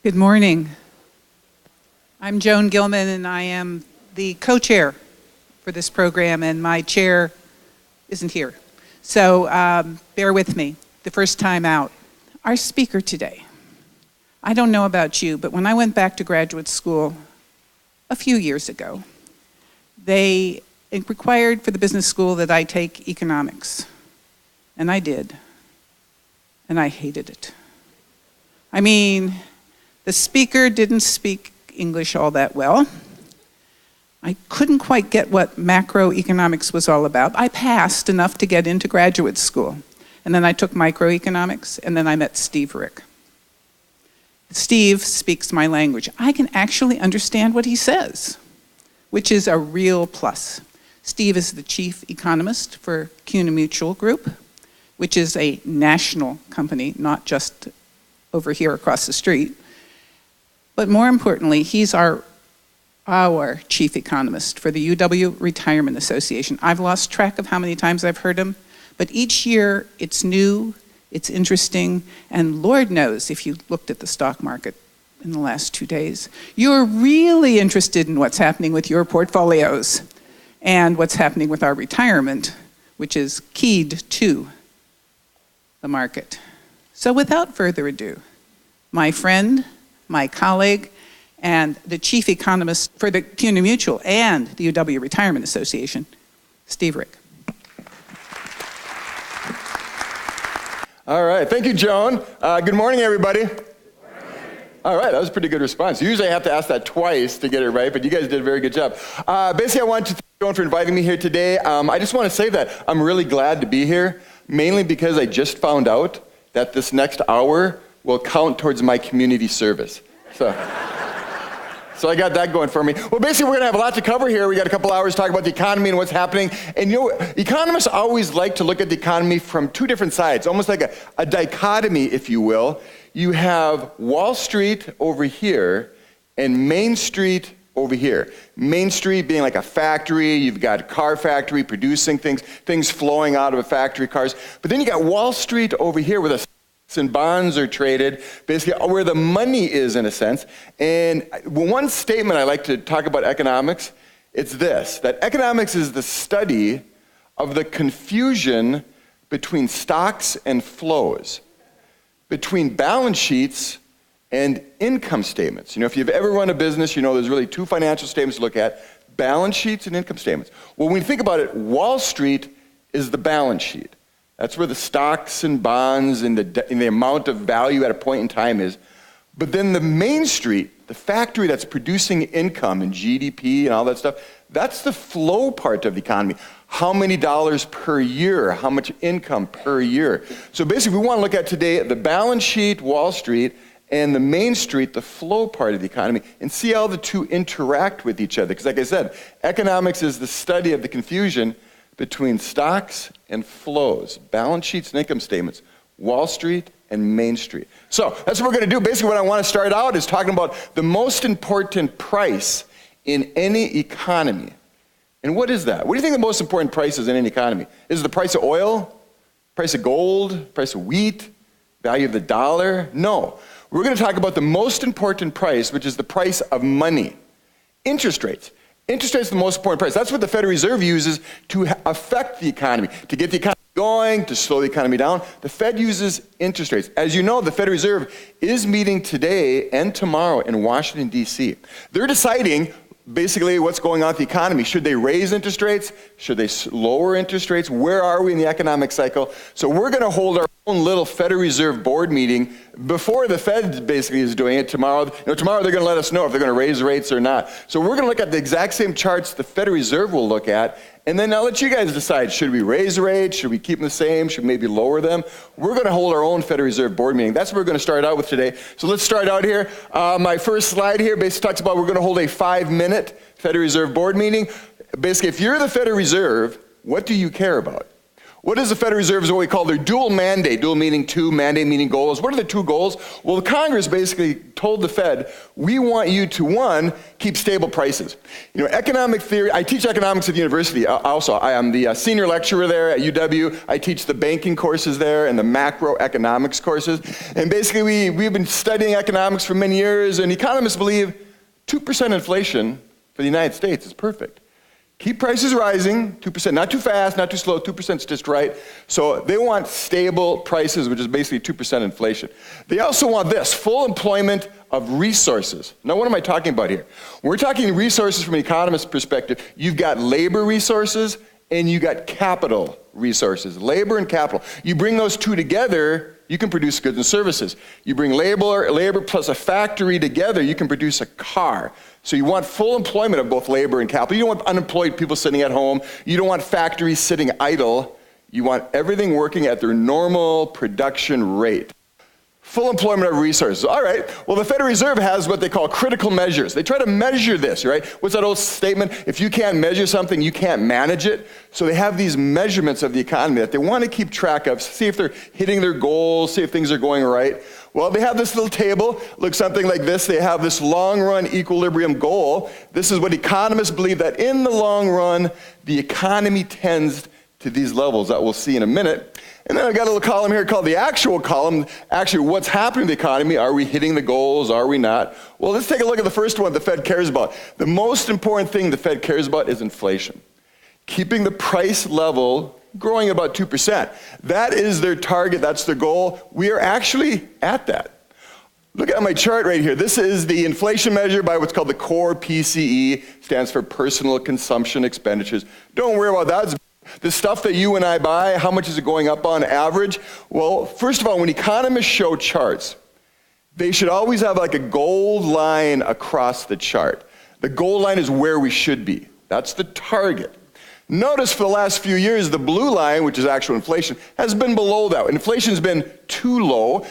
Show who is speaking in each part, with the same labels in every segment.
Speaker 1: Good morning. I'm Joan Gilman, and I am the co-chair for this program, and my chair isn't here. So bear with me, the first time out. Our speaker today, I don't know about you, but when I went back to graduate school a few years ago, it required for the business school that I take economics. And I did. And I hated it. I mean, the speaker didn't speak English all that well. I couldn't quite get what macroeconomics was all about. I passed enough to get into graduate school. And then I took microeconomics, and then I met Steve Rick. Steve speaks my language. I can actually understand what he says, which is a real plus. Steve is the chief economist for CUNA Mutual Group, which is a national company, not just over here across the street. But more importantly, he's our chief economist for the UW-Retirement Association. I've lost track of how many times I've heard him, but each year it's new, it's interesting, and Lord knows if you looked at the stock market in the last 2 days, you're really interested in what's happening with your portfolios and what's happening with our retirement, which is keyed to the market. So without further ado, my friend, my colleague, and the chief economist for the CUNA Mutual and the UW Retirement Association, Steve Rick.
Speaker 2: All right, thank you, Joan. Good morning, everybody. All right, that was a pretty good response. Usually I have to ask that twice to get it right, but you guys did a very good job. Basically, I wanted to thank Joan for inviting me here today. I just want to say that I'm really glad to be here, mainly because I just found out that this next hour will count towards my community service. So I got that going for me. Well, basically, we're going to have a lot to cover here. We got a couple hours to talk about the economy and what's happening. And you know, economists always like to look at the economy from two different sides, almost like a dichotomy, if you will. You have Wall Street over here and Main Street over here. Main Street being like a factory. You've got a car factory producing things flowing out of a factory, cars. But then you got Wall Street over here where the stocks and bonds are traded, basically where the money is in a sense. And one statement I like to talk about economics, it's this, that economics is the study of the confusion between stocks and flows, between balance sheets and income statements. You know, if you've ever run a business, you know there's really two financial statements to look at, balance sheets and income statements. Well, when you think about it, Wall Street is the balance sheet. That's where the stocks and bonds and the amount of value at a point in time is. But then the Main Street, the factory that's producing income and GDP and all that stuff, that's the flow part of the economy. How many dollars per year? How much income per year? So basically, we want to look at today the balance sheet, Wall Street, and the Main Street, the flow part of the economy, and see how the two interact with each other. Because like I said, economics is the study of the confusion between stocks and flows, balance sheets and income statements, Wall Street and Main Street. So that's what we're going to do. Basically, what I want to start out is talking about the most important price in any economy. And what is that? What do you think the most important price is in any economy? Is it the price of oil, price of gold, price of wheat, value of the dollar? No. We're going to talk about the most important price, which is the price of money, interest rates. Interest rates are the most important price. That's what the Federal Reserve uses to affect the economy, to get the economy going, to slow the economy down. The Fed uses interest rates. As you know, the Federal Reserve is meeting today and tomorrow in Washington, D.C. They're deciding basically what's going on with the economy. Should they raise interest rates? Should they lower interest rates? Where are we in the economic cycle? So we're going to hold our own little Federal Reserve board meeting before the Fed basically is doing it tomorrow. Tomorrow they're going to let us know if they're going to raise rates or not. So we're going to look at the exact same charts the Federal Reserve will look at, and then I'll let you guys decide, should we raise rates? Should we keep them the same? Should we maybe lower them? We're going to hold our own Federal Reserve board meeting. That's what we're going to start out with today. So let's start out here. My first slide here basically talks about we're going to hold a 5-minute Federal Reserve board meeting. Basically, if you're the Federal Reserve, what do you care about? What is the Federal Reserve is what we call their dual mandate, dual meaning two, mandate meaning goals. What are the two goals? Well, the Congress basically told the Fed, we want you to, one, keep stable prices. You know, economic theory, I teach economics at the university also. I am the senior lecturer there at UW. I teach the banking courses there and the macroeconomics courses. And basically, we've been studying economics for many years, and economists believe 2% inflation for the United States is perfect. Keep prices rising, 2%, not too fast, not too slow, 2% is just right. So they want stable prices, which is basically 2% inflation. They also want this, full employment of resources. Now, what am I talking about here? When we're talking resources from an economist's perspective, you've got labor resources and you got capital resources, labor and capital. You bring those two together, you can produce goods and services. You bring labor plus a factory together, you can produce a car. So you want full employment of both labor and capital. You don't want unemployed people sitting at home. You don't want factories sitting idle. You want everything working at their normal production rate. Full employment of resources. All right, well, the Federal Reserve has what they call critical measures. They try to measure this, right? What's that old statement? If you can't measure something, you can't manage it. So they have these measurements of the economy that they want to keep track of, see if they're hitting their goals, see if things are going right. Well, they have this little table, looks something like this. They have this long-run equilibrium goal. This is what economists believe, that in the long run, the economy tends to these levels that we'll see in a minute. And then I've got a little column here called the actual column. Actually, what's happening to the economy? Are we hitting the goals? Are we not? Well, let's take a look at the first one the Fed cares about. The most important thing the Fed cares about is inflation. Keeping the price level growing about 2%. That is their target. That's their goal. We are actually at that. Look at my chart right here. This is the inflation measure by what's called the core PCE. Stands for personal consumption expenditures. Don't worry about that. The stuff that you and I buy, how much is it going up on average? Well, first of all, when economists show charts, they should always have like a gold line across the chart. The gold line is where we should be. That's the target. Notice for the last few years, the blue line, which is actual inflation, has been below that. Inflation's been too low,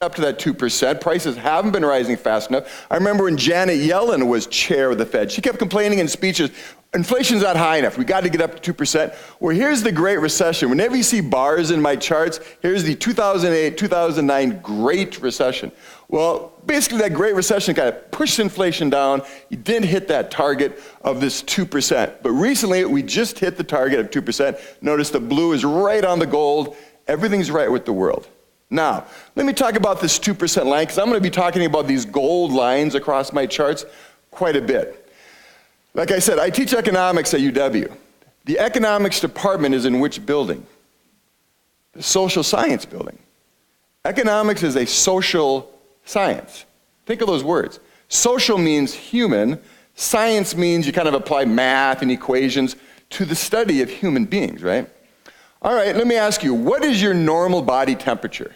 Speaker 2: up to that 2%. Prices haven't been rising fast enough. I remember when Janet Yellen was chair of the Fed, she kept complaining in speeches, inflation's not high enough. We got to get up to 2%. Well, here's the Great Recession. Whenever you see bars in my charts, here's the 2008, 2009 Great Recession. Well, basically that Great Recession kind of pushed inflation down. You didn't hit that target of this 2%. But recently, we just hit the target of 2%. Notice the blue is right on the gold. Everything's right with the world. Now, let me talk about this 2% line, because I'm going to be talking about these gold lines across my charts quite a bit. Like I said, I teach economics at UW. The economics department is in which building? The social science building. Economics is a social science. Think of those words. Social means human. Science means you kind of apply math and equations to the study of human beings, right? All right, let me ask you, what is your normal body temperature?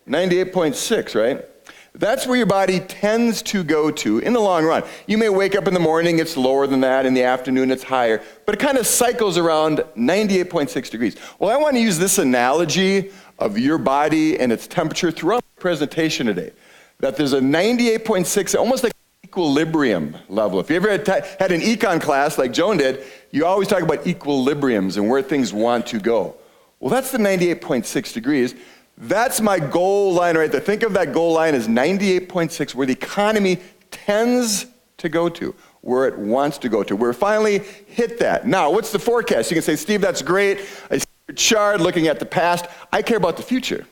Speaker 2: 98.6, right? That's where your body tends to go to in the long run. You may wake up in the morning, it's lower than that. In the afternoon, it's higher. But it kind of cycles around 98.6 degrees. Well, I want to use this analogy of your body and its temperature throughout the presentation today. That there's a 98.6, almost like equilibrium level. If you ever had an econ class like Joan did, you always talk about equilibriums and where things want to go. Well, that's the 98.6 degrees. That's my goal line right there. Think of that goal line as 98.6, where the economy tends to go to, where it wants to go to. We're finally hit that. Now, what's the forecast? You can say, Steve, that's great. I see your chart looking at the past. I care about the future.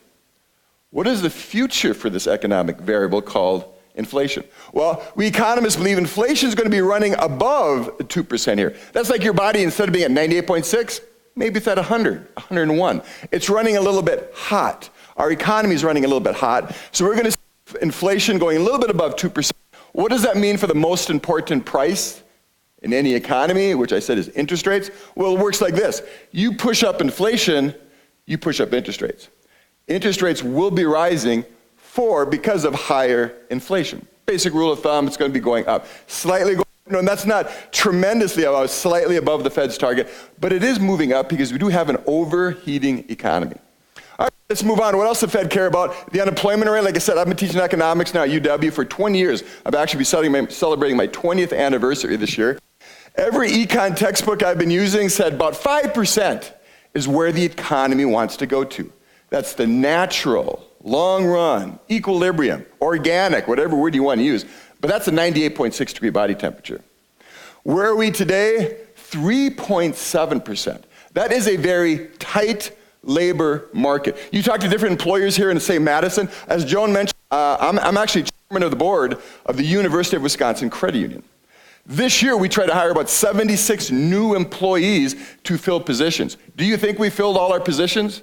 Speaker 2: What is the future for this economic variable called inflation? Well, we economists believe inflation is going to be running above 2% here. That's like your body, instead of being at 98.6, maybe it's at 100, 101. It's running a little bit hot. Our economy is running a little bit hot. So we're going to see inflation going a little bit above 2%. What does that mean for the most important price in any economy, which I said is interest rates? Well, it works like this. You push up inflation, you push up interest rates. Interest rates will be rising because of higher inflation. Basic rule of thumb, it's going to be going up. Slightly going up. No, and that's not tremendously above, slightly above the Fed's target, but it is moving up because we do have an overheating economy. All right, let's move on. What else does the Fed care about? The unemployment rate. Like I said, I've been teaching economics now at UW for 20 years. I've actually been celebrating my 20th anniversary this year. Every econ textbook I've been using said about 5% is where the economy wants to go to. That's the natural, long run, equilibrium, organic, whatever word you want to use. But that's a 98.6 degree body temperature. Where are we today? 3.7%. That is a very tight labor market. You talk to different employers here in, say, Madison. As Joan mentioned, I'm actually chairman of the board of the University of Wisconsin Credit Union. This year, we tried to hire about 76 new employees to fill positions. Do you think we filled all our positions?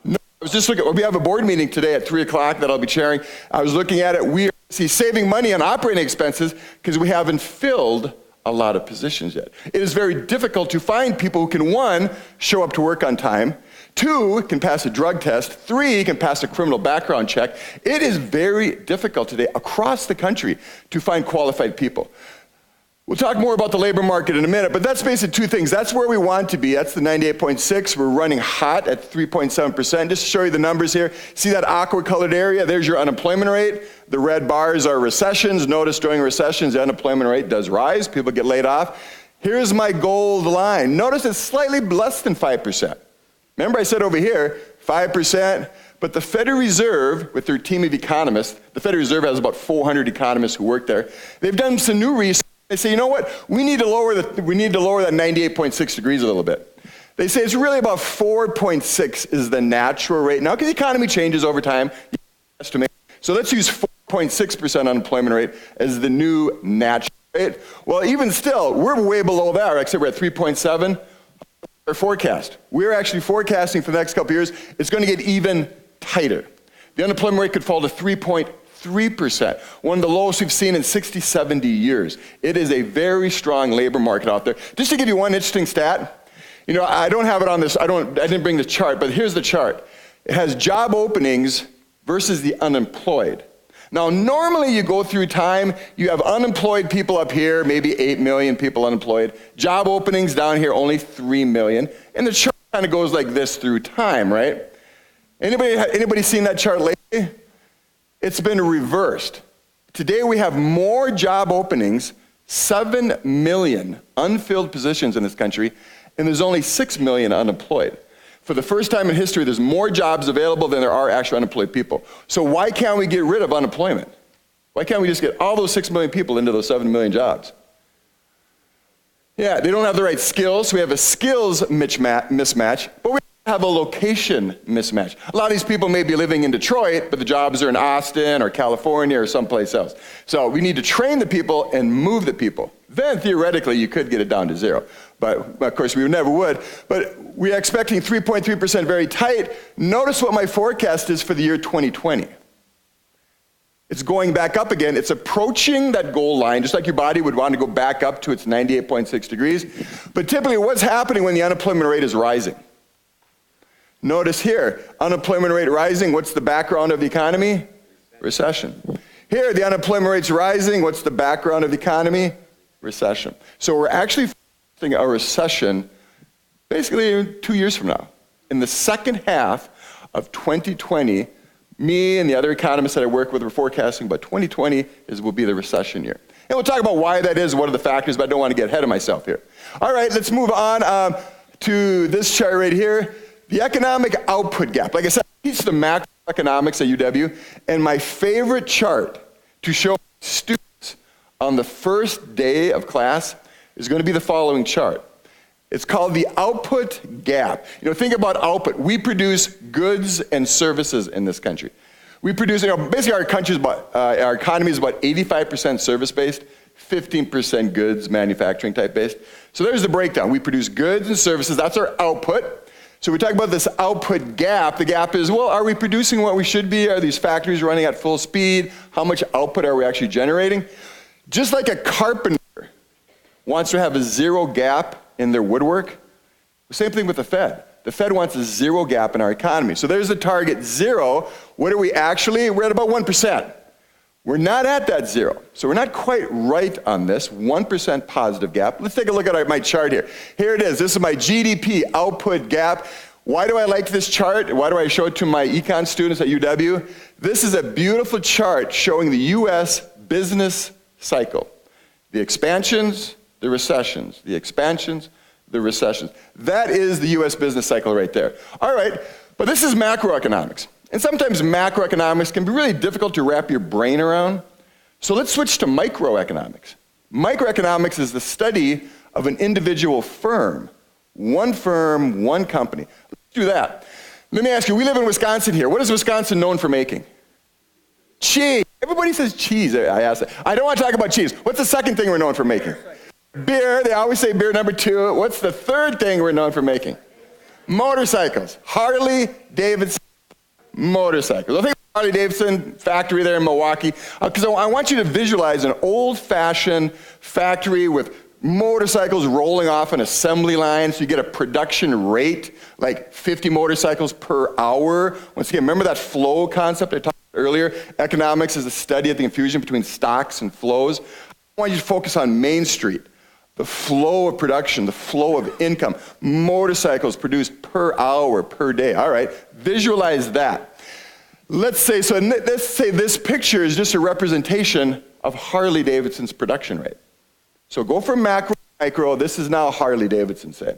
Speaker 2: No. I was just looking, we have a board meeting today at 3 o'clock that I'll be chairing. I was looking at it. We are saving money on operating expenses because we haven't filled a lot of positions yet. It is very difficult to find people who can, 1, show up to work on time, 2, can pass a drug test, 3, can pass a criminal background check. It is very difficult today across the country to find qualified people. We'll talk more about the labor market in a minute, but that's basically 2 things. That's where we want to be. That's the 98.6. We're running hot at 3.7%. Just to show you the numbers here. See that aqua-colored area? There's your unemployment rate. The red bars are recessions. Notice during recessions, the unemployment rate does rise. People get laid off. Here's my gold line. Notice it's slightly less than 5%. Remember I said over here, 5%, but the Federal Reserve, with their team of economists, the Federal Reserve has about 400 economists who work there. They've done some new research. They say, you know what? We need to lower that 98.6 degrees a little bit. They say it's really about 4.6 is the natural rate now, because the economy changes over time. So let's use 4.6% unemployment rate as the new natural rate. Well, even still, we're way below that. Except we're at 3.7. Our forecast. We're actually forecasting for the next couple of years, it's going to get even tighter. The unemployment rate could fall to 3.3%, one of the lowest we've seen in 60, 70 years. It is a very strong labor market out there. Just to give you one interesting stat, you know, I don't have it on this, I didn't bring the chart, but here's the chart. It has job openings versus the unemployed. Now, normally you go through time, you have unemployed people up here, maybe 8 million people unemployed. Job openings down here, only 3 million. And the chart kind of goes like this through time, right? Anybody seen that chart lately? It's been reversed. Today we have more job openings, 7 million unfilled positions in this country, and there's only 6 million unemployed. For the first time in history, there's more jobs available than there are actual unemployed people. So why can't we get rid of unemployment? Why can't we just get all those 6 million people into those 7 million jobs? Yeah, they don't have the right skills, so we have a skills mismatch, but we have a location mismatch. A lot of these people may be living in Detroit, but the jobs are in Austin or California or someplace else. So we need to train the people and move the people. Then theoretically you could get it down to 0. But of course we never would. But we're expecting 3.3% very tight. Notice what my forecast is for the year 2020. It's going back up again. It's approaching that goal line, just like your body would want to go back up to its 98.6 degrees. But typically what's happening when the unemployment rate is rising? Notice here, unemployment rate rising, what's the background of the economy? Recession. Here, the unemployment rate's rising, what's the background of the economy? Recession. So we're actually facing a recession basically 2 years from now. In the second half of 2020, me and the other economists that I work with are forecasting about 2020 will be the recession year. And we'll talk about why that is, what are the factors, but I don't want to get ahead of myself here. All right, let's move on to this chart right here. The economic output gap. Like I said, I teach the macroeconomics at UW, and my favorite chart to show students on the first day of class is going to be the following chart. It's called the output gap. You know, think about output. We produce goods and services in this country. We produce, basically our economy is about 85% service-based, 15% goods, manufacturing type based. So there's the breakdown. We produce goods and services. That's our output. So we talk about this output gap. The gap is, well, are we producing what we should be? Are these factories running at full speed? How much output are we actually generating? Just like a carpenter wants to have a 0 gap in their woodwork, the same thing with the Fed. The Fed wants a 0 gap in our economy. So there's the target 0. What are we actually? We're at about 1%. We're not at that 0. So we're not quite right on this 1% positive gap. Let's take a look at my chart here. Here it is. This is my GDP output gap. Why do I like this chart? Why do I show it to my econ students at UW? This is a beautiful chart showing the U.S. business cycle. The expansions, the recessions, the expansions, the recessions. That is the US business cycle right there. All right, but this is macroeconomics. And sometimes macroeconomics can be really difficult to wrap your brain around. So let's switch to microeconomics. Microeconomics is the study of an individual firm, one company. Let's do that. Let me ask you, we live in Wisconsin here. What is Wisconsin known for making? Cheese. Everybody says cheese. I asked that. I don't want to talk about cheese. What's the second thing we're known for making? Beer. They always say beer. Number 2. What's the third thing we're known for making? Motorcycles. Harley Davidson motorcycles. I think Harley Davidson factory there in Milwaukee, because I want you to visualize an old-fashioned factory with motorcycles rolling off an assembly line, so you get a production rate, like 50 motorcycles per hour. Once again, remember that flow concept I talked about earlier? Economics is the study of the confusion between stocks and flows. I want you to focus on Main Street, the flow of production, the flow of income, motorcycles produced per hour, per day. All right, visualize that. Let's say this picture is just a representation of Harley Davidson's production rate. So go from macro to micro. This is now Harley Davidson, say.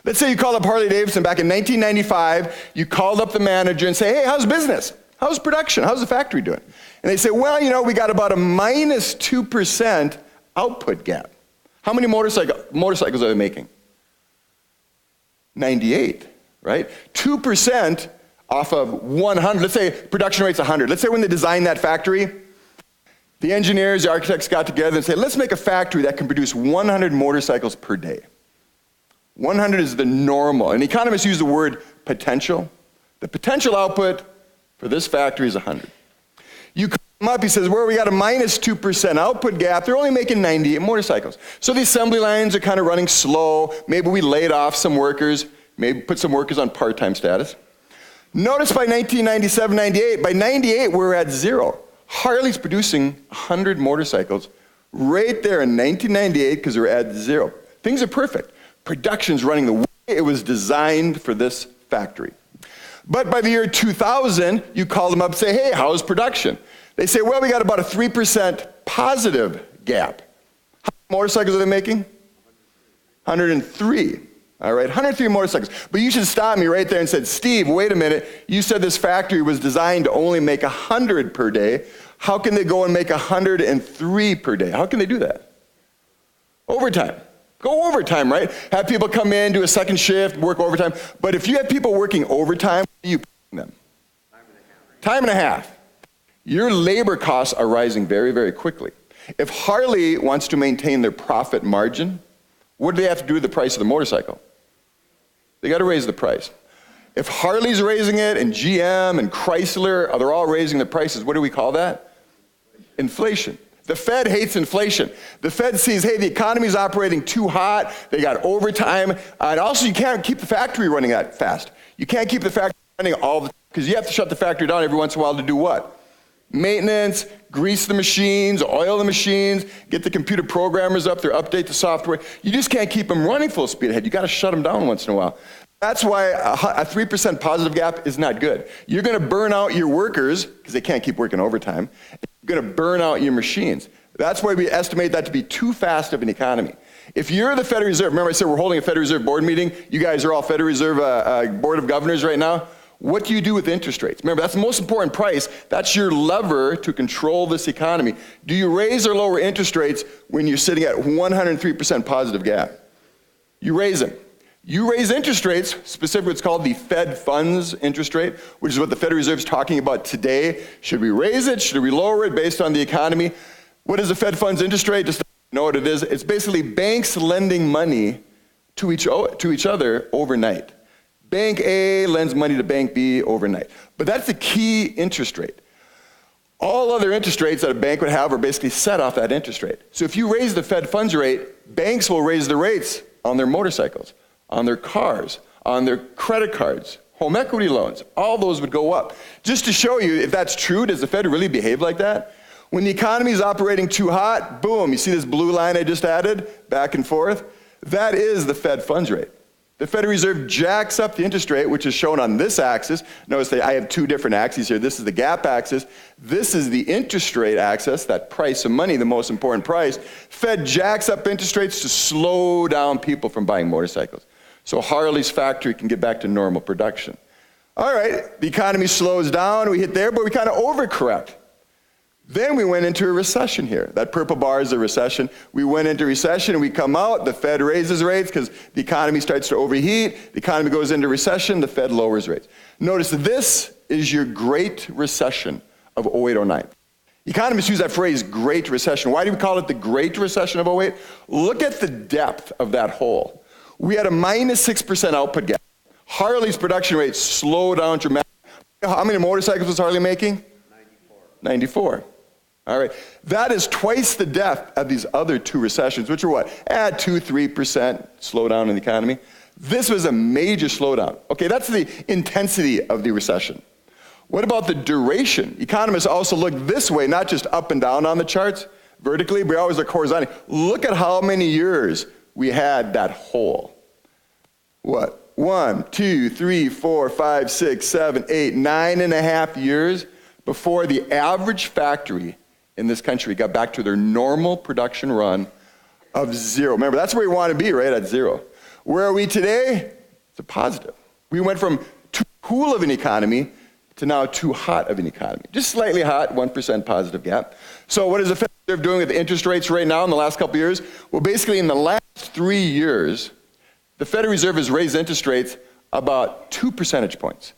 Speaker 2: Let's say you called up Harley Davidson back in 1995. You called up the manager and say, hey, how's business? How's production? How's the factory doing? And they say, well, you know, we got about a minus 2% output gap. How many motorcycles are they making? 98, right? 2% off of 100. Let's say production rate's 100. Let's say when they designed that factory, the engineers, the architects got together and said, let's make a factory that can produce 100 motorcycles per day. 100 is the normal. And economists use the word potential. The potential output for this factory is 100. You come up, he says, well, we got a minus 2% output gap. They're only making 98 motorcycles. So the assembly lines are kind of running slow. Maybe we laid off some workers, maybe put some workers on part-time status. Notice by 1997, 98, by 98, we're at 0. Harley's producing 100 motorcycles right there in 1998 because we're at 0. Things are perfect. Production's running the way it was designed for this factory. But by the year 2000, you call them up and say, hey, how's production? They say, well, we got about a 3% positive gap. How many motorcycles are they making? 103. All right, 103 motorcycles. But you should stop me right there and say, Steve, wait a minute. You said this factory was designed to only make 100 per day. How can they go and make 103 per day? How can they do that? Overtime. Go overtime, right? Have people come in, do a second shift, work overtime. But if you have people working overtime, what are you paying them? Time and a half. Your labor costs are rising very, very quickly. If Harley wants to maintain their profit margin, what do they have to do with the price of the motorcycle? They got to raise the price. If Harley's raising it, and GM and Chrysler, they're all raising the prices, what do we call that? Inflation. The Fed hates inflation. The Fed sees, hey, the economy's operating too hot, they got overtime, and also you can't keep the factory running that fast. You can't keep the factory running all the time, because you have to shut the factory down every once in a while to do what? Maintenance, grease the machines, oil the machines, get the computer programmers up there, update the software. You just can't keep them running full speed ahead. You got to shut them down once in a while. That's why a 3% positive gap is not good. You're going to burn out your workers because they can't keep working overtime. You're going to burn out your machines. That's why we estimate that to be too fast of an economy. If you're the Federal Reserve, remember I said we're holding a Federal Reserve board meeting. You guys are all Federal Reserve Board of Governors right now. What do you do with interest rates? Remember, that's the most important price. That's your lever to control this economy. Do you raise or lower interest rates when you're sitting at 103% positive gap? You raise them. You raise interest rates, specifically what's called the Fed funds interest rate, which is what the Federal Reserve is talking about today. Should we raise it? Should we lower it based on the economy? What is the Fed funds interest rate? Just to know what it is. It's basically banks lending money to each other overnight. Bank A lends money to Bank B overnight. But that's the key interest rate. All other interest rates that a bank would have are basically set off that interest rate. So if you raise the Fed funds rate, banks will raise the rates on their motorcycles, on their cars, on their credit cards, home equity loans. All those would go up. Just to show you if that's true, does the Fed really behave like that? When the economy is operating too hot, boom, you see this blue line I just added, back and forth? That is the Fed funds rate. The Federal Reserve jacks up the interest rate, which is shown on this axis. Notice that I have two different axes here. This is the gap axis. This is the interest rate axis, that price of money, the most important price. Fed jacks up interest rates to slow down people from buying motorcycles, so Harley's factory can get back to normal production. All right, the economy slows down, we hit there, but we kind of overcorrect. Then we went into a recession here. That purple bar is a recession. We went into recession and we come out, the Fed raises rates because the economy starts to overheat, the economy goes into recession, the Fed lowers rates. Notice this is your Great Recession of 08-09. Economists use that phrase, Great Recession. Why do we call it the Great Recession of 08? Look at the depth of that hole. We had a minus 6% output gap. Harley's production rate slowed down dramatically. How many motorcycles was Harley making? 94. All right, that is twice the depth of these other two recessions, which are what? 2-3% slowdown in the economy. This was a major slowdown. Okay, that's the intensity of the recession. What about the duration? Economists also look this way, not just up and down on the charts, vertically, but we always look horizontally. Look at how many years we had that hole. What? 1, 2, 3, 4, 5, 6, 7, 8, 9.5 years before the average factory in this country got back to their normal production run of 0. Remember, that's where we want to be, right, at 0. Where are we today? It's a positive. We went from too cool of an economy to now too hot of an economy. Just slightly hot, 1% positive gap. So what is the Federal Reserve doing with the interest rates right now in the last couple of years? Well, basically in the last 3 years, the Federal Reserve has raised interest rates about 2 percentage points.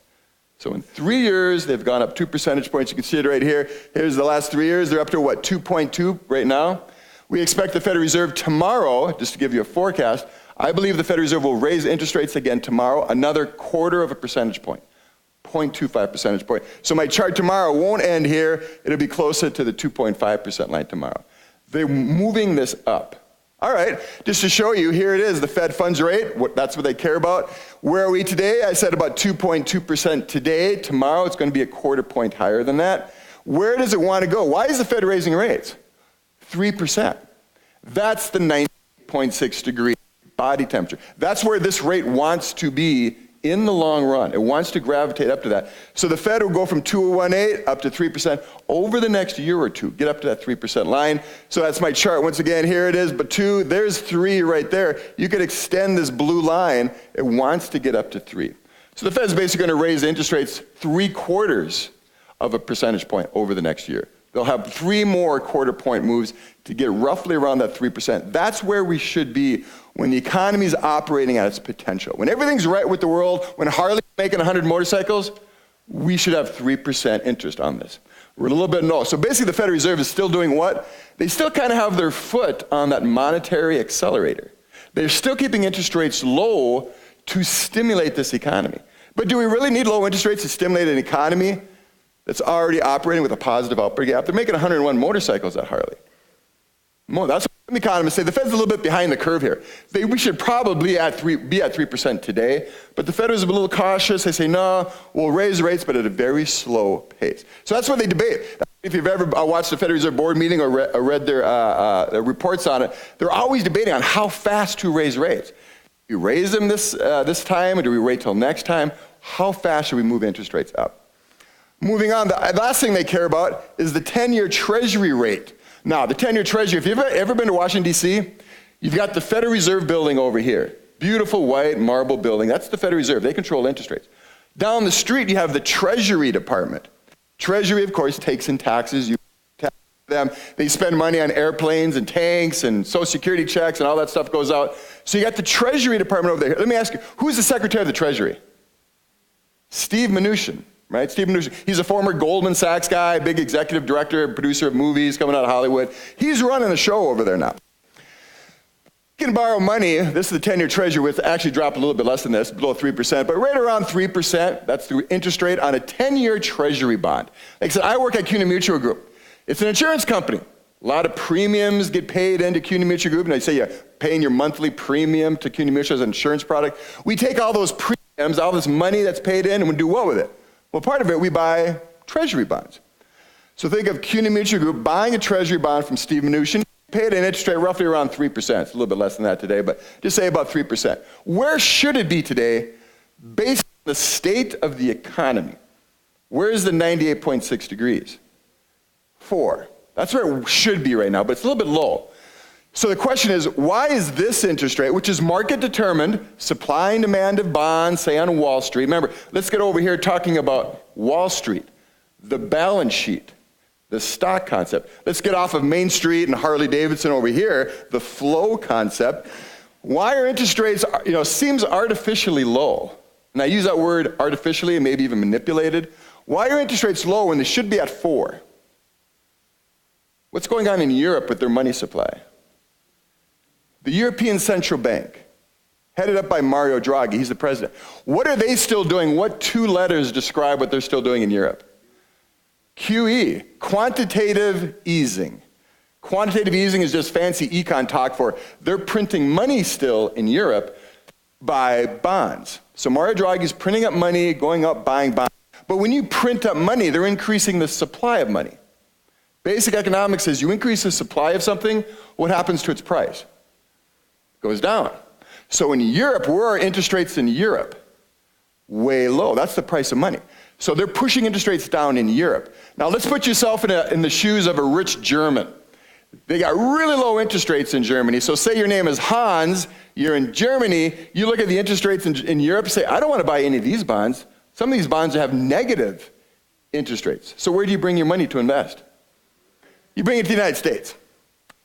Speaker 2: So in 3 years, they've gone up 2 percentage points. You can see it right here. Here's the last 3 years. They're up to, what, 2.2 right now? We expect the Federal Reserve tomorrow, just to give you a forecast, I believe the Federal Reserve will raise interest rates again tomorrow, another 1/4 percentage point, 0.25 percentage point. So my chart tomorrow won't end here. It'll be closer to the 2.5% line tomorrow. They're moving this up. All right, just to show you, here it is, the Fed funds rate. That's what they care about. Where are we today? I said about 2.2% today. Tomorrow it's going to be a 1/4 point higher than that. Where does it want to go? Why is the Fed raising rates? 3%. That's the 90.6 degree body temperature. That's where this rate wants to be in the long run. It wants to gravitate up to that. So the Fed will go from 2.18 up to 3% over the next year or two, get up to that 3% line. So that's my chart. Once again, here it is, but 2, there's 3 right there. You could extend this blue line. It wants to get up to 3. So the Fed's basically going to raise interest rates 3/4 of a percentage point over the next year. They'll have 3 more 1/4 point moves to get roughly around that 3%. That's where we should be when the economy is operating at its potential. When everything's right with the world, when Harley's making 100 motorcycles, we should have 3% interest on this. We're a little bit low. So basically the Federal Reserve is still doing what? They still kind of have their foot on that monetary accelerator. They're still keeping interest rates low to stimulate this economy. But do we really need low interest rates to stimulate an economy that's already operating with a positive output gap? They're making 101 motorcycles at Harley. That's what some economists say. The Fed's a little bit behind the curve here. We should probably be at 3% today, but the Fed is a little cautious. They say, no, we'll raise rates, but at a very slow pace. So that's what they debate. If you've ever watched the Federal Reserve Board meeting or read their reports on it, they're always debating on how fast to raise rates. Do we raise them this time, or do we wait till next time? How fast should we move interest rates up? Moving on, the last thing they care about is the 10-year Treasury rate. Now, the 10-year Treasury, if you've ever been to Washington, D.C., you've got the Federal Reserve building over here. Beautiful white marble building. That's the Federal Reserve. They control interest rates. Down the street, you have the Treasury Department. Treasury, of course, takes in taxes. You tax them. They spend money on airplanes and tanks and Social Security checks, and all that stuff goes out. So you got the Treasury Department over there. Let me ask you, who's the Secretary of the Treasury? Steve Mnuchin. Right, Steve Mnuchin. He's a former Goldman Sachs guy, big executive director, producer of movies coming out of Hollywood. He's running the show over there now. You can borrow money. This is the 10-year Treasury, which actually dropped a little bit less than this, below 3%, but right around 3%. That's the interest rate on a 10-year Treasury bond. Like I said, I work at CUNA Mutual Group. It's an insurance company. A lot of premiums get paid into CUNA Mutual Group, and I say you're paying your monthly premium to CUNA Mutual as an insurance product. We take all those premiums, all this money that's paid in, and we do what with it? Well, part of it, we buy Treasury bonds. So think of CUNA Mutual Group buying a Treasury bond from Steve Mnuchin. paid an interest rate roughly around 3%. It's a little bit less than that today, but just say about 3%. Where should it be today based on the state of the economy? Where is the 98.6 degrees? 4. That's where it should be right now, but it's a little bit low. So the question is, why is this interest rate, which is market determined, supply and demand of bonds, say on Wall Street. Remember, let's get over here talking about Wall Street, the balance sheet, the stock concept. Let's get off of Main Street and Harley Davidson over here, the flow concept. Why are interest rates, seems artificially low? And I use that word artificially and maybe even manipulated. Why are interest rates low when they should be at 4? What's going on in Europe with their money supply? The European Central Bank, headed up by Mario Draghi, he's the president. What are they still doing? What 2 letters describe what they're still doing in Europe? QE, quantitative easing. Quantitative easing is just fancy econ talk for they're printing money still in Europe by bonds. So Mario Draghi's printing up money, going up, buying bonds. But when you print up money, they're increasing the supply of money. Basic economics says you increase the supply of something, what happens to its price? Goes down. So in Europe, where are interest rates in Europe? Way low. That's the price of money. So they're pushing interest rates down in Europe. Now let's put yourself in the shoes of a rich German. They got really low interest rates in Germany. So say your name is Hans, you're in Germany, you look at the interest rates in Europe and say, I don't want to buy any of these bonds. Some of these bonds have negative interest rates. So where do you bring your money to invest? You bring it to the United States.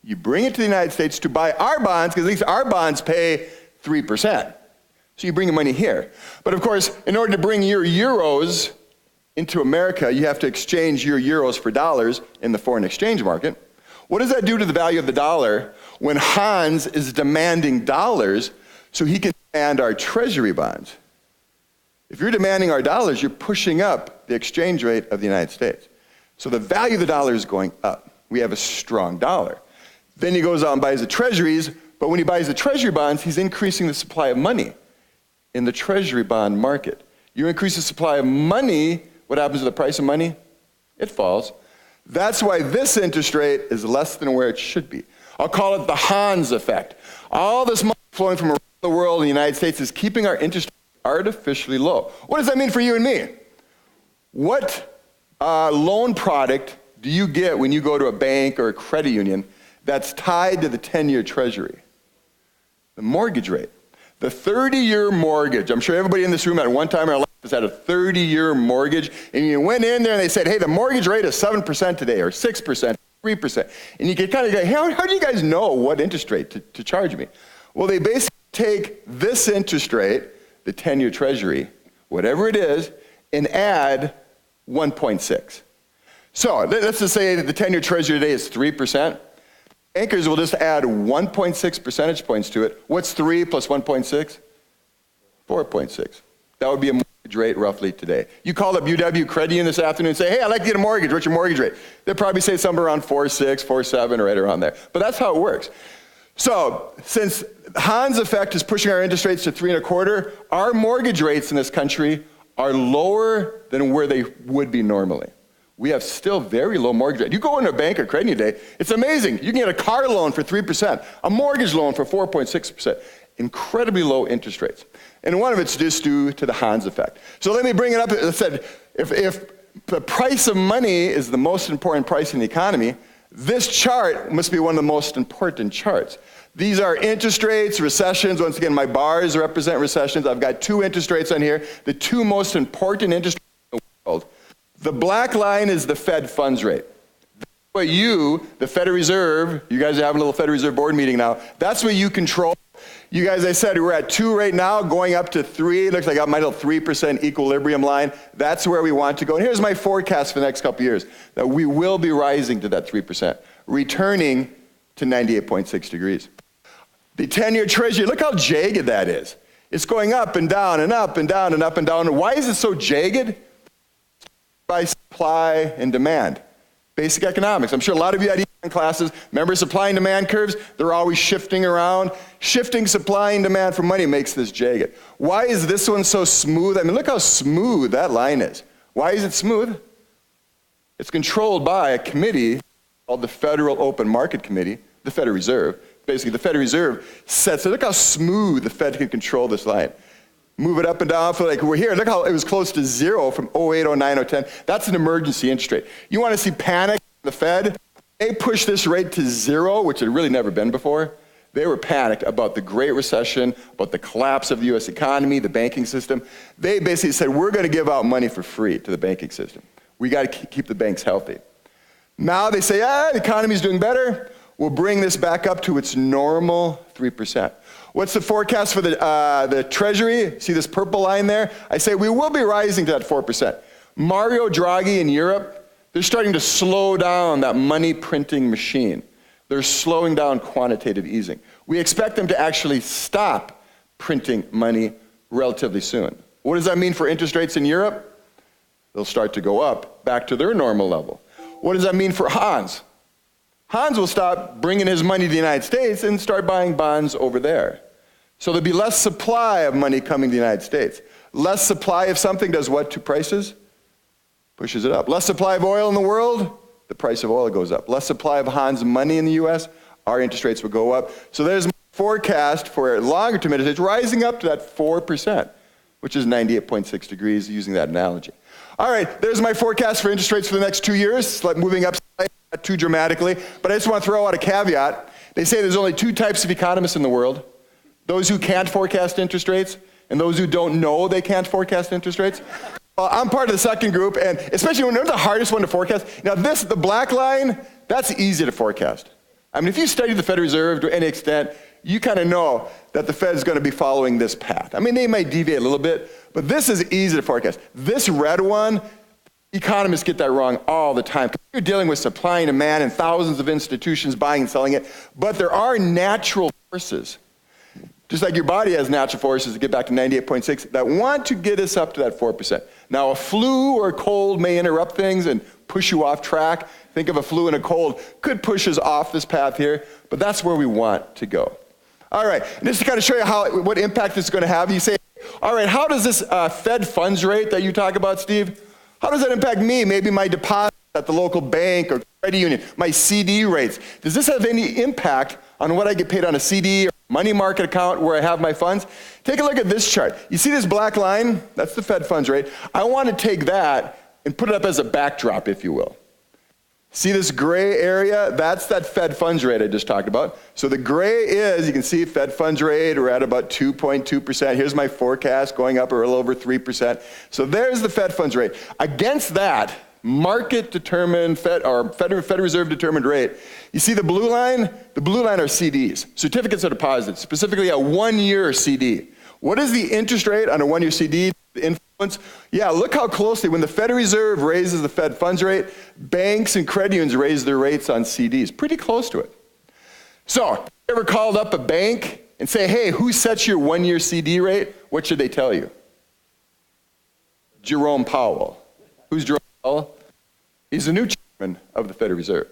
Speaker 2: You bring it to the United States to buy our bonds, because at least our bonds pay 3%. So you bring your money here. But of course, in order to bring your euros into America, you have to exchange your euros for dollars in the foreign exchange market. What does that do to the value of the dollar when Hans is demanding dollars so he can demand our treasury bonds? If you're demanding our dollars, you're pushing up the exchange rate of the United States. So the value of the dollar is going up. We have a strong dollar. Then he goes out and buys the treasuries, but when he buys the treasury bonds, he's increasing the supply of money in the treasury bond market. You increase the supply of money, what happens to the price of money? It falls. That's why this interest rate is less than where it should be. I'll call it the Hans effect. All this money flowing from around the world in the United States is keeping our interest rate artificially low. What does that mean for you and me? What loan product do you get when you go to a bank or a credit union that's tied to the 10-year treasury? The mortgage rate. The 30-year mortgage. I'm sure everybody in this room at one time in their life has had a 30-year mortgage, and you went in there and they said, hey, the mortgage rate is 7% today, or 6%, 3%. And you could kind of go, how do you guys know what interest rate to charge me? Well, they basically take this interest rate, the 10-year treasury, whatever it is, and add 1.6. So let's just say that the 10-year treasury today is 3%. Bankers will just add 1.6 percentage points to it. What's 3 plus 1.6? 4.6. That would be a mortgage rate roughly today. You call up UW Credit Union this afternoon and say, hey, I'd like to get a mortgage. What's your mortgage rate? They'll probably say somewhere around 4.6, 4.7, or right around there. But that's how it works. So since Hans effect is pushing our interest rates to 3.25, our mortgage rates in this country are lower than where they would be normally. We have still very low mortgage rate. You go into a bank or credit union today, it's amazing. You can get a car loan for 3%, a mortgage loan for 4.6%. Incredibly low interest rates. And one of it's just due to the Hans effect. So let me bring it up. I said, if the price of money is the most important price in the economy, this chart must be one of the most important charts. These are interest rates, recessions. Once again, my bars represent recessions. I've got 2 interest rates on here, the 2 most important interest rates in the world. The black line is the Fed funds rate. That's what you, the Federal Reserve, you guys are having a little Federal Reserve board meeting now, that's what you control. You guys, I said, we're at 2 right now, going up to 3. Looks like I got my little 3% equilibrium line. That's where we want to go. And here's my forecast for the next couple of years, that we will be rising to that 3%, returning to 98.6 degrees. The 10-year treasury, look how jagged that is. It's going up and down and up and down and up and down. And why is it so jagged? By supply and demand. Basic economics. I'm sure a lot of you had econ classes. Remember supply and demand curves? They're always shifting around. Shifting supply and demand for money makes this jagged. Why is this one so smooth? I mean, look how smooth that line is. Why is it smooth? It's controlled by a committee called the Federal Open Market Committee, the Federal Reserve. Basically, the Federal Reserve sets it. Look how smooth the Fed can control this line. Move it up and down for like we're here. Look how it was close to zero from 08, 09, 010. That's an emergency interest rate. You want to see panic in the Fed? They pushed this rate to zero, which had really never been before. They were panicked about the Great Recession, about the collapse of the U.S. economy, the banking system. They basically said, we're going to give out money for free to the banking system. We got to keep the banks healthy. Now they say, the economy's doing better. We'll bring this back up to its normal 3%. What's the forecast for the Treasury? See this purple line there? I say we will be rising to that 4%. Mario Draghi in Europe, they're starting to slow down that money printing machine. They're slowing down quantitative easing. We expect them to actually stop printing money relatively soon. What does that mean for interest rates in Europe? They'll start to go up back to their normal level. What does that mean for Hans? Hans will stop bringing his money to the United States and start buying bonds over there. So there'll be less supply of money coming to the United States. Less supply of something does what to prices? Pushes it up. Less supply of oil in the world, the price of oil goes up. Less supply of Hans money in the U.S., our interest rates will go up. So there's my forecast for longer term interest rates rising up to that 4%, which is 98.6 degrees using that analogy. All right, there's my forecast for interest rates for the next 2 years, moving up slightly, not too dramatically, but I just want to throw out a caveat. They say there's only two types of economists in the world: those who can't forecast interest rates and those who don't know they can't forecast interest rates. I'm part of the second group, and especially when they're the hardest one to forecast. Now the black line, that's easy to forecast. I mean, if you study the Federal Reserve to any extent, you kind of know that the Fed is going to be following this path. I mean, they might deviate a little bit, but this is easy to forecast. This red one, economists get that wrong all the time. You're dealing with supply and demand and thousands of institutions buying and selling it, but there are natural forces, just like your body has natural forces to get back to 98.6, that want to get us up to that 4%. Now, a flu or a cold may interrupt things and push you off track. Think of a flu and a cold could push us off this path here, but that's where we want to go. All right, and just to kind of show you what impact this is going to have, you say, all right, how does this Fed funds rate that you talk about, Steve, how does that impact me? Maybe my deposit at the local bank or credit union, my CD rates. Does this have any impact on what I get paid on a CD or money market account where I have my funds? Take a look at this chart. You see this black line? That's the Fed funds rate. I want to take that and put it up as a backdrop, if you will. See this gray area? That's that Fed funds rate I just talked about. So the gray is, you can see Fed funds rate, we're at about 2.2%. Here's my forecast going up a little over 3%. So there's the Fed funds rate. Against that, market-determined Federal Reserve determined rate. You see the blue line? The blue line are CDs, certificates of deposit, specifically a one-year CD. What is the interest rate on a one-year CD? The influence? Yeah, look how closely, when the Federal Reserve raises the Fed funds rate, banks and credit unions raise their rates on CDs. Pretty close to it. So, have you ever called up a bank and say, hey, who sets your one-year CD rate? What should they tell you? Jerome Powell. Who's Jerome Powell? He's the new chairman of the Federal Reserve.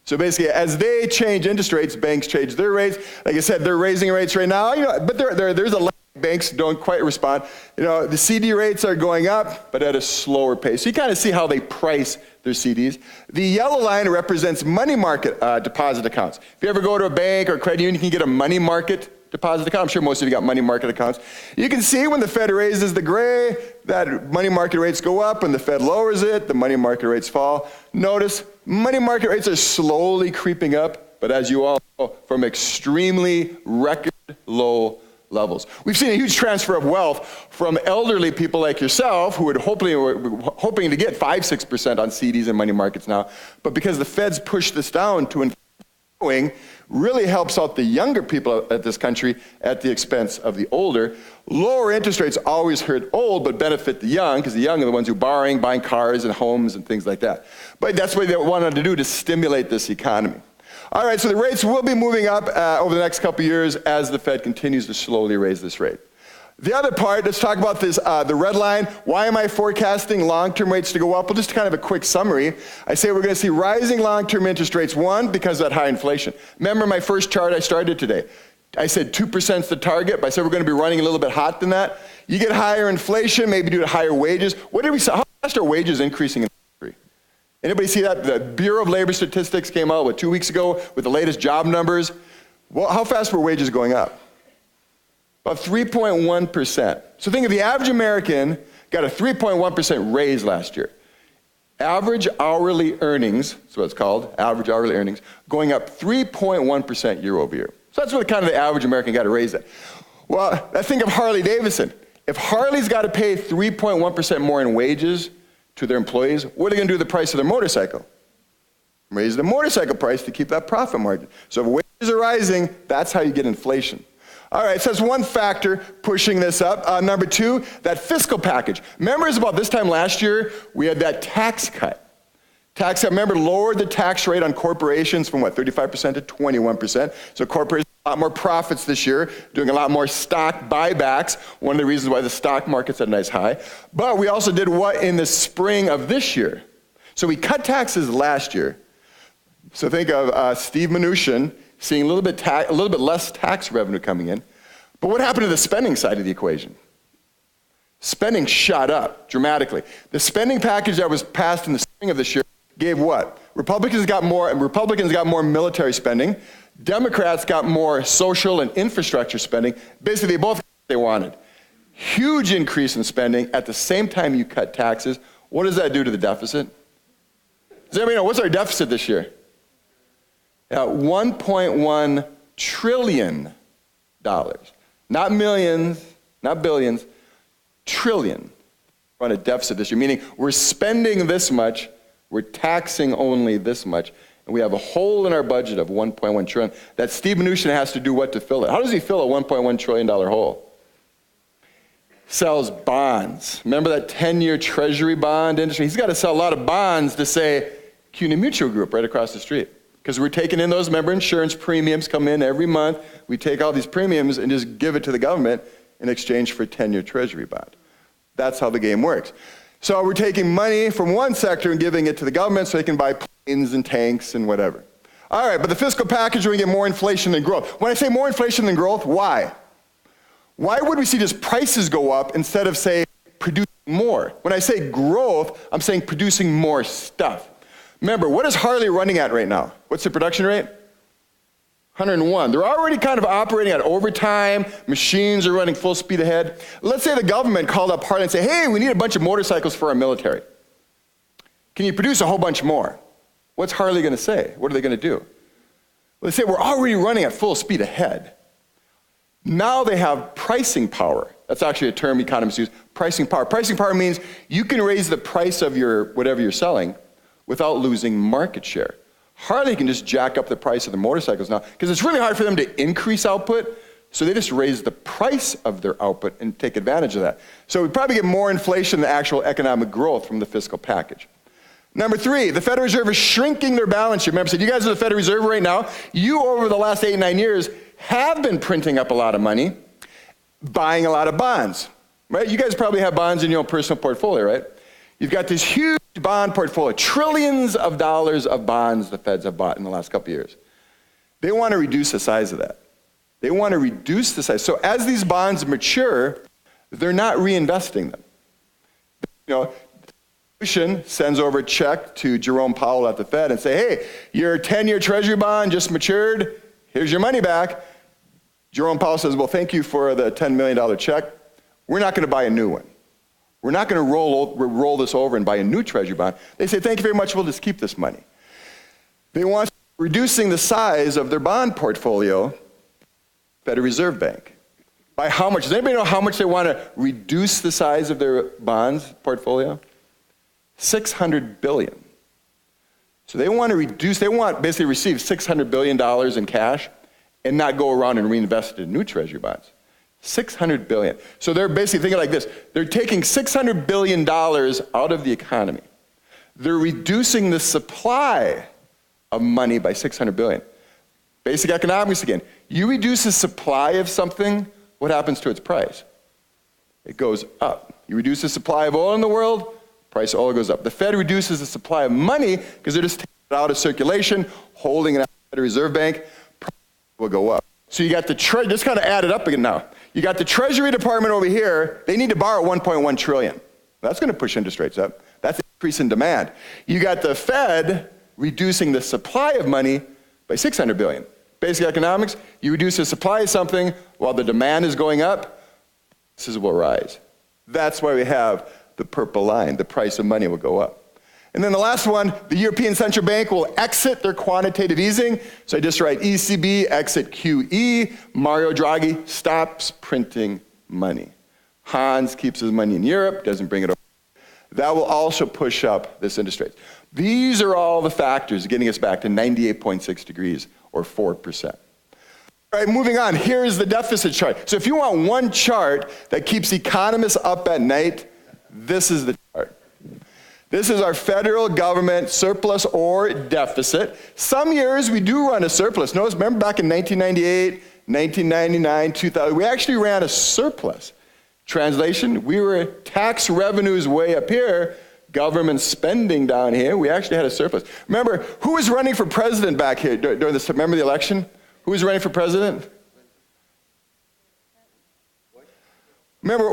Speaker 2: So basically, as they change interest rates, banks change their rates. Like I said, they're raising rates right now, but there's a lot of banks don't quite respond. The CD rates are going up, but at a slower pace. So you kind of see how they price their CDs. The yellow line represents money market deposit accounts. If you ever go to a bank or credit union, you can get a money market deposit account. I'm sure most of you got money market accounts. You can see when the Fed raises the gray, that money market rates go up. When the Fed lowers it, the money market rates fall. Notice, money market rates are slowly creeping up, but as you all know, from extremely record low levels. We've seen a huge transfer of wealth from elderly people like yourself who were hoping to get 5-6% on CDs and money markets now, but because the Fed's pushed this down to inflation, really helps out the younger people at this country at the expense of the older. Lower interest rates always hurt old, but benefit the young, because the young are the ones who are buying cars and homes and things like that. But that's what they wanted to do to stimulate this economy. All right, so the rates will be moving up over the next couple of years as the Fed continues to slowly raise this rate. The other part, let's talk about this, the red line. Why am I forecasting long-term rates to go up? Well, just kind of a quick summary. I say we're going to see rising long-term interest rates, one, because of that high inflation. Remember my first chart I started today? I said 2% is the target, but I said we're going to be running a little bit hot than that. You get higher inflation, maybe due to higher wages. What did we say? How fast are wages increasing in the country? Anybody see that? The Bureau of Labor Statistics came out 2 weeks ago with the latest job numbers. Well, how fast were wages going up? About 3.1%. So think of the average American got a 3.1% raise last year. Average hourly earnings, that's what it's called, average hourly earnings, going up 3.1% year over year. So that's what kind of the average American got a raise at. Well, let's think of Harley Davidson. If Harley's got to pay 3.1% more in wages to their employees, what are they going to do with the price of their motorcycle? Raise the motorcycle price to keep that profit margin. So if wages are rising, that's how you get inflation. All right, so that's one factor pushing this up. Number two, that fiscal package. Remember, it's about this time last year, we had that tax cut. Tax cut, remember, lowered the tax rate on corporations from 35% to 21%. So corporations have a lot more profits this year, doing a lot more stock buybacks. One of the reasons why the stock market's at a nice high. But we also did what in the spring of this year? So we cut taxes last year. So think of Steve Mnuchin seeing a little bit less tax revenue coming in. But what happened to the spending side of the equation? Spending shot up dramatically. The spending package that was passed in the spring of this year gave what? Republicans got more military spending. Democrats got more social and infrastructure spending. Basically, they both got what they wanted. Huge increase in spending at the same time you cut taxes. What does that do to the deficit? Does anybody know, what's our deficit this year? $1.1 trillion. Not millions, not billions, trillion. We're on a deficit this year, meaning we're spending this much, we're taxing only this much, and we have a hole in our budget of $1.1 trillion that Steve Mnuchin has to do what to fill it? How does he fill a $1.1 trillion hole? Sells bonds. Remember that 10-year treasury bond industry? He's got to sell a lot of bonds to, say, CUNY Mutual Group right across the street. Because we're taking in those, remember, insurance premiums come in every month. We take all these premiums and just give it to the government in exchange for a 10-year treasury bond. That's how the game works. So we're taking money from one sector and giving it to the government so they can buy planes and tanks and whatever. All right, but the fiscal package, we're going to get more inflation than growth. When I say more inflation than growth, why? Why would we see just prices go up instead of, say, producing more? When I say growth, I'm saying producing more stuff. Remember, what is Harley running at right now? What's the production rate? 101. They're already kind of operating at overtime. Machines are running full speed ahead. Let's say the government called up Harley and said, hey, we need a bunch of motorcycles for our military. Can you produce a whole bunch more? What's Harley going to say? What are they going to do? Well, they say, we're already running at full speed ahead. Now they have pricing power. That's actually a term economists use, pricing power. Pricing power means you can raise the price of your whatever you're selling without losing market share. Harley can just jack up the price of the motorcycles now because it's really hard for them to increase output, so they just raise the price of their output and take advantage of that. So we probably get more inflation than actual economic growth from the fiscal package. Number three, the Federal Reserve is shrinking their balance sheet. Remember, I said, you guys are the Federal Reserve right now. You, over the last 8, 9 years, have been printing up a lot of money, buying a lot of bonds, right? You guys probably have bonds in your own personal portfolio, right? You've got this huge bond portfolio, trillions of dollars of bonds the Feds have bought in the last couple of years. They want to reduce the size of that. They want to reduce the size. So as these bonds mature, they're not reinvesting them. You know, the institution sends over a check to Jerome Powell at the Fed and say, hey, your 10-year treasury bond just matured. Here's your money back. Jerome Powell says, well, thank you for the $10 million check. We're not going to buy a new one. We're not going to roll this over and buy a new treasury bond. They say, thank you very much, we'll just keep this money. They want reducing the size of their bond portfolio, Federal Reserve Bank. By how much? Does anybody know how much they want to reduce the size of their bonds portfolio? $600 billion. So they want to reduce, they want basically receive $600 billion in cash and not go around and reinvest it in new treasury bonds. $600 billion. So they're basically thinking like this. They're taking $600 billion out of the economy. They're reducing the supply of money by $600 billion. Basic economics again. You reduce the supply of something, what happens to its price? It goes up. You reduce the supply of oil in the world, price of oil goes up. The Fed reduces the supply of money because they're just taking it out of circulation, holding it out of the Federal Reserve Bank, price will go up. So you got the, just kind of add it up again now. You got the Treasury Department over here, they need to borrow $1.1 trillion. That's going to push interest rates up. That's increase in demand. You got the Fed reducing the supply of money by $600 billion. Basic economics, you reduce the supply of something while the demand is going up, prices will rise. That's why we have the purple line. The price of money will go up. And then the last one, the European Central Bank will exit their quantitative easing. So I just write ECB, exit QE. Mario Draghi stops printing money. Hans keeps his money in Europe, doesn't bring it over. That will also push up this interest rate. These are all the factors getting us back to 98.6 degrees, or 4%. All right, moving on. Here's the deficit chart. So if you want one chart that keeps economists up at night, this is the chart. This is our federal government surplus or deficit. Some years we do run a surplus. Notice, remember back in 1998, 1999, 2000, we actually ran a surplus. Translation, we were tax revenues way up here, government spending down here. We actually had a surplus. Remember, who was running for president back here during this? Remember the election? Who was running for president? Remember,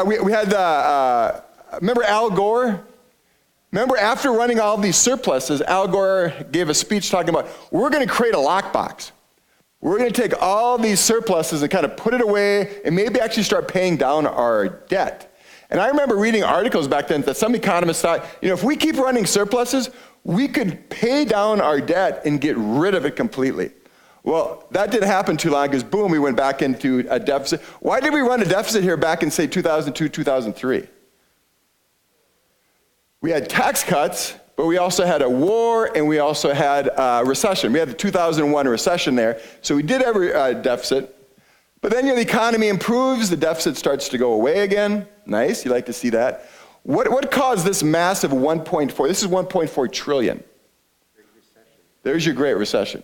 Speaker 2: we had remember Al Gore? Remember, after running all these surpluses, Al Gore gave a speech talking about, we're going to create a lockbox. We're going to take all these surpluses and kind of put it away and maybe actually start paying down our debt. And I remember reading articles back then that some economists thought, if we keep running surpluses, we could pay down our debt and get rid of it completely. Well, that didn't happen too long because, boom, we went back into a deficit. Why did we run a deficit here back in, say, 2002, 2003? We had tax cuts, but we also had a war, and we also had a recession. We had the 2001 recession there, so we did have a deficit. But then the economy improves, the deficit starts to go away again. Nice, you like to see that. What caused this massive 1.4? This is 1.4 trillion. Great recession. There's your Great Recession.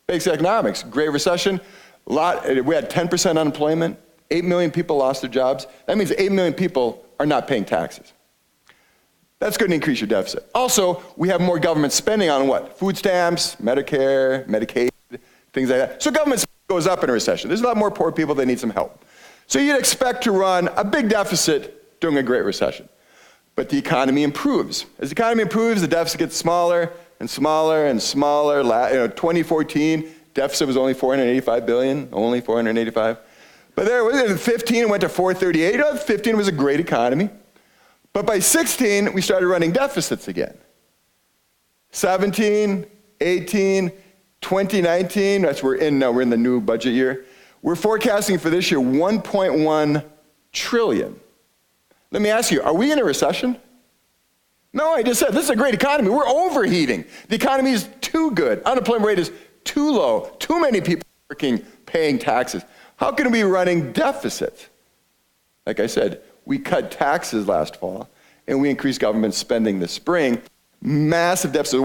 Speaker 2: Basic economics, Great Recession. We had 10% unemployment. 8 million people lost their jobs. That means 8 million people are not paying taxes. That's going to increase your deficit. Also, we have more government spending on what? Food stamps, Medicare, Medicaid, things like that. So government spending goes up in a recession. There's a lot more poor people that need some help. So you'd expect to run a big deficit during a Great Recession. But the economy improves. As the economy improves, the deficit gets smaller and smaller and smaller. 2014, deficit was only $485 billion, only $485. But there, in 15, it went to 438. 15 was a great economy. But by 16, we started running deficits again. 17, 18, 2019, we're in the new budget year. We're forecasting for this year 1.1 trillion. Let me ask you, are we in a recession? No, I just said, this is a great economy. We're overheating. The economy is too good. Unemployment rate is too low. Too many people working, paying taxes. How can we be running deficits? Like I said, we cut taxes last fall, and we increased government spending this spring. Massive deficit.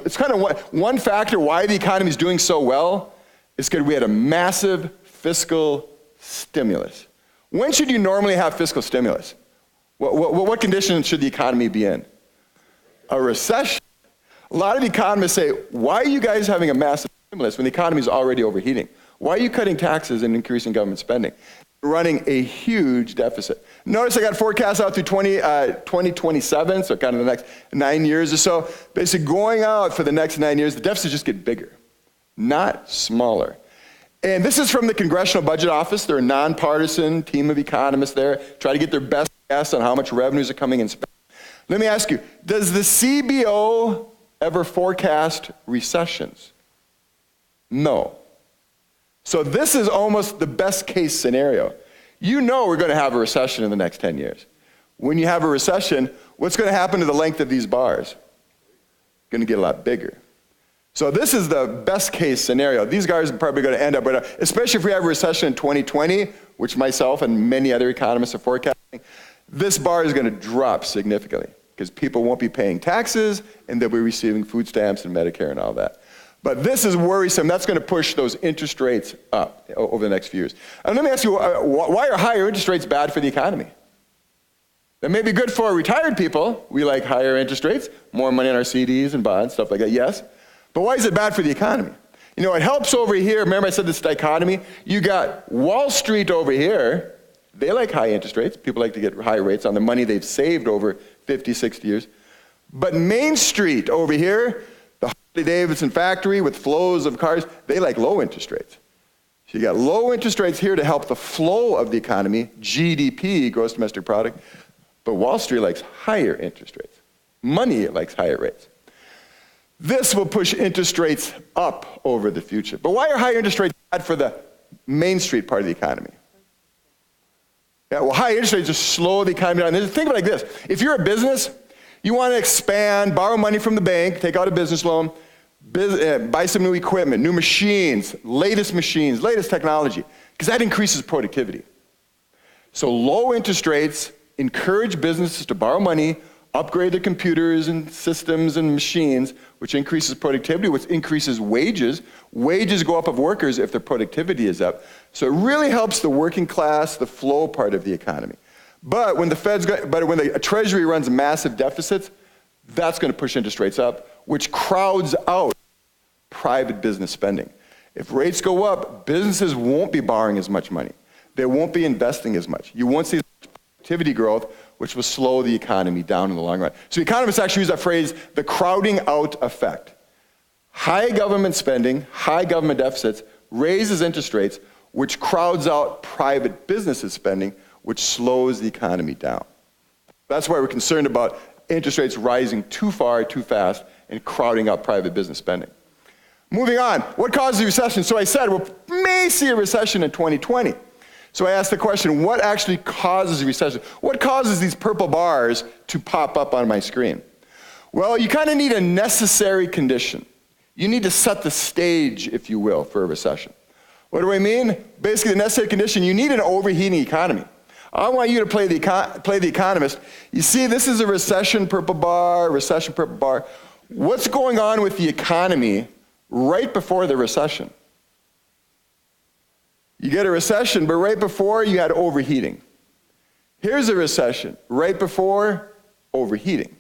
Speaker 2: It's kind of one factor why the economy is doing so well is because we had a massive fiscal stimulus. When should you normally have fiscal stimulus? What conditions should the economy be in? A recession. A lot of economists say, why are you guys having a massive stimulus when the economy is already overheating? Why are you cutting taxes and increasing government spending? Running a huge deficit. Notice I got forecasts out through 2027, so kind of the next 9 years or so. Basically going out for the next 9 years, the deficits just get bigger, not smaller. And this is from the Congressional Budget Office. They're a nonpartisan team of economists there, try to get their best guess on how much revenues are coming in. Let me ask you, does the CBO ever forecast recessions? No. So this is almost the best case scenario. You know we're going to have a recession in the next 10 years. When you have a recession, what's going to happen to the length of these bars? Going to get a lot bigger. So this is the best case scenario. These guys are probably going to end up with, especially if we have a recession in 2020, which myself and many other economists are forecasting, this bar is going to drop significantly because people won't be paying taxes and they'll be receiving food stamps and Medicare and all that. But this is worrisome. That's going to push those interest rates up over the next few years. And let me ask you, why are higher interest rates bad for the economy? That may be good for retired people. We like higher interest rates, more money in our CDs and bonds, stuff like that, yes. But why is it bad for the economy? It helps over here. Remember I said this dichotomy? You got Wall Street over here. They like high interest rates. People like to get high rates on the money they've saved over 50, 60 years. But Main Street over here, the Harley-Davidson factory with flows of cars, they like low interest rates. So you got low interest rates here to help the flow of the economy, GDP, gross domestic product, but Wall Street likes higher interest rates. Money likes higher rates. This will push interest rates up over the future. But why are higher interest rates bad for the Main Street part of the economy? Yeah, well, high interest rates just slow the economy down. Think of it like this. If you're a business, you want to expand, borrow money from the bank, take out a business loan, buy some new equipment, new machines, latest technology, because that increases productivity. So low interest rates encourage businesses to borrow money, upgrade their computers and systems and machines, which increases productivity, which increases wages. Wages go up of workers if their productivity is up. So it really helps the working class, the flow part of the economy. But when the Treasury runs massive deficits, that's going to push interest rates up, which crowds out private business spending. If rates go up, businesses won't be borrowing as much money. They won't be investing as much. You won't see productivity growth, which will slow the economy down in the long run. So economists actually use that phrase, the crowding out effect. High government spending, high government deficits raises interest rates, which crowds out private businesses spending, which slows the economy down. That's why we're concerned about interest rates rising too far, too fast, and crowding out private business spending. Moving on, what causes a recession? So I said we may see a recession in 2020. So I asked the question, what actually causes a recession? What causes these purple bars to pop up on my screen? Well, you kind of need a necessary condition. You need to set the stage, if you will, for a recession. What do I mean? Basically, the necessary condition, you need an overheating economy. I want you to play the economist. You see, this is a recession, purple bar, recession, purple bar. What's going on with the economy right before the recession? You get a recession, but right before you had overheating. Here's a recession, right before overheating.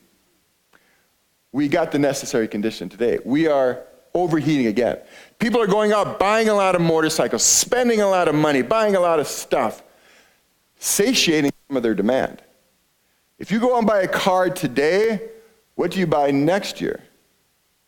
Speaker 2: We got the necessary condition today. We are overheating again. People are going out, buying a lot of motorcycles, spending a lot of money, buying a lot of stuff, satiating some of their demand. If you go out and buy a car today, what do you buy next year?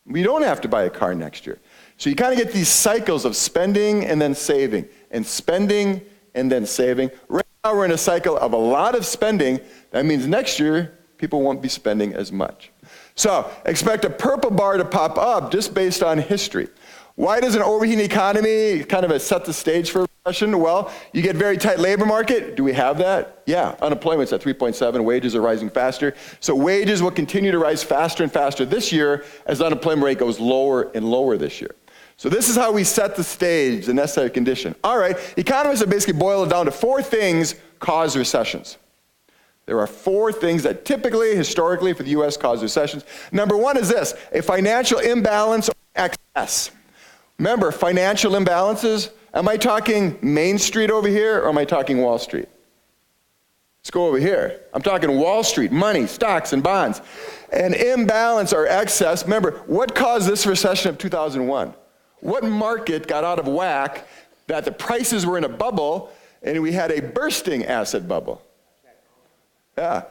Speaker 2: We don't have to buy a car next year. So you kind of get these cycles of spending and then saving, and spending and then saving. Right now we're in a cycle of a lot of spending. That means next year people won't be spending as much. So expect a purple bar to pop up just based on history. Why does an overheating economy kind of set the stage for a recession? Well, you get very tight labor market. Do we have that? Yeah, unemployment's at 3.7, wages are rising faster. So wages will continue to rise faster and faster this year as the unemployment rate goes lower and lower this year. So this is how we set the stage, the necessary condition. All right, economists have basically boiled it down to 4 things cause recessions. There are 4 things that typically, historically, for the U.S. cause recessions. Number 1 is this, a financial imbalance or excess. Remember, financial imbalances, am I talking Main Street over here, or am I talking Wall Street? Let's go over here. I'm talking Wall Street, money, stocks, and bonds. An imbalance or excess, remember, what caused this recession of 2001? What market got out of whack that the prices were in a bubble and we had a bursting asset bubble? Yeah,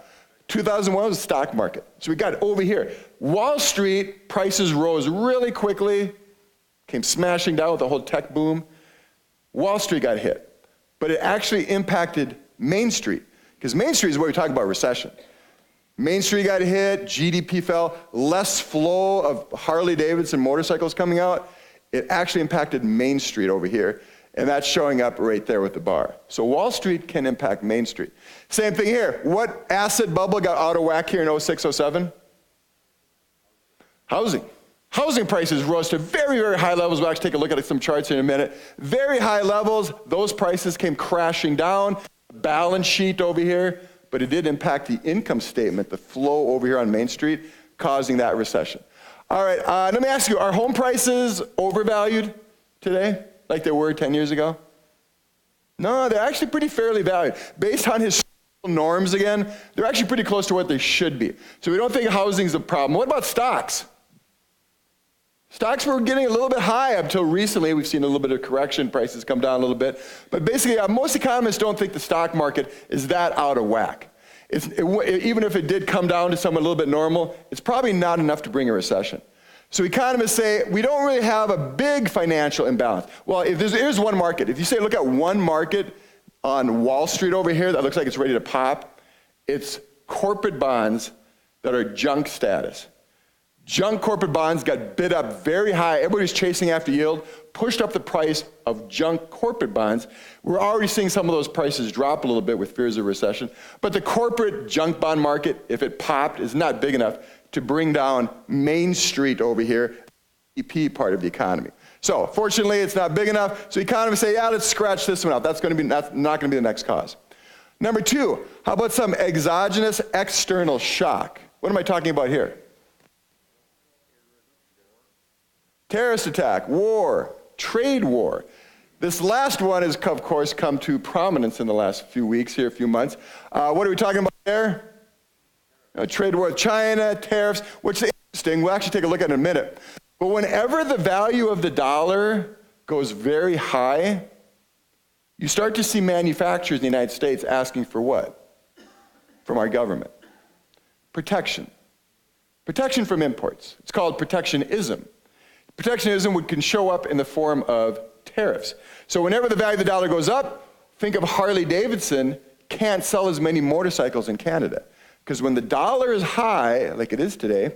Speaker 2: 2001 was the stock market. So we got over here. Wall Street, prices rose really quickly, came smashing down with the whole tech boom. Wall Street got hit. But it actually impacted Main Street, because Main Street is where we talk about recession. Main Street got hit, GDP fell, less flow of Harley-Davidson motorcycles coming out. It actually impacted Main Street over here, and that's showing up right there with the bar. So Wall Street can impact Main Street. Same thing here. What asset bubble got out of whack here in 06, 07? Housing. Housing prices rose to very, very high levels. We'll actually take a look at some charts in a minute. Very high levels. Those prices came crashing down. Balance sheet over here, but it did impact the income statement, the flow over here on Main Street, causing that recession. All right, let me ask you, are home prices overvalued today, like they were 10 years ago? No, they're actually pretty fairly valued. Based on historical norms again, they're actually pretty close to what they should be. So we don't think housing's a problem. What about stocks? Stocks were getting a little bit high up until recently. We've seen a little bit of correction, prices come down a little bit. But basically, most economists don't think the stock market is that out of whack. Even if it did come down to somewhat a little bit normal, it's probably not enough to bring a recession. So economists say we don't really have a big financial imbalance. Well, if here's one market. If you say look at one market on Wall Street over here that looks like it's ready to pop, it's corporate bonds that are junk status. Junk corporate bonds got bid up very high. Everybody's chasing after yield, pushed up the price of junk corporate bonds. We're already seeing some of those prices drop a little bit with fears of recession. But the corporate junk bond market, if it popped, is not big enough to bring down Main Street over here, the GDP part of the economy. So fortunately, it's not big enough. So economists say, yeah, let's scratch this one out. That's not going to be the next cause. Number two, how about some exogenous external shock? What am I talking about here? Terrorist attack, war, trade war. This last one has, of course, come to prominence in the last few weeks here, a few months. What are we talking about there? Trade war with China, tariffs, which is interesting. We'll actually take a look at it in a minute. But whenever the value of the dollar goes very high, you start to see manufacturers in the United States asking for what? From our government. Protection. Protection from imports. It's called protectionism. Protectionism can show up in the form of tariffs. So whenever the value of the dollar goes up, think of Harley-Davidson can't sell as many motorcycles in Canada. Because when the dollar is high, like it is today,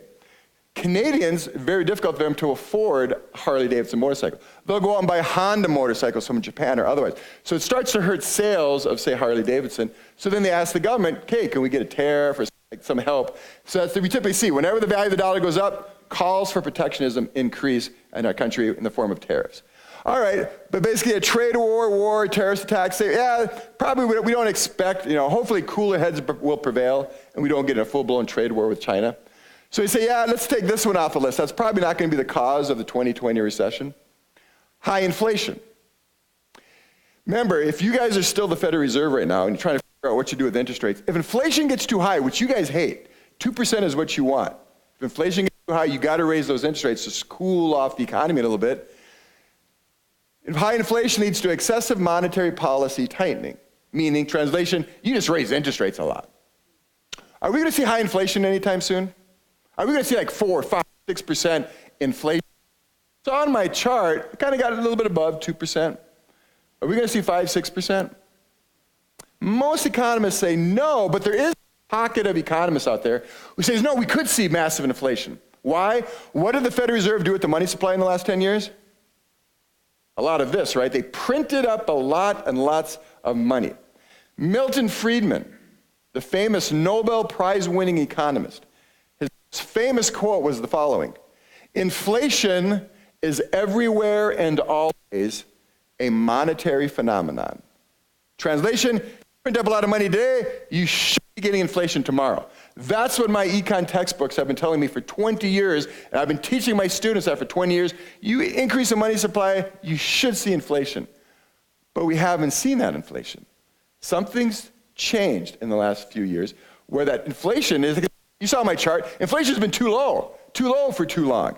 Speaker 2: Canadians, very difficult for them to afford Harley-Davidson motorcycle. They'll go out and buy Honda motorcycles from Japan or otherwise. So it starts to hurt sales of, say, Harley-Davidson. So then they ask the government, okay, can we get a tariff or some help? So that's what we typically see. Whenever the value of the dollar goes up, calls for protectionism increase in our country in the form of tariffs. All right, but basically a trade war, terrorist attacks, say, yeah, probably we don't expect, hopefully cooler heads will prevail and we don't get in a full-blown trade war with China. So you say, yeah, let's take this one off the list. That's probably not going to be the cause of the 2020 recession. High inflation. Remember, if you guys are still the Federal Reserve right now and you're trying to figure out what you do with interest rates, if inflation gets too high, which you guys hate, 2% is what you want. If inflation gets too high, you got to raise those interest rates to cool off the economy a little bit. If high inflation leads to excessive monetary policy tightening, meaning, translation, you just raise interest rates a lot. Are we going to see high inflation anytime soon? Are we going to see like 4, 5, 6% inflation? So on my chart, I kind of got a little bit above 2%. Are we going to see 5, 6%? Most economists say no, but there is a pocket of economists out there who says, no, we could see massive inflation. Why? What did the Federal Reserve do with the money supply in the last 10 years? A lot of this, right? They printed up a lot and lots of money. Milton Friedman, the famous Nobel Prize-winning economist, his famous quote was the following: inflation is everywhere and always a monetary phenomenon. Translation, you print up a lot of money today, you should be getting inflation tomorrow. That's what my econ textbooks have been telling me for 20 years, and I've been teaching my students that for 20 years. You increase the money supply, you should see inflation. But we haven't seen that inflation. Something's changed in the last few years where that inflation is, you saw my chart, inflation's been too low for too long.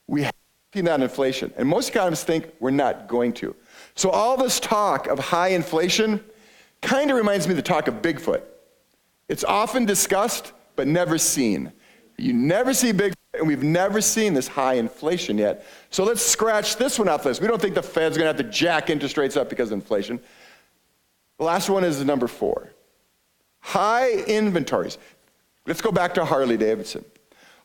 Speaker 2: We haven't seen that inflation, and most economists think we're not going to. So all this talk of high inflation kind of reminds me of the talk of Bigfoot. It's often discussed, but never seen. You never see Bigfoot, and we've never seen this high inflation yet. So let's scratch this one off the list. We don't think the Fed's going to have to jack interest rates up because of inflation. The last one is number 4. High inventories. Let's go back to Harley-Davidson.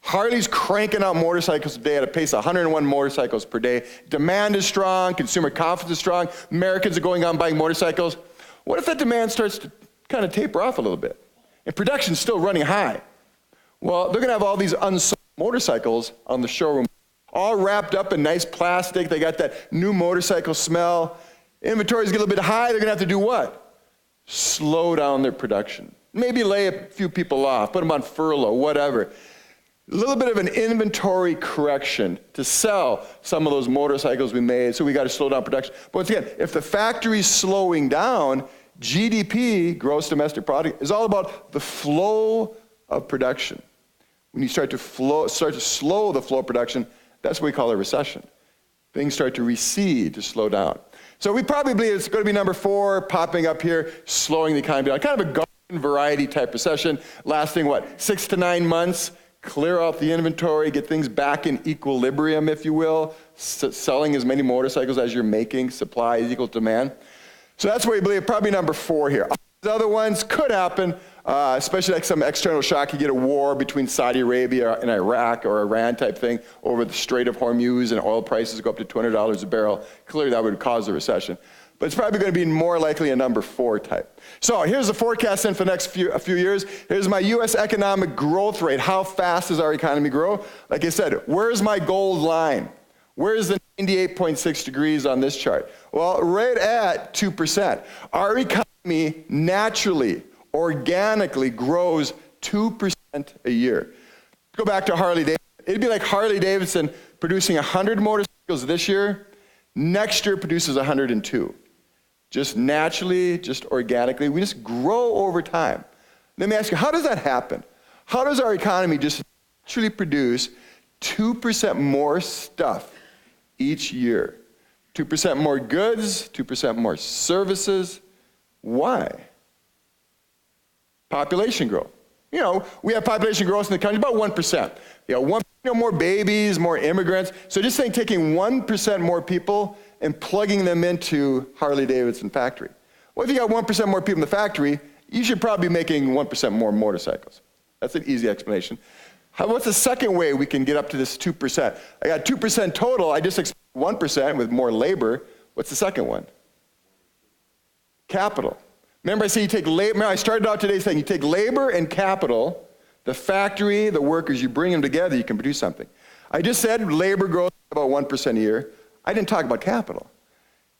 Speaker 2: Harley's cranking out motorcycles a day at a pace of 101 motorcycles per day. Demand is strong, consumer confidence is strong, Americans are going out and buying motorcycles. What if that demand starts to kind of taper off a little bit? And production's still running high. Well, they're going to have all these unsold motorcycles on the showroom, all wrapped up in nice plastic. They got that new motorcycle smell. Inventories get a little bit high. They're going to have to do what? Slow down their production. Maybe lay a few people off, put them on furlough, whatever. A little bit of an inventory correction to sell some of those motorcycles we made, so we got to slow down production. But once again, if the factory's slowing down, GDP, gross domestic product, is all about the flow of production. When you start to slow the flow of production, that's what we call a recession. Things start to recede, to slow down. So we probably believe it's going to be number 4, popping up here, slowing the economy down. Kind of a variety type recession lasting, what, 6 to 9 months, clear out the inventory, get things back in equilibrium, if you will, selling as many motorcycles as you're making, supply is equal to demand. So that's what we believe, probably number 4 here. The other ones could happen, especially like some external shock. You get a war between Saudi Arabia and Iraq or Iran type thing over the Strait of Hormuz, and oil prices go up to $200 a barrel. Clearly that would cause a recession. But it's probably going to be more likely a number 4 type. So here's the forecast then for the next few years. Here's my U.S. economic growth rate. How fast does our economy grow? Like I said, where's my gold line? Where's the 98.6 degrees on this chart? Well, right at 2%. Our economy naturally, organically grows 2% a year. Go back to Harley Davidson. It'd be like Harley Davidson producing 100 motorcycles this year. Next year produces 102. Just naturally, just organically, we just grow over time. Let me ask you, how does that happen? How does our economy just naturally produce 2% more stuff each year? 2% more goods, 2% more services. Why? Population growth. You know, we have population growth in the country about 1%. More babies, more immigrants. So just think taking 1% more people and plugging them into Harley Davidson factory. Well, if you got 1% more people in the factory, you should probably be making 1% more motorcycles. That's an easy explanation. What's the second way we can get up to this 2%? I got 2% total. I just expect 1% with more labor. What's the second one? Capital. Remember I said you take labor. I started out today saying you take labor and capital, the factory, the workers, you bring them together, you can produce something. I just said labor growth about 1% a year. I didn't talk about capital.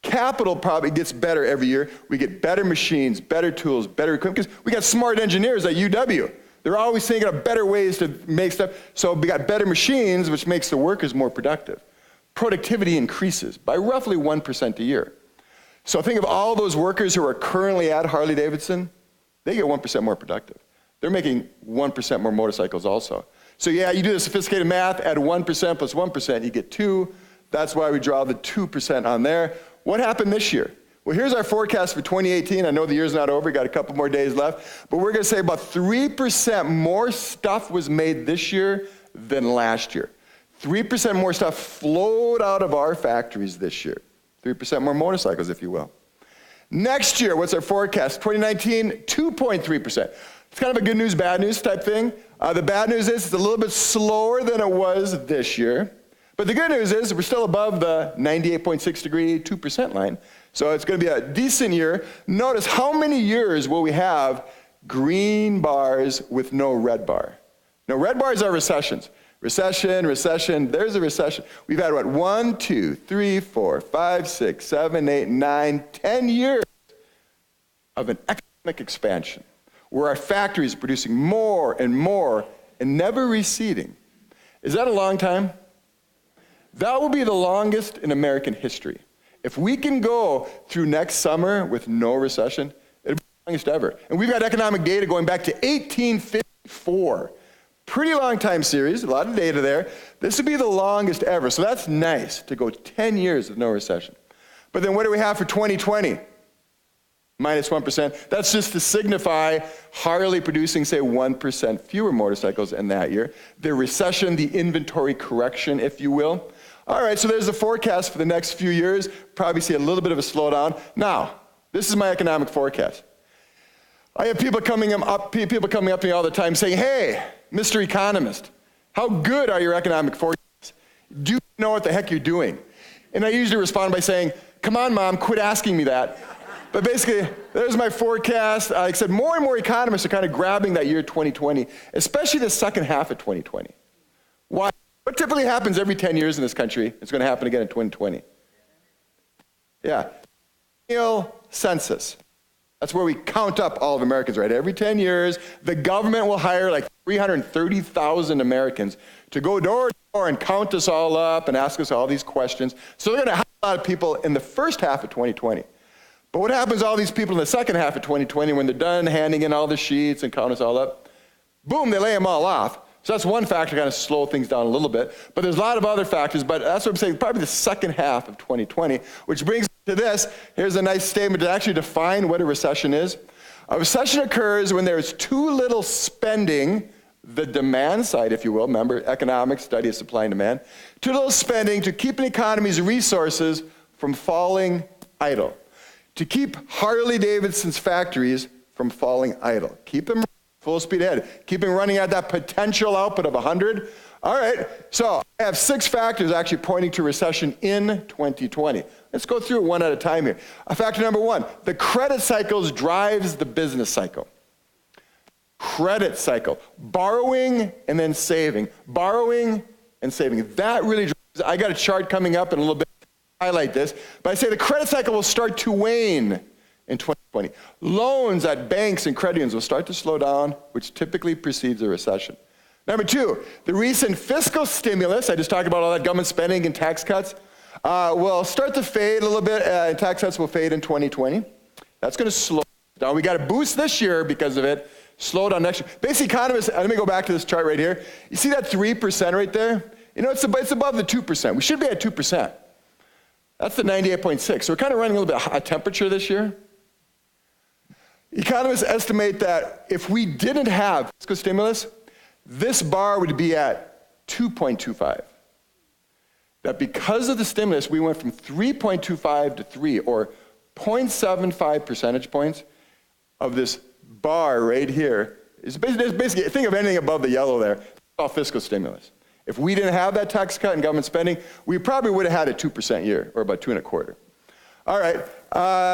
Speaker 2: Capital probably gets better every year. We get better machines, better tools, better equipment, because we got smart engineers at UW. They're always thinking of better ways to make stuff. So we got better machines, which makes the workers more productive. Productivity increases by roughly 1% a year. So think of all those workers who are currently at Harley Davidson, they get 1% more productive. They're making 1% more motorcycles also. So yeah, you do the sophisticated math, add 1% plus 1%, you get 2. That's why we draw the 2% on there. What happened this year? Well, here's our forecast for 2018. I know the year's not over, got a couple more days left, but we're gonna say about 3% more stuff was made this year than last year. 3% more stuff flowed out of our factories this year. 3% more motorcycles, if you will. Next year, what's our forecast? 2019, 2.3%. It's kind of a good news, bad news type thing. The bad news is it's a little bit slower than it was this year. But the good news is we're still above the 98.6 degree 2% line. So it's going to be a decent year. Notice how many years will we have green bars with no red bar? Now, red bars are recessions. Recession, recession, there's a recession. We've had what, 1, 2, 3, 4, 5, 6, 7, 8, 9, 10 years of an economic expansion where our factories are producing more and never receding. Is that a long time? That will be the longest in American history. If we can go through next summer with no recession, it'll be the longest ever. And we've got economic data going back to 1854. Pretty long time series, a lot of data there. This would be the longest ever, so that's nice to go 10 years with no recession. But then what do we have for 2020? Minus 1%. That's just to signify Harley producing, say, 1% fewer motorcycles in that year. The recession, the inventory correction, if you will. All right, so there's the forecast for the next few years. Probably see a little bit of a slowdown. Now, this is my economic forecast. I have people coming up to me all the time saying, hey, Mr. Economist, how good are your economic forecasts? Do you know what the heck you're doing? And I usually respond by saying, come on, Mom, quit asking me that. But basically, there's my forecast. Like I said, more and more economists are kind of grabbing that year 2020, especially the second half of 2020. Why? What typically happens every 10 years in this country, it's going to happen again in 2020. Yeah. Annual census. That's where we count up all of Americans, right? Every 10 years, the government will hire like 330,000 Americans to go door to door and count us all up and ask us all these questions. So they're going to have a lot of people in the first half of 2020. But what happens to all these people in the second half of 2020 when they're done handing in all the sheets and counting us all up? Boom, they lay them all off. So that's one factor to kind of slow things down a little bit. But there's a lot of other factors, but that's what I'm saying, probably the second half of 2020, which brings to this. Here's a nice statement to actually define what a recession is. A recession occurs when there's too little spending, the demand side, if you will. Remember, economics, study of supply and demand. Too little spending to keep an economy's resources from falling idle. To keep Harley-Davidson's factories from falling idle. Keep them full speed ahead. Keep them running at that potential output of 100. All right, so I have 6 factors actually pointing to recession in 2020. Let's go through it one at a time here. Factor number 1, the credit cycles drives the business cycle. Credit cycle. Borrowing and then saving. Borrowing and saving. That really drives. I got a chart coming up in a little bit to highlight this, but I say the credit cycle will start to wane in 2020. Loans at banks and credit unions will start to slow down, which typically precedes a recession. Number 2, the recent fiscal stimulus, I just talked about all that government spending and tax cuts, will start to fade a little bit, and tax cuts will fade in 2020. That's going to slow down. We got a boost this year because of it, slow down next year. Basic economists, let me go back to this chart right here. You see that 3% right there? You know, it's above the 2%. We should be at 2%. That's the 98.6. So we're kind of running a little bit high temperature this year. Economists estimate that if we didn't have fiscal stimulus, this bar would be at 2.25. That because of the stimulus, we went from 3.25 to 3, or 0.75 percentage points of this bar right here. Is basically, think of anything above the yellow there, it's all fiscal stimulus. If we didn't have that tax cut and government spending, we probably would have had a 2% year, or about 2.25. All right,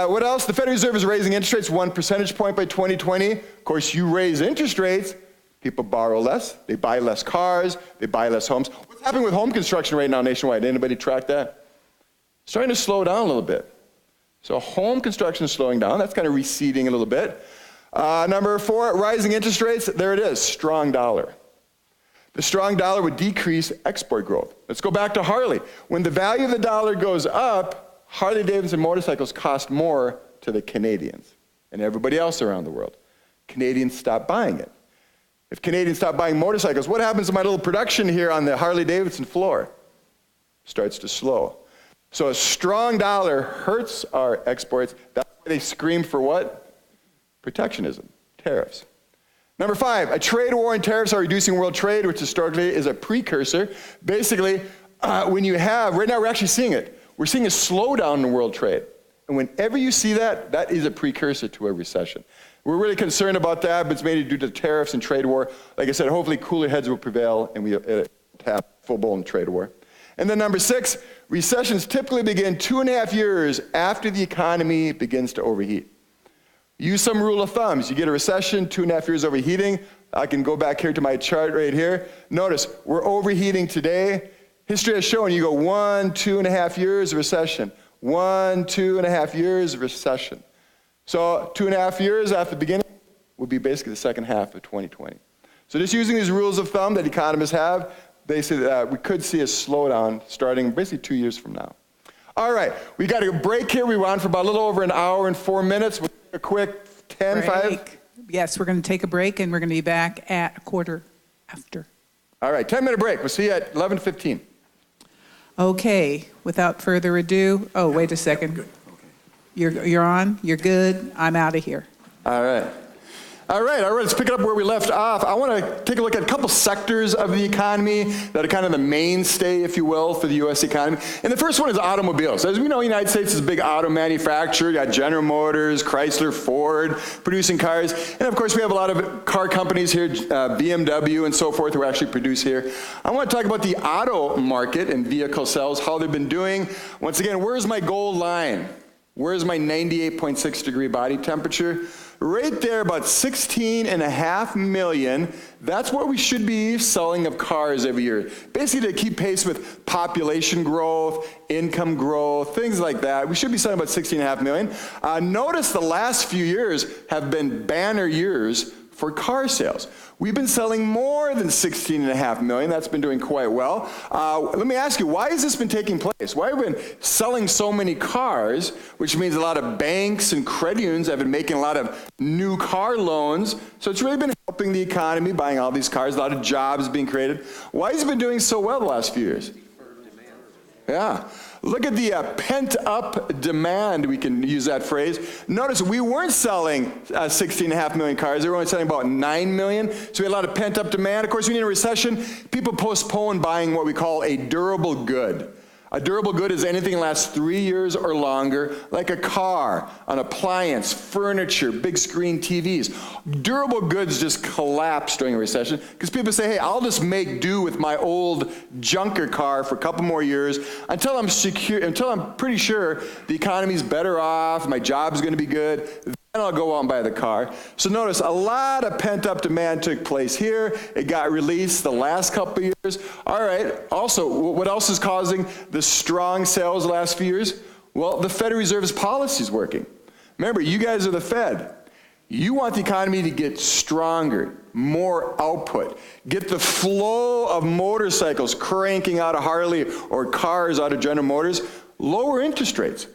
Speaker 2: what else? The Federal Reserve is raising interest rates 1 percentage point by 2020. Of course, you raise interest rates, people borrow less, they buy less cars, they buy less homes. What's happening with home construction right now nationwide? Anybody track that? It's starting to slow down a little bit. So home construction is slowing down. That's kind of receding a little bit. Number 4, rising interest rates. There it is, strong dollar. The strong dollar would decrease export growth. Let's go back to Harley. When the value of the dollar goes up, Harley-Davidson motorcycles cost more to the Canadians and everybody else around the world. Canadians stop buying it. If Canadians stop buying motorcycles, what happens to my little production here on the Harley-Davidson floor? Starts to slow. So a strong dollar hurts our exports. That's why they scream for what? Protectionism, tariffs. Number 5, a trade war and tariffs are reducing world trade, which historically is a precursor. Basically, when you have, right now we're actually seeing it. We're seeing a slowdown in world trade. And whenever you see that, that is a precursor to a recession. We're really concerned about that, but it's mainly due to tariffs and trade war. Like I said, hopefully cooler heads will prevail and we have full-blown trade war. And then number 6, recessions typically begin 2.5 years after the economy begins to overheat. Use some rule of thumbs. You get a recession, 2.5 years overheating. I can go back here to my chart right here. Notice, we're overheating today. History has shown you go 1, 2.5 years of recession. 1, 2.5 years of recession. So 2.5 years after the beginning will be basically the second half of 2020. So just using these rules of thumb that economists have, they say that we could see a slowdown starting basically 2 years from now. All right, we got a break here. We were on for about a little over an hour and 4 minutes. We'll take a quick 10, 5.
Speaker 1: Yes, we're going to take a break and we're going to be back at 1/4 after.
Speaker 2: All right, 10-minute break. We'll see you at 11:15.
Speaker 1: Okay, without further ado, oh, wait a second.
Speaker 2: Good.
Speaker 1: You're on, you're good, I'm out of here.
Speaker 2: All right. All right, let's pick it up where we left off. I want to take a look at a couple sectors of the economy that are kind of the mainstay, if you will, for the U.S. economy. And the first one is automobiles. As we know, the United States is a big auto manufacturer. You got General Motors, Chrysler, Ford producing cars. And of course, we have a lot of car companies here, BMW and so forth, who actually produce here. I want to talk about the auto market and vehicle sales, how they've been doing. Once again, where's my gold line? Where's my 98.6 degree body temperature? Right there, about 16.5 million. That's what we should be selling of cars every year. Basically to keep pace with population growth, income growth, things like that. We should be selling about 16.5 million. Notice the last few years have been banner years for car sales. We've been selling more than 16.5 million. That's been doing quite well. Let me ask you, why has this been taking place? Why have we been selling so many cars, which means a lot of banks and credit unions have been making a lot of new car loans. So it's really been helping the economy, buying all these cars, a lot of jobs being created. Why has it been doing so well the last few years? Yeah. Look at the pent-up demand, we can use that phrase. Notice we weren't selling 16.5 million cars. They were only selling about 9 million. So we had a lot of pent-up demand. Of course, when you're in a recession, people postpone buying what we call a durable good. A durable good is anything that lasts 3 years or longer, like a car, an appliance, furniture, big screen TVs. Durable goods just collapse during a recession because people say, hey, I'll just make do with my old junker car for a couple more years until I'm pretty sure the economy's better off, my job's going to be good. Then I'll go out and buy the car. So notice a lot of pent-up demand took place here. It got released the last couple of years. All right, also, what else is causing the strong sales the last few years? Well, the Federal Reserve's policy is working. Remember, you guys are the Fed. You want the economy to get stronger, more output, get the flow of motorcycles cranking out of Harley or cars out of General Motors, lower interest rates.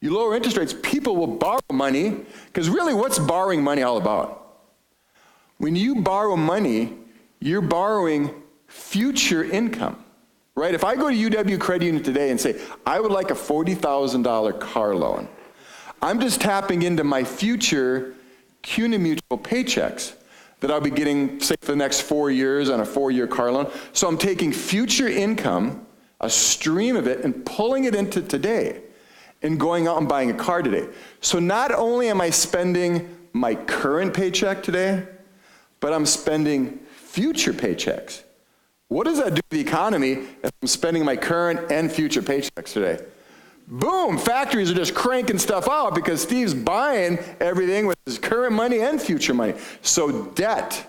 Speaker 2: You lower interest rates, people will borrow money, because really, what's borrowing money all about? When you borrow money, you're borrowing future income, right? If I go to UW Credit Union today and say, I would like a $40,000 car loan, I'm just tapping into my future CUNA Mutual paychecks that I'll be getting, say, for the next 4 years on a 4-year car loan. So I'm taking future income, a stream of it, and pulling it into today, and going out and buying a car today. So not only am I spending my current paycheck today, but I'm spending future paychecks. What does that do to the economy if I'm spending my current and future paychecks today? Boom, factories are just cranking stuff out because Steve's buying everything with his current money and future money. So debt,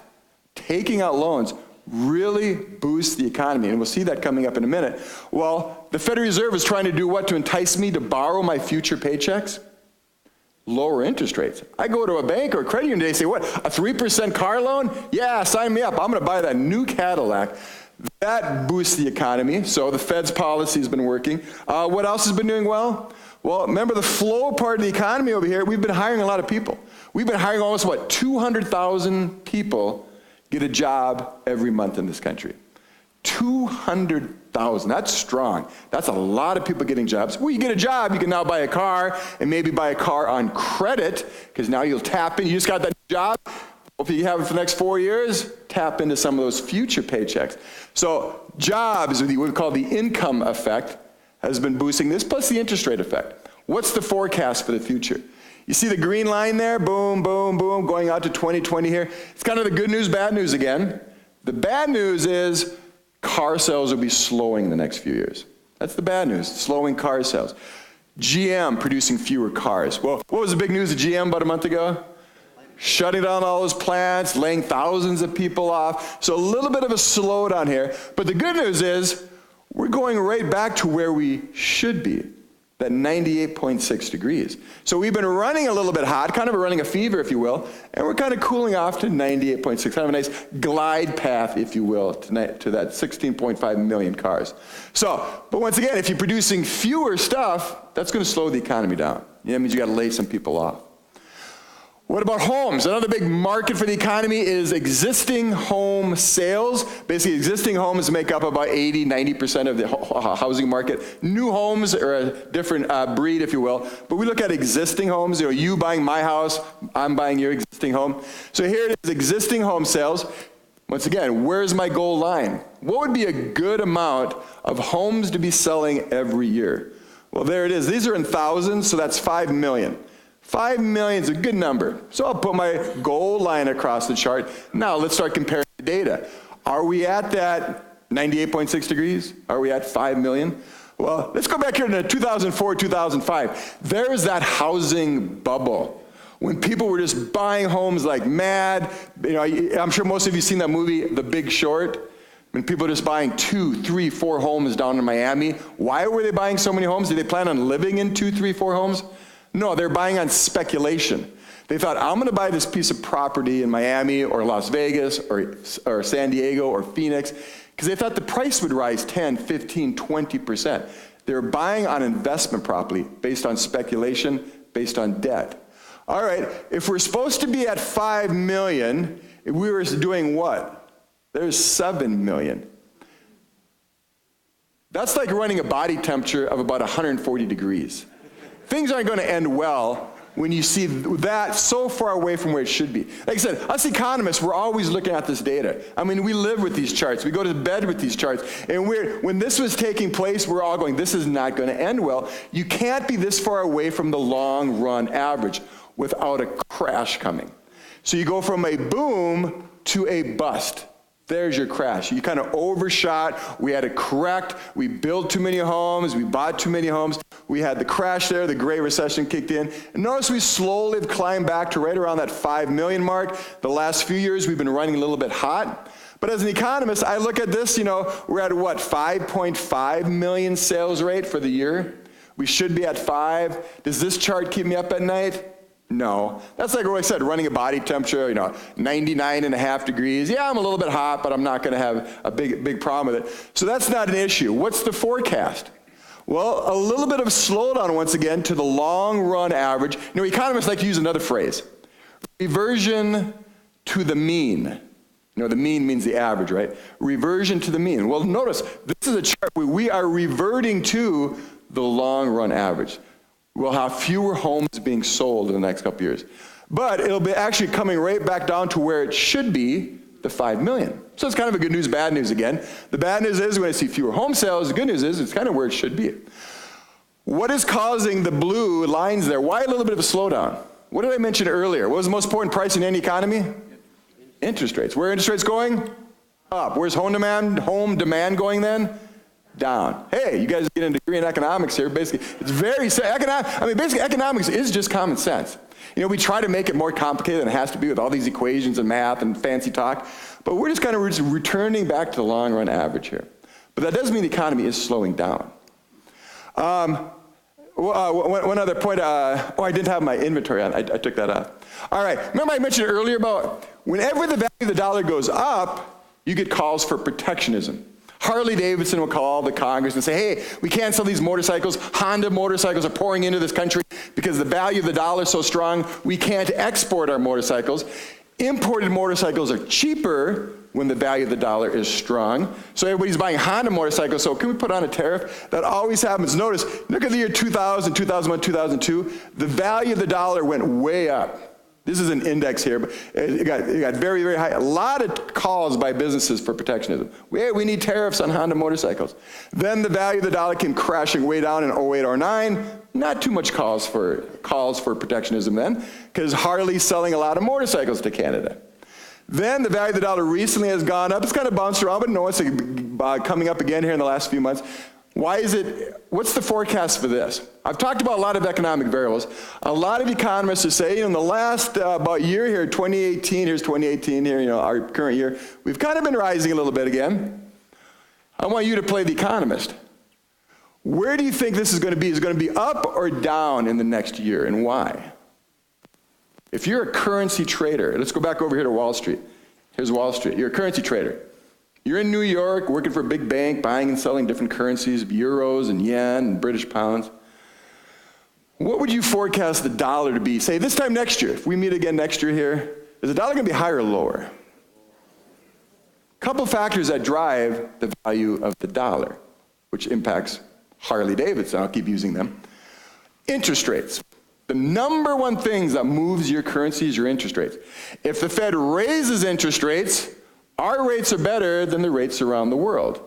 Speaker 2: taking out loans, really boosts the economy, and we'll see that coming up in a minute. Well, the Federal Reserve is trying to do what to entice me to borrow my future paychecks? Lower interest rates. I go to a bank or a credit union today and say, what, a 3% car loan? Yeah, sign me up. I'm going to buy that new Cadillac. That boosts the economy, so the Fed's policy has been working. What else has been doing well? Well, remember the flow part of the economy over here, we've been hiring a lot of people. We've been hiring almost, 200,000 people get a job every month in this country. 200,000, that's strong. That's a lot of people getting jobs. Well, you get a job, you can now buy a car, and maybe buy a car on credit, because now you'll tap in, you just got that job, hopefully you have it for the next 4 years, tap into some of those future paychecks. So jobs, what we call the income effect, has been boosting this, plus the interest rate effect. What's the forecast for the future? You see the green line there? Boom, boom, boom, going out to 2020 here. It's kind of the good news, bad news again. The bad news is car sales will be slowing the next few years. That's the bad news, slowing car sales. GM producing fewer cars. Well, what was the big news of GM about a month ago? Shutting down all those plants, laying thousands of people off. So a little bit of a slowdown here. But the good news is we're going right back to where we should be. That 98.6 degrees. So we've been running a little bit hot, kind of running a fever, if you will, and we're kind of cooling off to 98.6, kind of a nice glide path, if you will, to that 16.5 million cars. So, but once again, if you're producing fewer stuff, that's going to slow the economy down. That means you got to lay some people off. What about homes? Another big market for the economy is existing home sales. Basically, existing homes make up about 80-90% of the housing market. New homes are a different breed, if you will. But we look at existing homes. You buying my house, I'm buying your existing home. So here it is, existing home sales. Once again, where's my goal line? What would be a good amount of homes to be selling every year? Well, there it is. These are in thousands, so that's 5 million. 5 million is a good number. So I'll put my goal line across the chart. Now let's start comparing the data. Are we at that 98.6 degrees? Are we at 5 million? Well, let's go back here to 2004, 2005. There's that housing bubble when people were just buying homes like mad. I'm sure most of you have seen that movie, The Big Short. When people are just buying 2, 3, 4 homes down in Miami. Why were they buying so many homes? Did they plan on living in 2, 3, 4 homes? No, they're buying on speculation. They thought, I'm going to buy this piece of property in Miami or Las Vegas or San Diego or Phoenix because they thought the price would rise 10, 15, 20%. They were buying on investment property based on speculation, based on debt. All right, if we're supposed to be at 5 million, if we were doing what? There's 7 million. That's like running a body temperature of about 140 degrees. Things aren't going to end well when you see that so far away from where it should be. Like I said, us economists, we're always looking at this data. I mean, we live with these charts. We go to bed with these charts. And when this was taking place, we're all going, this is not going to end well. You can't be this far away from the long run average without a crash coming. So you go from a boom to a bust. There's your crash. You kind of overshot. We had to correct. We built too many homes. We bought too many homes. We had the crash there. The Great Recession kicked in. And notice we slowly have climbed back to right around that 5 million mark. The last few years, we've been running a little bit hot. But as an economist, I look at this, we're at what, 5.5 million sales rate for the year? We should be at 5. Does this chart keep me up at night? No. That's like what I said, running a body temperature, 99.5 degrees. Yeah, I'm a little bit hot, but I'm not going to have a big problem with it. So that's not an issue. What's the forecast? Well, a little bit of slowdown once again to the long run average. Economists like to use another phrase. Reversion to the mean. The mean means the average, right? Reversion to the mean. Well, notice, this is a chart where we are reverting to the long run average. We'll have fewer homes being sold in the next couple years. But it'll be actually coming right back down to where it should be, the 5 million. So it's kind of a good news, bad news again. The bad news is when I see fewer home sales. The good news is it's kind of where it should be. What is causing the blue lines there? Why a little bit of a slowdown? What did I mention earlier? What was the most important price in any economy? Interest rates. Where are interest rates going? Up. Where's home demand going then? Down. Hey, you guys get a degree in economics here. Basically, it's very basically economics is just common sense. We try to make it more complicated than it has to be with all these equations and math and fancy talk, but we're just kind of returning back to the long run average here. But that doesn't mean the economy is slowing down. One other point. I didn't have my inventory on. I took that off. All right. Remember I mentioned earlier about whenever the value of the dollar goes up, you get calls for protectionism. Harley Davidson will call the Congress and say, hey, we can't sell these motorcycles. Honda motorcycles are pouring into this country because the value of the dollar is so strong, we can't export our motorcycles. Imported motorcycles are cheaper when the value of the dollar is strong. So everybody's buying Honda motorcycles, so can we put on a tariff? That always happens. Notice, look at the year 2000, 2001, 2002. The value of the dollar went way up. This is an index here, but it got very, very high. A lot of calls by businesses for protectionism. We need tariffs on Honda motorcycles. Then the value of the dollar came crashing way down in 08, 09. Not too much calls for protectionism then, because Harley's selling a lot of motorcycles to Canada. Then the value of the dollar recently has gone up. It's kind of bounced around, but no, it's coming up again here in the last few months. Why is it, what's the forecast for this? I've talked about a lot of economic variables. A lot of economists are saying in the last about year here, 2018, here's 2018 here, our current year, we've kind of been rising a little bit again. I want you to play the economist. Where do you think this is going to be? Is it going to be up or down in the next year, and why? If you're a currency trader, let's go back over here to Wall Street. Here's Wall Street. You're a currency trader. You're in New York working for a big bank, buying and selling different currencies, euros and yen and British pounds. What would you forecast the dollar to be, say, this time next year? If we meet again next year here, is the dollar going to be higher or lower? A couple factors that drive the value of the dollar, which impacts Harley Davidson. I'll keep using them. Interest rates. The number one thing that moves your currency is your interest rates. If the Fed raises interest rates, our rates are better than the rates around the world.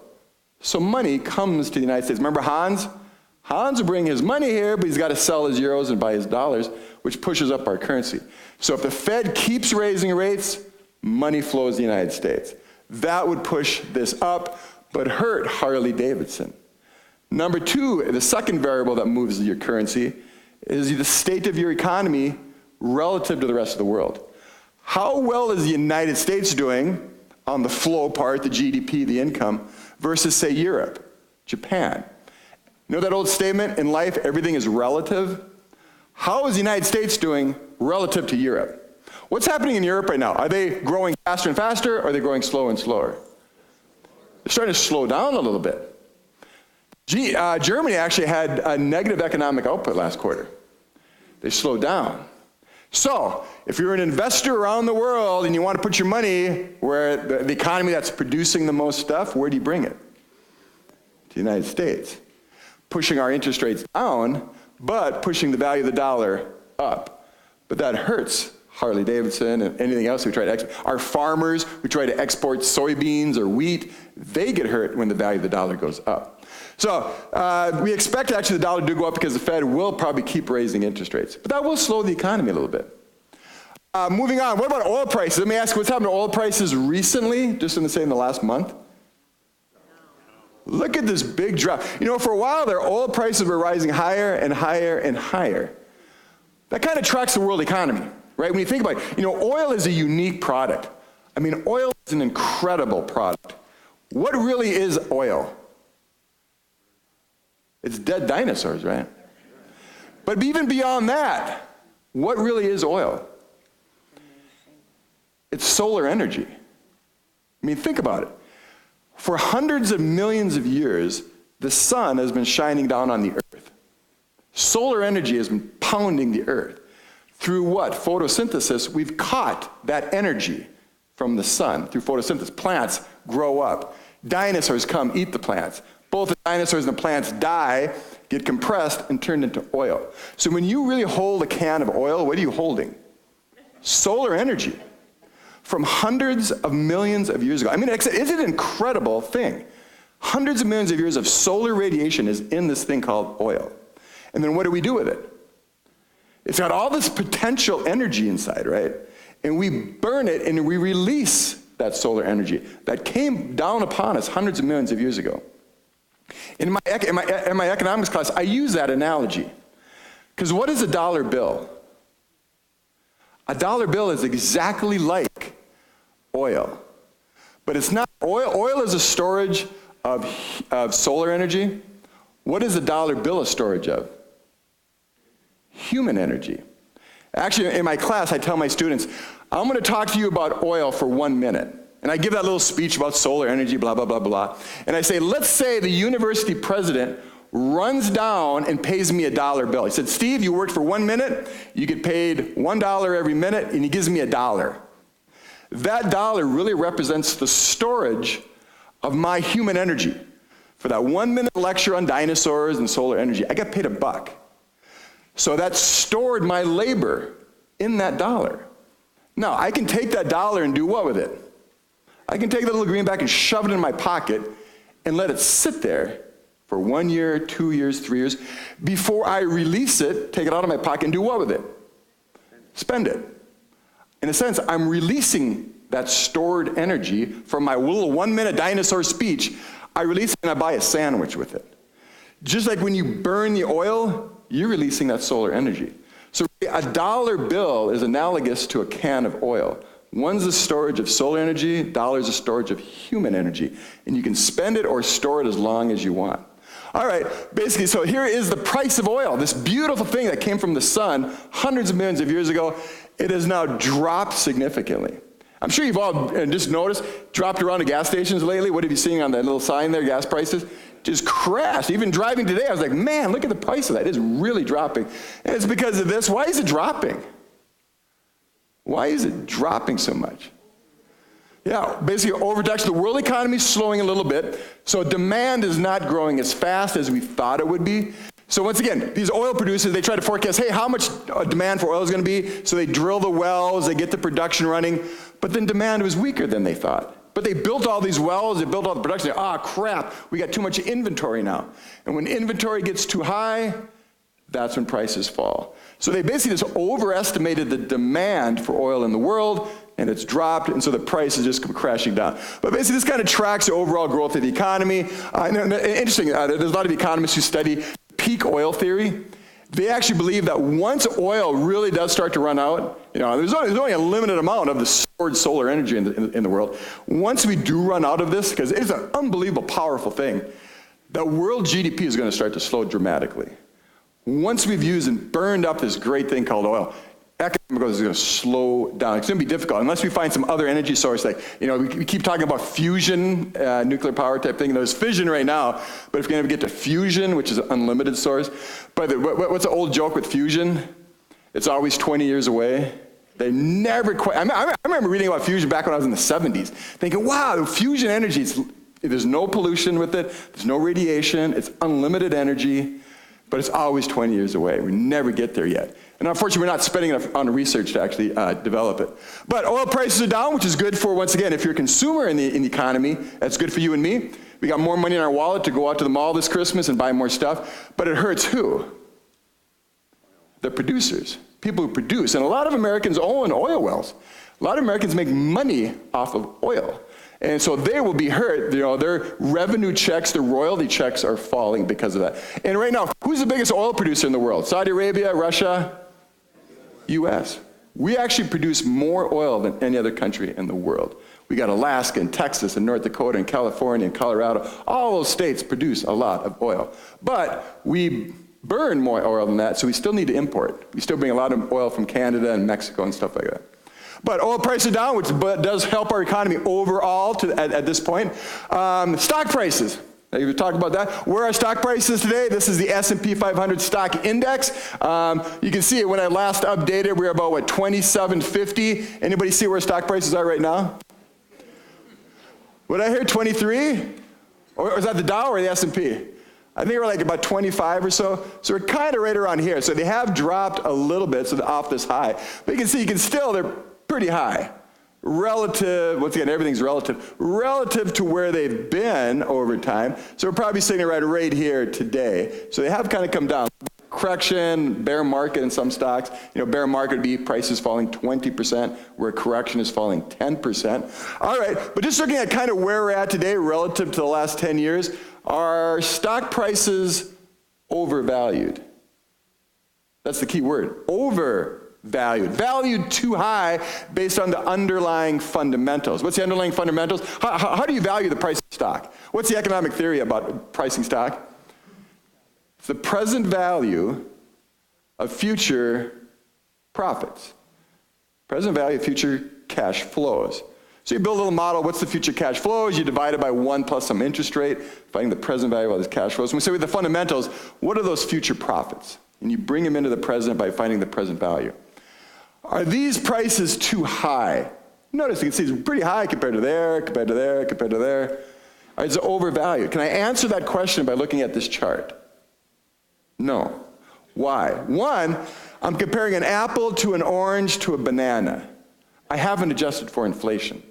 Speaker 2: So money comes to the United States. Remember Hans? Hans will bring his money here, but he's got to sell his euros and buy his dollars, which pushes up our currency. So if the Fed keeps raising rates, money flows to the United States. That would push this up, but hurt Harley Davidson. Number two, the second variable that moves your currency is the state of your economy relative to the rest of the world. How well is the United States doing on the flow part, the GDP, the income, versus, say, Europe, Japan? You know that old statement, in life, everything is relative? How is the United States doing relative to Europe? What's happening in Europe right now? Are they growing faster and faster, or are they growing slower and slower? They're starting to slow down a little bit. Germany actually had a negative economic output last quarter. They slowed down. So, if you're an investor around the world and you want to put your money where the economy that's producing the most stuff, where do you bring it? To the United States, pushing our interest rates down, but pushing the value of the dollar up. But that hurts Harley Davidson and anything else we try to export. Our farmers who try to export soybeans or wheat, they get hurt when the value of the dollar goes up. So we expect actually the dollar to go up because the Fed will probably keep raising interest rates. But that will slow the economy a little bit. Moving on, what about oil prices? Let me ask you, what's happened to oil prices recently, just in the last month? Look at this big drop. You know, for a while there, oil prices were rising higher and higher and higher. That kind of tracks the world economy, right? When you think about it, you know, oil is a unique product. I mean, oil is an incredible product. What really is oil? It's dead dinosaurs, right? But even beyond that, what really is oil? It's solar energy. I mean, think about it. For hundreds of millions of years, the sun has been shining down on the earth. Solar energy has been pounding the earth. Through what? Photosynthesis, we've caught that energy from the sun. Through photosynthesis, plants grow up. Dinosaurs come eat the plants. Both the dinosaurs and the plants die, get compressed, and turned into oil. So when you really hold a can of oil, what are you holding? Solar energy. From hundreds of millions of years ago. I mean, it's an incredible thing. Hundreds of millions of years of solar radiation is in this thing called oil. And then what do we do with it? It's got all this potential energy inside, right? And we burn it and we release that solar energy that came down upon us hundreds of millions of years ago. In my economics class, I use that analogy. Because what is a dollar bill? A dollar bill is exactly like oil. But it's not, oil is a storage of solar energy. What is a dollar bill a storage of? Human energy. Actually, in my class, I tell my students, I'm going to talk to you about oil for 1 minute. And I give that little speech about solar energy, blah, blah, blah, blah. And I say, let's say the university president runs down and pays me a dollar bill. He said, Steve, you worked for 1 minute, you get paid $1 every minute, and he gives me $1. That dollar really represents the storage of my human energy. For that 1 minute lecture on dinosaurs and solar energy, I got paid $1. So that stored my labor in that dollar. Now, I can take that dollar and do what with it? I can take that little greenback and shove it in my pocket and let it sit there for 1 year, 2 years, 3 years, before I release it, take it out of my pocket and do what with it? Spend it. In a sense, I'm releasing that stored energy from my little 1 minute dinosaur speech. I release it and I buy a sandwich with it. Just like when you burn the oil, you're releasing that solar energy. So a dollar bill is analogous to a can of oil. One's a storage of solar energy, dollar's a storage of human energy. And you can spend it or store it as long as you want. All right, basically, so here is the price of oil, this beautiful thing that came from the sun hundreds of millions of years ago. It has now dropped significantly. I'm sure you've all just noticed, dropped around the gas stations lately. What have you seen on that little sign there, gas prices? Just crashed. Even driving today, I was like, man, look at the price of that. It's really dropping. And it's because of this. Why is it dropping? Why is it dropping so much? Yeah, basically overproduction. The world economy is slowing a little bit, so demand is not growing as fast as we thought it would be. So once again, these oil producers, they try to forecast, hey, how much demand for oil is going to be? So they drill the wells, they get the production running, but then demand was weaker than they thought. But they built all these wells, they built all the production. Crap, we got too much inventory now. And when inventory gets too high, that's when prices fall. So they basically just overestimated the demand for oil in the world, and it's dropped, and so the price is just crashing down. But basically this kind of tracks the overall growth of the economy. Interesting, there's a lot of economists who study peak oil theory. They actually believe that once oil really does start to run out, there's only a limited amount of the stored solar energy in the world. Once we do run out of this, because it's an unbelievable powerful thing, the world GDP is going to start to slow dramatically. Once we've used and burned up this great thing called oil, economic growth is going to slow down. It's going to be difficult unless we find some other energy source. Like, we keep talking about fusion, nuclear power type thing. There's fission right now, but if we're going to get to fusion, which is an unlimited source, but what's the old joke with fusion? It's always 20 years away. They never quite. I remember reading about fusion back when I was in the 70s, thinking, wow, fusion energy, There's no pollution with it. There's no radiation. It's unlimited energy, but it's always 20 years away. We never get there yet. And unfortunately, we're not spending enough on research to actually develop it. But oil prices are down, which is good for, once again, if you're a consumer in the economy, that's good for you and me. We got more money in our wallet to go out to the mall this Christmas and buy more stuff. But it hurts who? The producers, people who produce. And a lot of Americans own oil wells. A lot of Americans make money off of oil. And so they will be hurt. Their revenue checks, their royalty checks are falling because of that. And right now, who's the biggest oil producer in the world? Saudi Arabia, Russia, U.S. We actually produce more oil than any other country in the world. We got Alaska and Texas and North Dakota and California and Colorado. All those states produce a lot of oil. But we burn more oil than that, so we still need to import. We still bring a lot of oil from Canada and Mexico and stuff like that. But oil prices are down, which does help our economy overall at this point. Stock prices. We've talked about that. Where are stock prices today? This is the S&P 500 stock index. You can see it when I last updated, we were about, 2750. Anybody see where stock prices are right now? What did I hear, 23? Or is that the Dow or the S&P? I think we're like about 25 or so. So we're kind of right around here. So they have dropped a little bit, so they're off this high. But you can see, they're pretty high. Relative, once again, everything's relative to where they've been over time. So we're probably sitting right here today. So they have kind of come down. Correction, bear market in some stocks. Bear market would be prices falling 20%, where correction is falling 10%. All right, but just looking at kind of where we're at today relative to the last 10 years, are stock prices overvalued? That's the key word, overvalued. Valued too high based on the underlying fundamentals. What's the underlying fundamentals? How do you value the price of stock? What's the economic theory about pricing stock? It's the present value of future profits. Present value of future cash flows. So you build a little model, what's the future cash flows? You divide it by 1 plus some interest rate, finding the present value of all these cash flows. When we say with the fundamentals, what are those future profits? And you bring them into the present by finding the present value. Are these prices too high? Notice you can see it's pretty high compared to there, compared to there, compared to there. Is it overvalued? Can I answer that question by looking at this chart? No. Why? One, I'm comparing an apple to an orange to a banana. I haven't adjusted for inflation.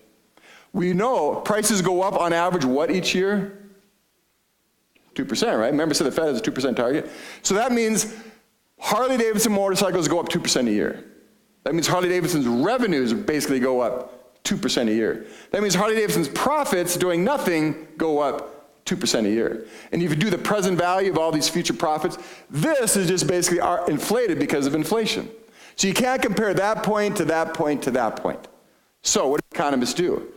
Speaker 2: We know prices go up on average what each year? 2%, right? Remember, so the Fed has a 2% target. So that means Harley-Davidson motorcycles go up 2% a year. That means Harley-Davidson's revenues basically go up 2% a year. That means Harley-Davidson's profits doing nothing go up 2% a year. And if you do the present value of all these future profits, this is just basically inflated because of inflation. So you can't compare that point to that point to that point. So what do economists do?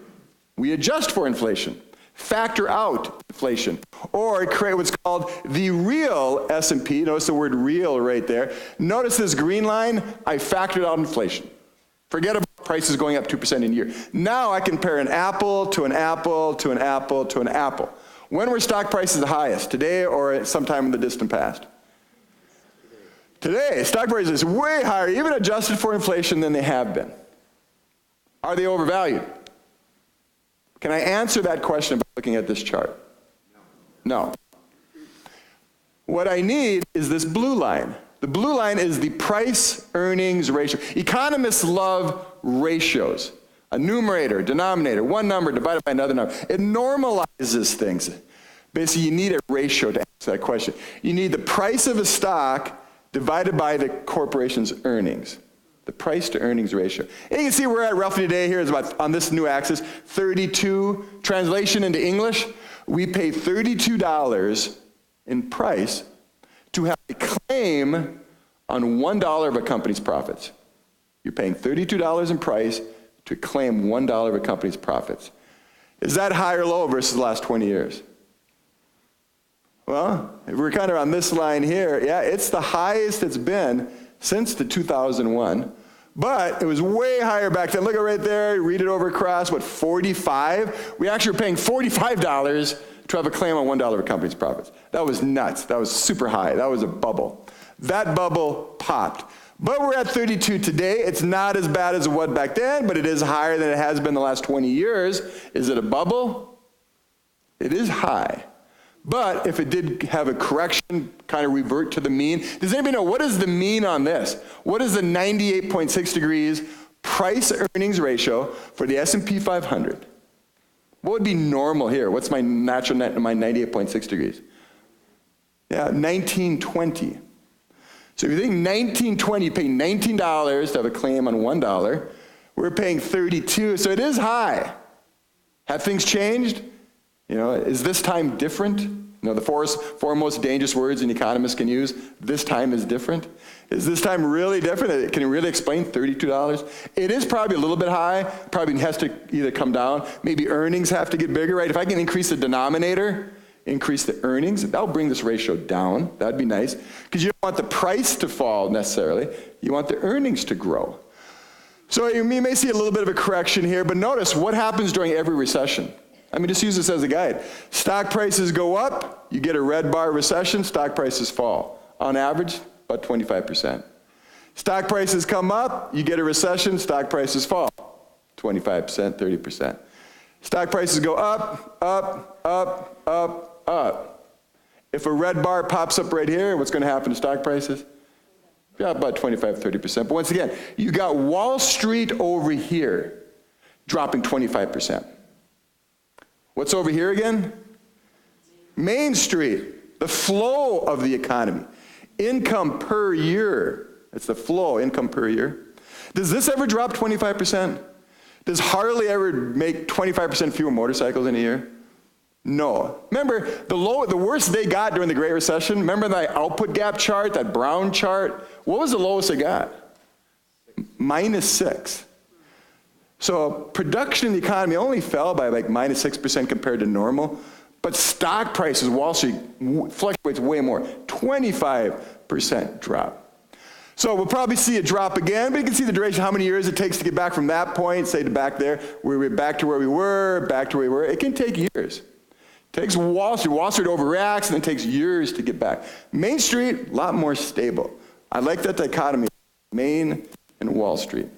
Speaker 2: We adjust for inflation, factor out inflation, or create what's called the real S&P. Notice the word real right there. Notice this green line, I factored out inflation. Forget about prices going up 2% in a year. Now I compare an apple to an apple to an apple to an apple. When were stock prices the highest? Today or sometime in the distant past? Today, stock prices are way higher, even adjusted for inflation, than they have been. Are they overvalued? Can I answer that question by looking at this chart? No. What I need is this blue line. The blue line is the price-earnings ratio. Economists love ratios. A numerator, denominator, one number divided by another number. It normalizes things. Basically, you need a ratio to answer that question. You need the price of a stock divided by the corporation's earnings. The price to earnings ratio. And you can see we're at roughly today here is about, on this new axis, 32. Translation into English, we pay $32 in price to have a claim on $1 of a company's profits. You're paying $32 in price to claim $1 of a company's profits. Is that high or low versus the last 20 years? Well, if we're kind of on this line here, yeah, it's the highest it's been since the 2001, but it was way higher back then. Look at right there, read it over across, 45? We actually were paying $45 to have a claim on $1 of a company's profits. That was nuts. That was super high. That was a bubble. That bubble popped. But we're at 32 today. It's not as bad as it was back then, but it is higher than it has been the last 20 years. Is it a bubble? It is high. But if it did have a correction, kind of revert to the mean, does anybody know what is the mean on this? What is the 98.6 degrees price earnings ratio for the S&P 500? What would be normal here? What's my natural net, my 98.6 degrees? Yeah, 1920. So if you think 1920, you pay $19 to have a claim on $1. We're paying 32, so it is high. Have things changed? Is this time different? The four most dangerous words an economist can use. This time is different. Is this time really different? Can you really explain $32? It is probably a little bit high. Probably has to either come down. Maybe earnings have to get bigger, right? If I can increase the denominator, increase the earnings, that'll bring this ratio down. That'd be nice. Because you don't want the price to fall necessarily. You want the earnings to grow. So you may see a little bit of a correction here, but notice what happens during every recession. Just use this as a guide. Stock prices go up, you get a red bar recession, stock prices fall. On average, about 25%. Stock prices come up, you get a recession, stock prices fall. 25%, 30%. Stock prices go up, up, up, up, up. If a red bar pops up right here, what's going to happen to stock prices? Yeah, about 25, 30%. But once again, you got Wall Street over here dropping 25%. What's over here again? Main Street, the flow of the economy. Income per year. That's the flow, income per year. Does this ever drop 25%? Does Harley ever make 25% fewer motorcycles in a year? No. Remember, the worst they got during the Great Recession, remember that output gap chart, that brown chart? What was the lowest they got? -6. So production in the economy only fell by like -6% compared to normal, but stock prices, Wall Street, fluctuates way more, 25% drop. So we'll probably see a drop again, but you can see the duration, how many years it takes to get back from that point, say to back there, we're back to where we were, back to where we were. It can take years. It takes Wall Street overreacts, and it takes years to get back. Main Street, a lot more stable. I like that dichotomy, Main and Wall Street.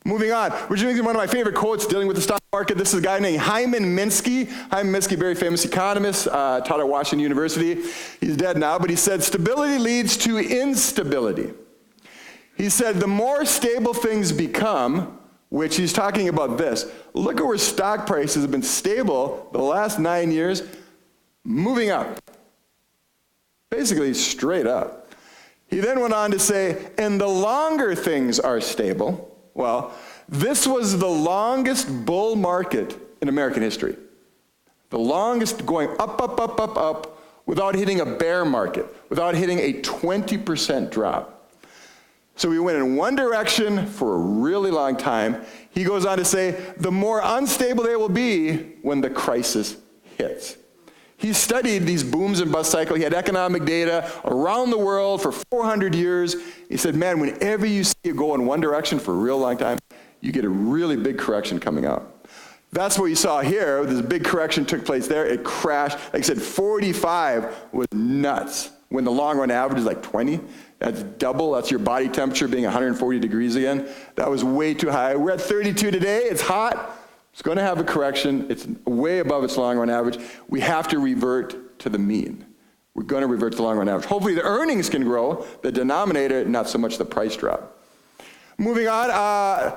Speaker 2: Moving on, we're using one of my favorite quotes dealing with the stock market. This is a guy named Hyman Minsky. Hyman Minsky, very famous economist, taught at Washington University. He's dead now, but he said, stability leads to instability. He said, the more stable things become, which he's talking about this. Look at where stock prices have been stable the last 9 years, moving up. Basically straight up. He then went on to say, and the longer things are stable, well, this was the longest bull market in American history. The longest, going up, up, up, up, up, without hitting a bear market, without hitting a 20% drop. So we went in one direction for a really long time. He goes on to say, the more unstable they will be when the crisis hits. He studied these booms and bust cycles. He had economic data around the world for 400 years. He said, man, whenever you see it go in one direction for a real long time, you get a really big correction coming out. That's what you saw here. This big correction took place there. It crashed. Like I said, 45 was nuts. When the long run average is like 20, that's double. That's your body temperature being 140 degrees again. That was way too high. We're at 32 today. It's hot. It's going to have a correction. It's way above its long run average. We have to revert to the mean. We're going to revert to the long run average. Hopefully the earnings can grow, the denominator, not so much the price drop. Moving on,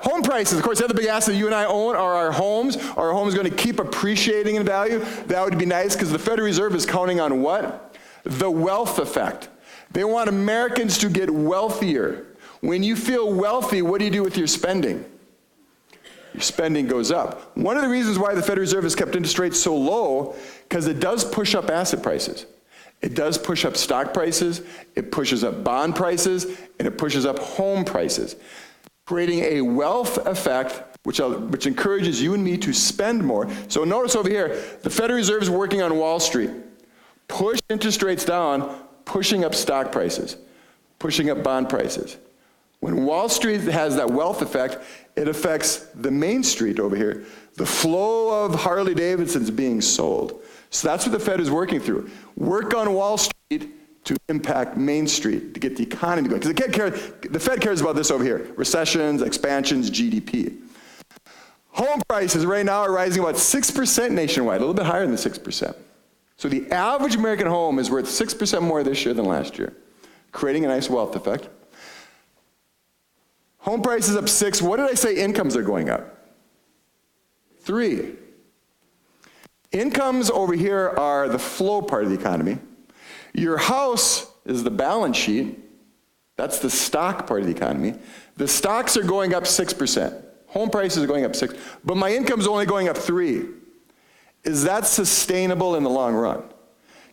Speaker 2: home prices. Of course, the other big asset you and I own are our homes. Are our homes going to keep appreciating in value? That would be nice, because the Federal Reserve is counting on what? The wealth effect. They want Americans to get wealthier. When you feel wealthy, what do you do with your spending? Your spending goes up. One of the reasons why the Federal Reserve has kept interest rates so low, because it does push up asset prices. It does push up stock prices, it pushes up bond prices, and it pushes up home prices, creating a wealth effect which encourages you and me to spend more. So notice over here, the Federal Reserve is working on Wall Street. Push interest rates down, pushing up stock prices, pushing up bond prices. When Wall Street has that wealth effect, it affects the Main Street over here. The flow of Harley Davidsons being sold. So that's what the Fed is working through. Work on Wall Street to impact Main Street, to get the economy going. Because the Fed cares about this over here. Recessions, expansions, GDP. Home prices right now are rising about 6% nationwide, a little bit higher than 6%. So the average American home is worth 6% more this year than last year, creating a nice wealth effect. Home prices up 6. What did I say incomes are going up? 3. Incomes over here are the flow part of the economy. Your house is the balance sheet. That's the stock part of the economy. The stocks are going up 6%. Home prices are going up 6, but my income's only going up 3. Is that sustainable in the long run?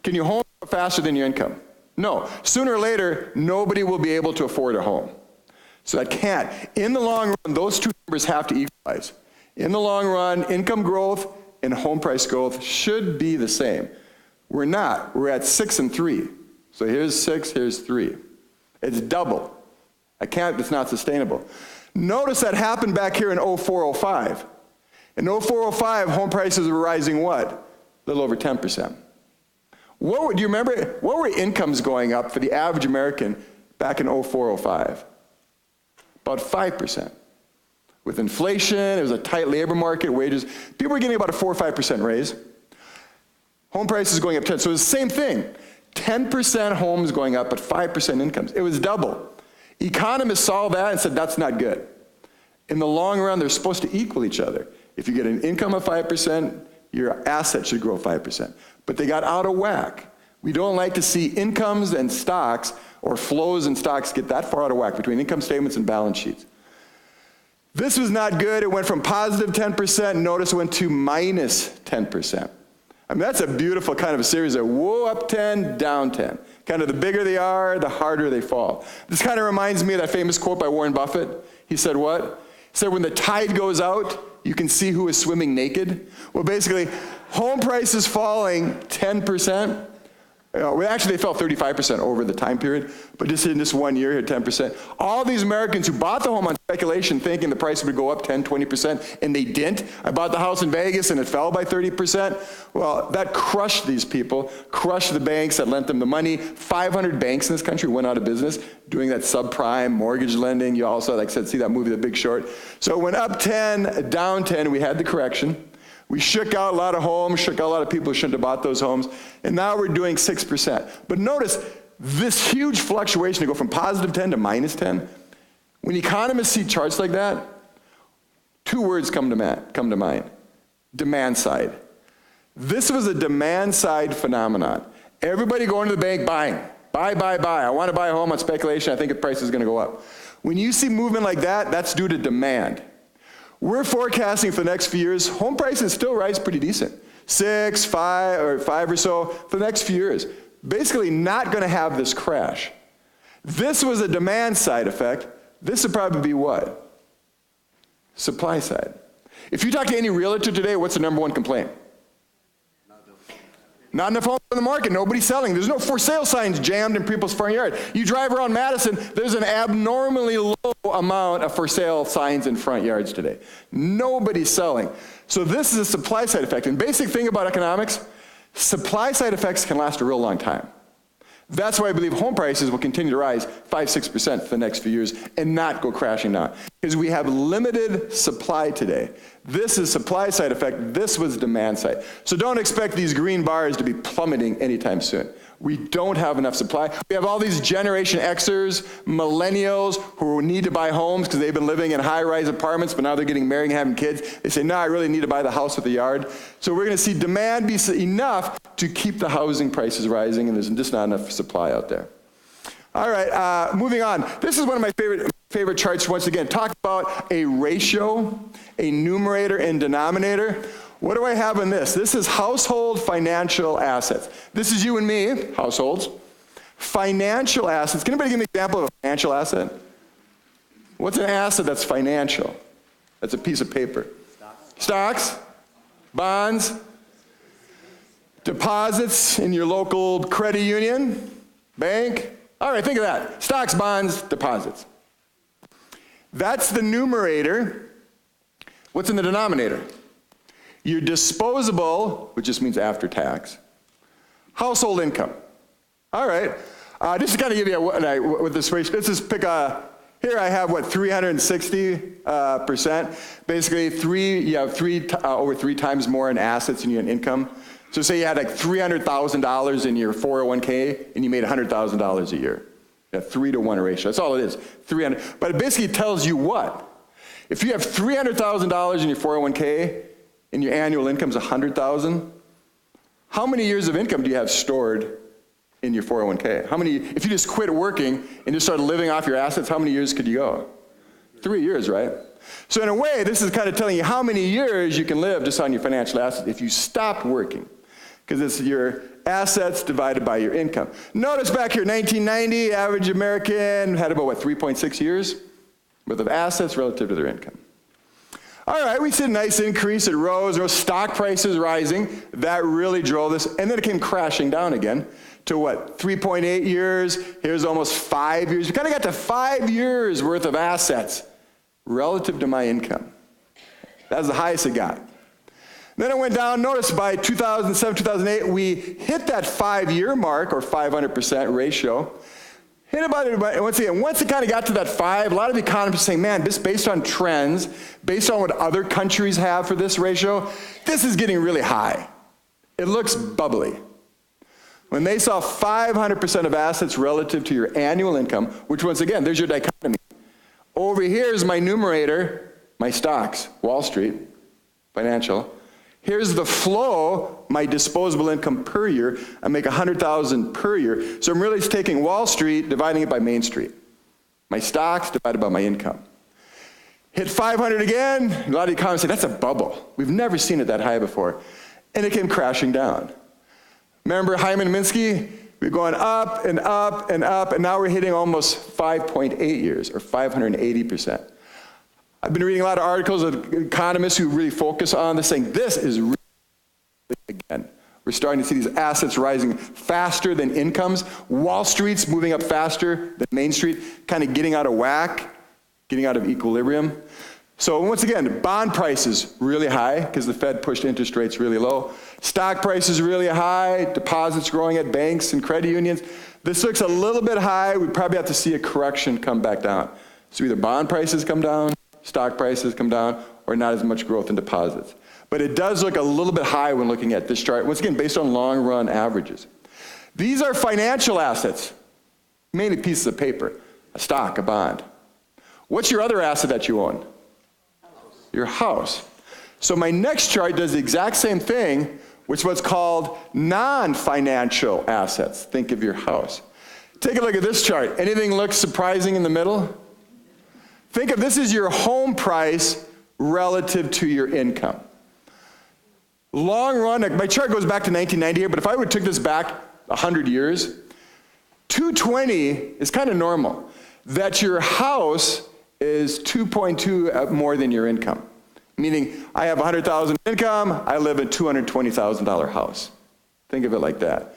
Speaker 2: Can your home grow faster than your income? No. Sooner or later, nobody will be able to afford a home. So that can't. In the long run, those two numbers have to equalize. In the long run, income growth and home price growth should be the same. We're not. We're at 6 and 3. So here's 6, here's 3. It's double. It's not sustainable. Notice that happened back here in 04-05. In 04-05, home prices were rising what? A little over 10%. Do you remember, what were incomes going up for the average American back in 04-05? About 5%. With inflation, it was a tight labor market, wages, people were getting about a 4 or 5% raise. Home prices going up 10. So it was the same thing. 10% homes going up, but 5% incomes. It was double. Economists saw that and said, that's not good. In the long run, they're supposed to equal each other. If you get an income of 5%, your asset should grow 5%. But they got out of whack. We don't like to see incomes and stocks or flows and stocks get that far out of whack between income statements and balance sheets. This was not good. It went from positive 10%. Notice it went to minus 10%. I mean, that's a beautiful kind of a series of whoa, up 10, down 10. Kind of the bigger they are, the harder they fall. This kind of reminds me of that famous quote by Warren Buffett. He said what? He said, when the tide goes out, you can see who is swimming naked. Well, basically, home prices falling 10%. Actually, they fell 35% over the time period, but just in this 1 year, here, 10%. All these Americans who bought the home on speculation thinking the price would go up 10, 20%, and they didn't. I bought the house in Vegas and it fell by 30%. Well, that crushed these people, crushed the banks that lent them the money. 500 banks in this country went out of business doing that subprime mortgage lending. You also, like I said, see that movie, The Big Short. So it went up 10, down 10, we had the correction. We shook out a lot of homes, shook out a lot of people who shouldn't have bought those homes, and now we're doing 6%. But notice this huge fluctuation to go from positive 10 to minus 10. When economists see charts like that, 2 words come to mind. Demand side. This was a demand side phenomenon. Everybody going to the bank buying. Buy, buy, buy. I want to buy a home on speculation. I think the price is going to go up. When you see movement like that, that's due to demand. We're forecasting for the next few years, home prices still rise pretty decent. 6, 5 or so for the next few years. Basically not going to have this crash. This was a demand side effect. This would probably be what? Supply side. If you talk to any realtor today, what's the number one complaint? Not enough homes on the market. Nobody's selling. There's no for sale signs jammed in people's front yard. You drive around Madison, there's an abnormally low amount of for sale signs in front yards today. Nobody's selling. So this is a supply side effect. And basic thing about economics, supply side effects can last a real long time. That's why I believe home prices will continue to rise 5-6% for the next few years and not go crashing down. Because we have limited supply today. This is supply side effect. This was demand side. So don't expect these green bars to be plummeting anytime soon. We don't have enough supply. We have all these Generation Xers, millennials who need to buy homes because they've been living in high-rise apartments, but now they're getting married and having kids. They say, no, I really need to buy the house with the yard. So we're going to see demand be enough to keep the housing prices rising, and there's just not enough supply out there. All right, moving on. This is one of my favorite charts once again. Talk about a ratio, a numerator and denominator. What do I have in this? This is household financial assets. This is you and me, households. Financial assets. Can anybody give me an example of a financial asset? What's an asset that's financial? That's a piece of paper. Stocks, bonds, deposits in your local credit union, bank. All right, think of that. Stocks, bonds, deposits. That's the numerator. What's in the denominator? Your disposable, which just means after tax, household income. All right. Just to kind of give you with this ratio, let's just pick Here I have, 360%. Basically, you have over 3 times more in assets than you in income. So say you had like $300,000 in your 401k and you made $100,000 a year. A 3-to-1 ratio. That's all it is. 300. But it basically tells you what? If you have $300,000 in your 401k and your annual income is $100,000, how many years of income do you have stored in your 401k? If you just quit working and just started living off your assets, how many years could you go? 3 years, right? So in a way, this is kind of telling you how many years you can live just on your financial assets if you stopped working, because it's your assets divided by your income. Notice back here, 1990, average American had about, 3.6 years worth of assets relative to their income. All right, we see a nice increase. It rose. There was stock prices rising. That really drove this. And then it came crashing down again to 3.8 years. Here's almost 5 years. We kind of got to 5 years worth of assets relative to my income. That was the highest it got. Then it went down. Notice by 2007, 2008, we hit that 5-year mark, or 500% ratio. Hit about it, once it kind of got to that 5, a lot of economists are saying, man, this based on trends, based on what other countries have for this ratio, this is getting really high. It looks bubbly. When they saw 500% of assets relative to your annual income, which once again, there's your dichotomy. Over here is my numerator, my stocks, Wall Street, financial. Here's the flow, my disposable income per year. I make $100,000 per year. So I'm really just taking Wall Street, dividing it by Main Street. My stocks divided by my income. Hit 500 again. A lot of economists say, that's a bubble. We've never seen it that high before. And it came crashing down. Remember Hyman Minsky? We're going up and up and up, and now we're hitting almost 5.8 years, or 580%. I've been reading a lot of articles of economists who really focus on this, saying this is really, again, we're starting to see these assets rising faster than incomes. Wall Street's moving up faster than Main Street, kind of getting out of whack, getting out of equilibrium. So once again, bond prices really high because the Fed pushed interest rates really low. Stock prices really high, deposits growing at banks and credit unions. This looks a little bit high. We probably have to see a correction come back down. So either bond prices come down, stock prices come down, or not as much growth in deposits. But it does look a little bit high when looking at this chart, once again, based on long-run averages. These are financial assets, mainly pieces of paper, a stock, a bond. What's your other asset that you own? Your house. So my next chart does the exact same thing, which is what's called non-financial assets. Think of your house. Take a look at this chart. Anything look surprising in the middle? Think of this is your home price relative to your income. Long run, my chart goes back to 1990 here, but if I would took this back 100 years, 220 is kind of normal. That your house is 2.2 more than your income. Meaning, I have $100,000 income, I live in a $220,000 house. Think of it like that.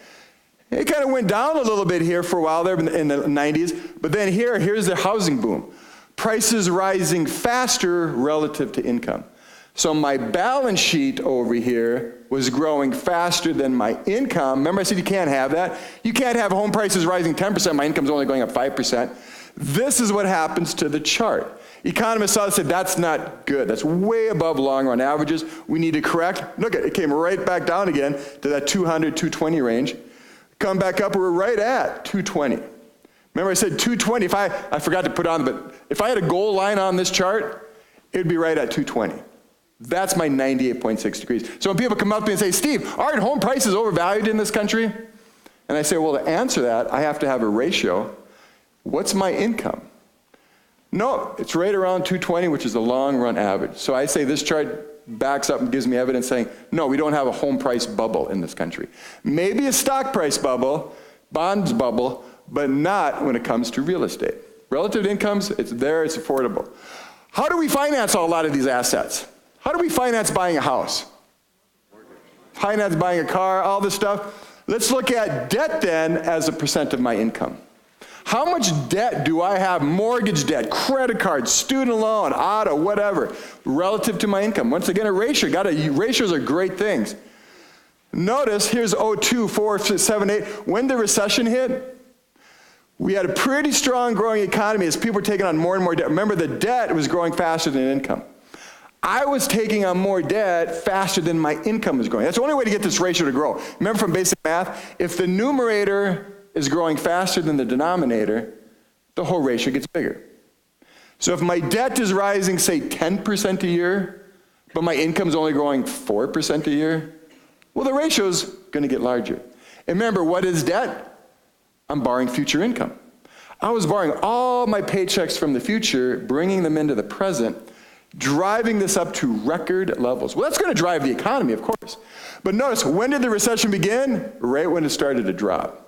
Speaker 2: It kind of went down a little bit here for a while there in the 90s, but then here's the housing boom. Prices rising faster relative to income. So my balance sheet over here was growing faster than my income. Remember I said you can't have that? You can't have home prices rising 10%, my income's only going up 5%. This is what happens to the chart. Economists saw this and said, that's not good. That's way above long-run averages. We need to correct. Look, it came right back down again to that 200, 220 range. Come back up, we're right at 220. Remember I said 220, I forgot to put on, but if I had a goal line on this chart, it would be right at 220. That's my 98.6 degrees. So when people come up to me and say, Steve, aren't home prices overvalued in this country? And I say, well, to answer that, I have to have a ratio. What's my income? No, it's right around 220, which is the long-run average. So I say this chart backs up and gives me evidence saying, no, we don't have a home price bubble in this country. Maybe a stock price bubble, bonds bubble, but not when it comes to real estate. Relative to incomes, it's there, it's affordable. How do we finance a lot of these assets? How do we finance buying a house? Finance buying a car, all this stuff? Let's look at debt then as a percent of my income. How much debt do I have, mortgage debt, credit card, student loan, auto, whatever, relative to my income? Once again, a ratio. Ratios are great things. Notice, here's 02, 4, 7, 8. When the recession hit, we had a pretty strong growing economy as people were taking on more and more debt. Remember, the debt was growing faster than income. I was taking on more debt faster than my income was growing. That's the only way to get this ratio to grow. Remember from basic math, if the numerator is growing faster than the denominator, the whole ratio gets bigger. So if my debt is rising, say 10% a year, but my income is only growing 4% a year, well, the ratio is going to get larger. And remember, what is debt? I'm borrowing future income. I was borrowing all my paychecks from the future, bringing them into the present, driving this up to record levels. Well, that's going to drive the economy, of course. But notice, when did the recession begin? Right when it started to drop.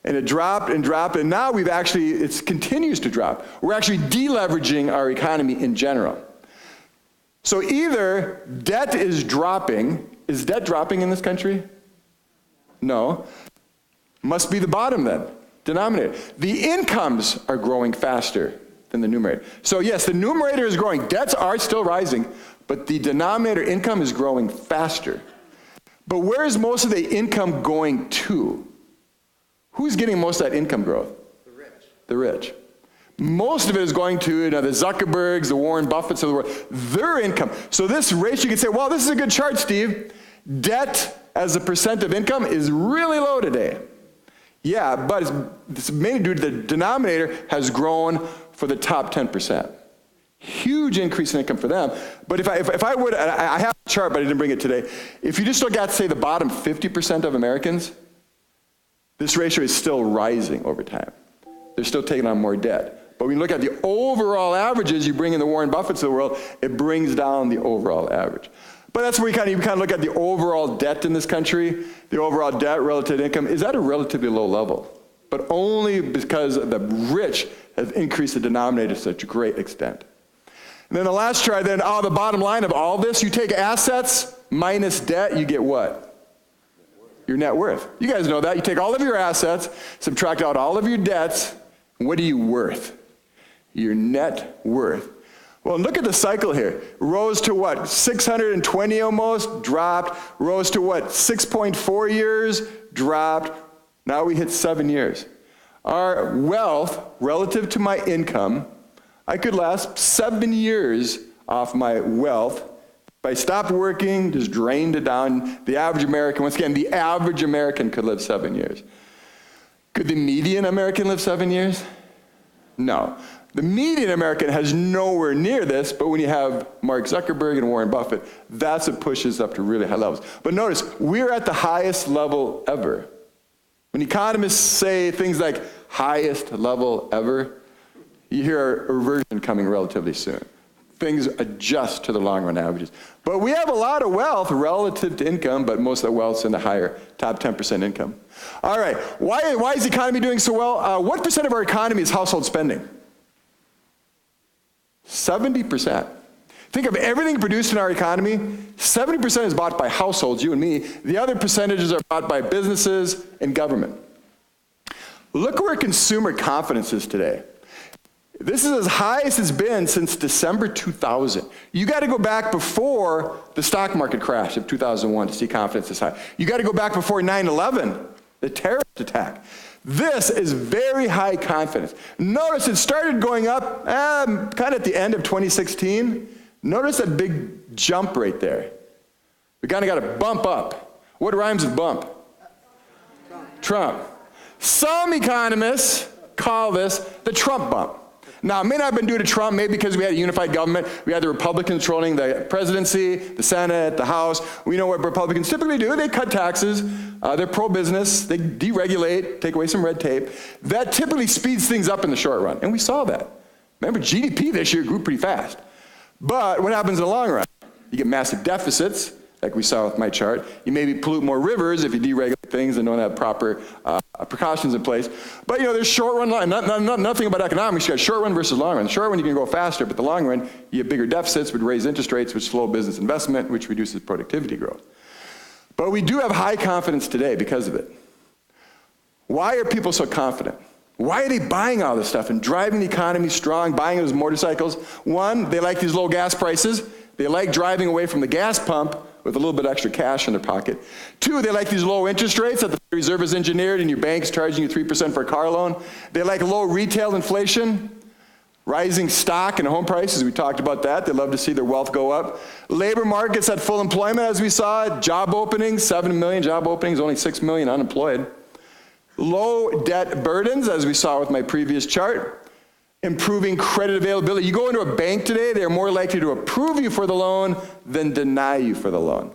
Speaker 2: And it dropped and dropped, and now it continues to drop. We're actually deleveraging our economy in general. So either debt is dropping. Is debt dropping in this country? No. Must be the bottom then, denominator. The incomes are growing faster than the numerator. So yes, the numerator is growing. Debts are still rising, but the denominator income is growing faster. But where is most of the income going to? Who's getting most of that income growth?
Speaker 3: The rich.
Speaker 2: The rich. Most of it is going to the Zuckerbergs, the Warren Buffetts of the world, their income. So this ratio, you can say, well, this is a good chart, Steve. Debt as a percent of income is really low today. Yeah, but it's mainly due to the denominator has grown for the top 10%. Huge increase in income for them. But if I would, I have a chart, but I didn't bring it today. If you just look at, say, the bottom 50% of Americans, this ratio is still rising over time. They're still taking on more debt. But when you look at the overall averages, you bring in the Warren Buffetts of the world, it brings down the overall average. But that's where you kind of look at the overall debt in this country, the overall debt relative to income is at a relatively low level, but only because the rich have increased the denominator to such a great extent. And then the last chart, the bottom line of all this, you take assets minus debt, you get what? Your net worth. You guys know that. You take all of your assets, subtract out all of your debts, and what are you worth? Your net worth. Well, look at the cycle here. Rose to what? 620 almost, dropped. Rose to what? 6.4 years, dropped. Now we hit 7 years. Our wealth, relative to my income, I could last 7 years off my wealth. If I stopped working, just drained it down, the average American, once again, the average American could live 7 years. Could the median American live 7 years? No. The median American has nowhere near this, but when you have Mark Zuckerberg and Warren Buffett, that's what pushes up to really high levels. But notice, we're at the highest level ever. When economists say things like highest level ever, you hear a reversion coming relatively soon. Things adjust to the long run averages. But we have a lot of wealth relative to income, but most of the wealth's in the higher top 10% income. All right, why is the economy doing so well? What percent of our economy is household spending? 70%. Think of everything produced in our economy, 70% is bought by households, you and me. The other percentages are bought by businesses and government. Look where consumer confidence is today. This is as high as it's been since December 2000. You got to go back before the stock market crash of 2001 to see confidence this high. You got to go back before 9/11, the terrorist attack. This is very high confidence. Notice it started going up kind of at the end of 2016. Notice that big jump right there. We kind of got a bump up. What rhymes with bump? Trump. Some economists call this the Trump bump. Now, it may not have been due to Trump, maybe because we had a unified government. We had the Republicans controlling the presidency, the Senate, the House. We know what Republicans typically do. They cut taxes. They're pro-business. They deregulate, take away some red tape. That typically speeds things up in the short run, and we saw that. Remember, GDP this year grew pretty fast. But what happens in the long run? You get massive deficits, like we saw with my chart. You maybe pollute more rivers if you deregulate things and don't have proper precautions in place. But there's short run, nothing about economics. You got short run versus long run. The short run you can go faster, but the long run you have bigger deficits, which raise interest rates, which slow business investment, which reduces productivity growth. But we do have high confidence today because of it. Why are people so confident? Why are they buying all this stuff and driving the economy strong, buying those motorcycles? One, they like these low gas prices. They like driving away from the gas pump with a little bit extra cash in their pocket. 2, they like these low interest rates that the Federal Reserve has engineered and your bank's charging you 3% for a car loan. They like low retail inflation, rising stock and home prices. We talked about that. They love to see their wealth go up. Labor markets at full employment, as we saw. Job openings, 7 million job openings, only 6 million unemployed. Low debt burdens, as we saw with my previous chart. Improving credit availability. You go into a bank today, they're more likely to approve you for the loan than deny you for the loan.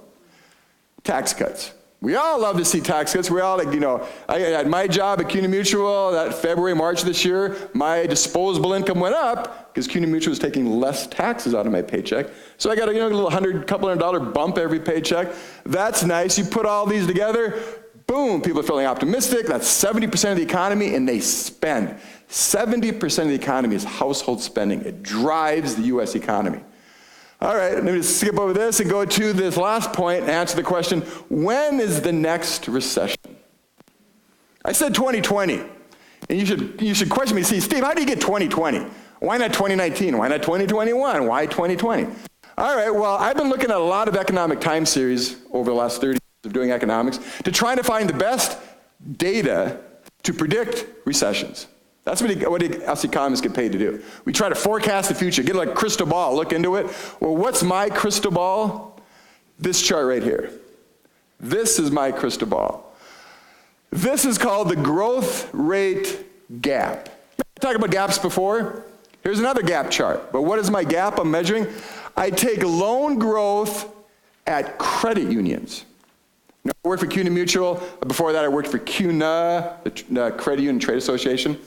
Speaker 2: Tax cuts. We all love to see tax cuts. We all, at my job at CUNA Mutual, that February, March this year, my disposable income went up because CUNA Mutual was taking less taxes out of my paycheck. So I got a little couple $100 bump every paycheck. That's nice. You put all these together, boom, people are feeling optimistic. That's 70% of the economy, and they spend. 70% of the economy is household spending. It drives the U.S. economy. All right, let me just skip over this and go to this last point and answer the question, when is the next recession? I said 2020, and you should question me, see, Steve, how do you get 2020? Why not 2019? Why not 2021? Why 2020? All right, well, I've been looking at a lot of economic time series over the last 30 years of doing economics to try to find the best data to predict recessions. That's what us economists get paid to do. We try to forecast the future, get like a crystal ball, look into it. Well, what's my crystal ball? This chart right here. This is my crystal ball. This is called the growth rate gap. I talked about gaps before. Here's another gap chart. But what is my gap I'm measuring? I take loan growth at credit unions. Now, I worked for CUNA Mutual. Before that, I worked for CUNA, the Credit Union Trade Association.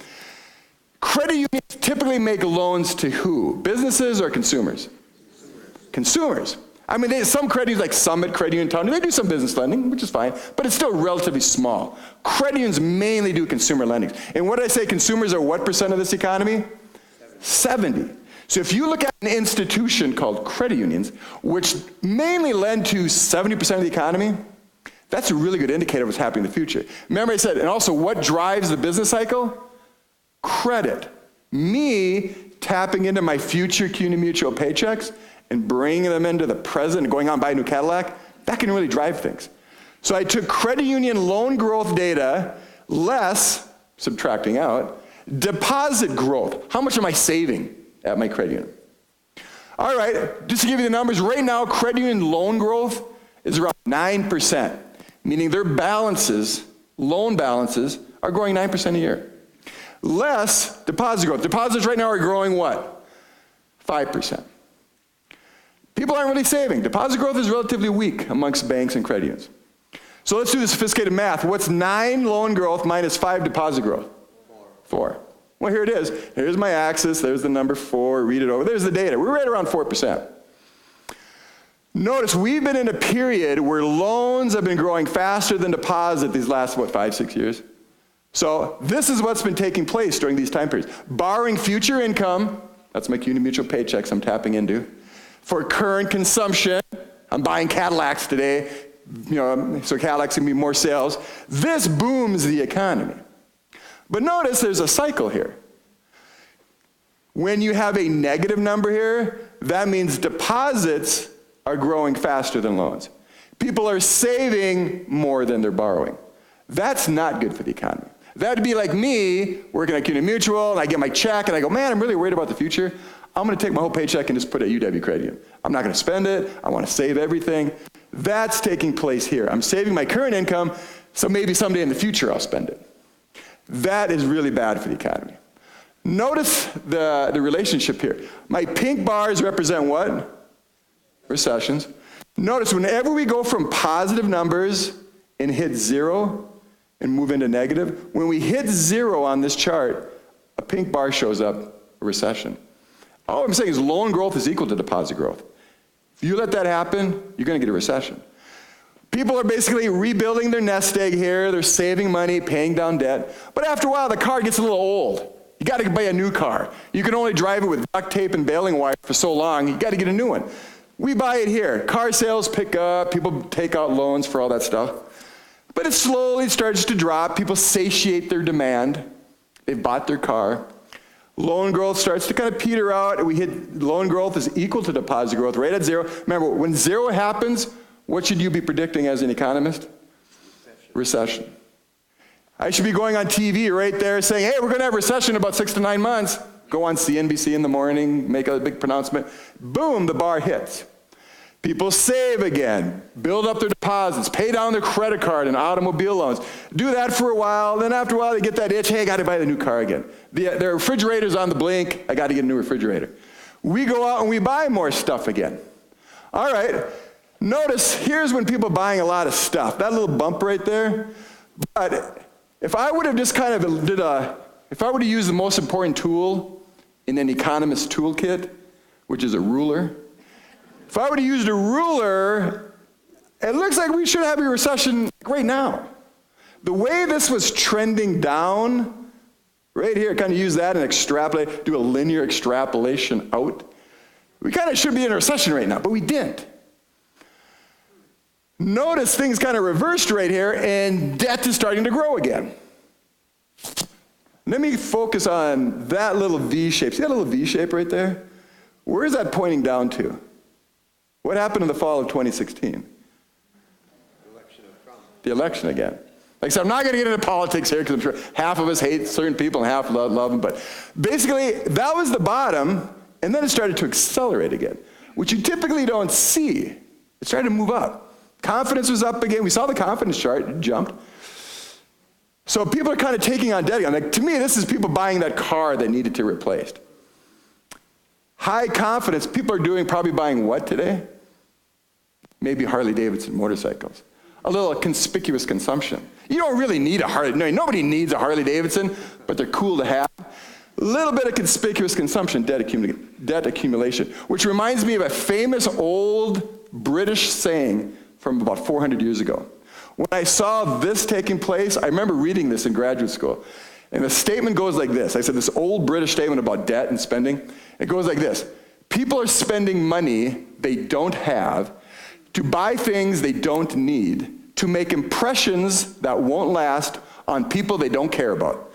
Speaker 2: Credit unions typically make loans to who? Businesses or consumers? Consumers. I mean, some credit unions like Summit Credit Union Town, they do some business lending, which is fine, but it's still relatively small. Credit unions mainly do consumer lending. And what did I say, consumers are what percent of this economy? 70. So if you look at an institution called credit unions, which mainly lend to 70% of the economy, that's a really good indicator of what's happening in the future. Remember I said, and also what drives the business cycle? Credit. Me tapping into my future CUNA Mutual paychecks and bringing them into the present and going out and buying a new Cadillac, that can really drive things. So I took credit union loan growth data, less, subtracting out, deposit growth. How much am I saving at my credit union? All right, just to give you the numbers, right now credit union loan growth is around 9%, meaning their balances, loan balances, are growing 9% a year. Less deposit growth. Deposits right now are growing what? 5%. People aren't really saving. Deposit growth is relatively weak amongst banks and credit unions. So let's do the sophisticated math. What's 9 loan growth minus 5 deposit growth? 4. Well, here it is. Here's my axis. There's the number 4. Read it over. There's the data. We're right around 4%. Notice we've been in a period where loans have been growing faster than deposit these last, 5, 6 years? So this is what's been taking place during these time periods. Borrowing future income, that's my CUNA Mutual paychecks I'm tapping into. For current consumption, I'm buying Cadillacs today, so Cadillacs can be more sales. This booms the economy. But notice there's a cycle here. When you have a negative number here, that means deposits are growing faster than loans. People are saving more than they're borrowing. That's not good for the economy. That'd be like me working at CUNA Mutual, and I get my check, and I go, man, I'm really worried about the future. I'm going to take my whole paycheck and just put it at UW Credit Union. I'm not going to spend it. I want to save everything. That's taking place here. I'm saving my current income, so maybe someday in the future I'll spend it. That is really bad for the economy. Notice the relationship here. My pink bars represent what? Recessions. Notice whenever we go from positive numbers and hit 0 and move into negative, when we hit 0 on this chart, a pink bar shows up, a recession. All I'm saying is loan growth is equal to deposit growth. If you let that happen, you're going to get a recession. People are basically rebuilding their nest egg here. They're saving money, paying down debt. But after a while, the car gets a little old. You got to buy a new car. You can only drive it with duct tape and baling wire for so long. You got to get a new one. We buy it here. Car sales pick up. People take out loans for all that stuff. But it slowly starts to drop. People satiate their demand. They've bought their car. Loan growth starts to kind of peter out. We hit loan growth is equal to deposit growth right at 0. Remember, when 0 happens, What should you be predicting as an economist? Recession. I should be going on TV right there saying, hey, we're going to have a recession in about 6 to 9 months. Go on CNBC in the morning, make a big pronouncement. Boom, the bar hits. People save again, build up their deposits, pay down their credit card and automobile loans. Do that for a while, then after a while they get that itch, hey, I got to buy the new car again. Their refrigerator's on the blink, I got to get a new refrigerator. We go out and we buy more stuff again. All right, notice here's when people are buying a lot of stuff. That little bump right there. But if I would have just kind of if I would have used the most important tool in an economist's toolkit, which is a ruler, if I would have used a ruler, it looks like we should have a recession right now. The way this was trending down, right here, kind of use that and extrapolate, do a linear extrapolation out. We kind of should be in a recession right now, but we didn't. Notice things kind of reversed right here, and debt is starting to grow again. Let me focus on that little V shape. See that little V shape right there? Where is that pointing down to? What happened in the fall of 2016? The election again. Like I said, I'm not going to get into politics here because I'm sure half of us hate certain people and half love them. But basically, that was the bottom, and then it started to accelerate again, which you typically don't see. It started to move up. Confidence was up again. We saw the confidence chart. It jumped. So people are kind of taking on debt again. Like, to me, this is people buying that car that needed to be replaced. High confidence, people are probably buying what today? Maybe Harley-Davidson motorcycles. A little conspicuous consumption. You don't really need a Harley. No, nobody needs a Harley-Davidson, but they're cool to have. A little bit of conspicuous consumption, debt accumulation, which reminds me of a famous old British saying from about 400 years ago. When I saw this taking place, I remember reading this in graduate school. And the statement goes like this. I said this old British statement about debt and spending. It goes like this. People are spending money they don't have to buy things they don't need, to make impressions that won't last on people they don't care about.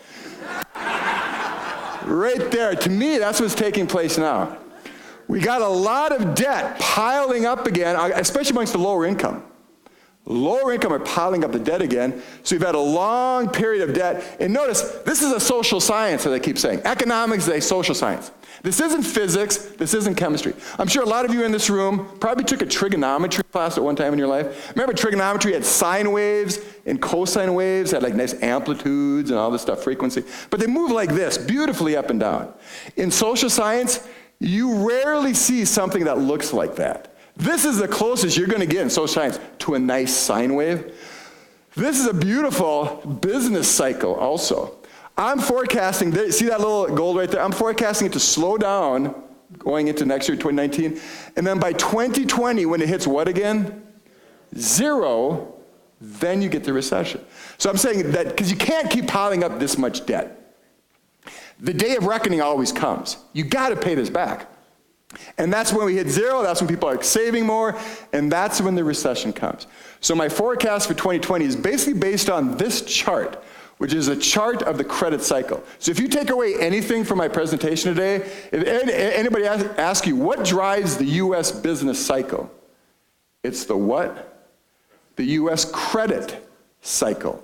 Speaker 2: Right there, to me, that's what's taking place now. We got a lot of debt piling up again, especially amongst the lower income. Lower income are piling up the debt again, so we've had a long period of debt. And notice, this is a social science, as I keep saying. Economics is a social science. This isn't physics, this isn't chemistry. I'm sure a lot of you in this room probably took a trigonometry class at one time in your life. Remember trigonometry had sine waves and cosine waves, had like nice amplitudes and all this stuff, frequency. But they move like this, beautifully up and down. In social science, you rarely see something that looks like that. This is the closest you're going to get in social science to a nice sine wave. This is a beautiful business cycle also. I'm forecasting, see that little gold right there? I'm forecasting it to slow down going into next year, 2019. And then by 2020, when it hits what again? 0, then you get the recession. So I'm saying that because you can't keep piling up this much debt. The day of reckoning always comes. You got to pay this back. And that's when we hit 0, that's when people are saving more, and that's when the recession comes. So my forecast for 2020 is basically based on this chart, which is a chart of the credit cycle. So if you take away anything from my presentation today, if anybody asks you, what drives the U.S. business cycle? It's the what? The U.S. credit cycle.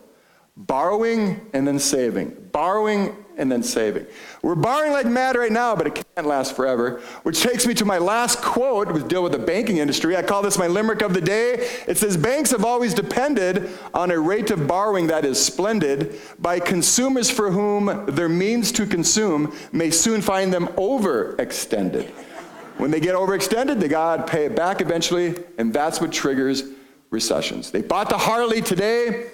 Speaker 2: Borrowing and then saving. Borrowing and then saving. We're borrowing like mad right now, but it can't last forever. Which takes me to my last quote, which deals with the banking industry. I call this my limerick of the day. It says, banks have always depended on a rate of borrowing that is splendid by consumers for whom their means to consume may soon find them overextended. When they get overextended, they gotta pay it back eventually, and that's what triggers recessions. They bought the Harley today,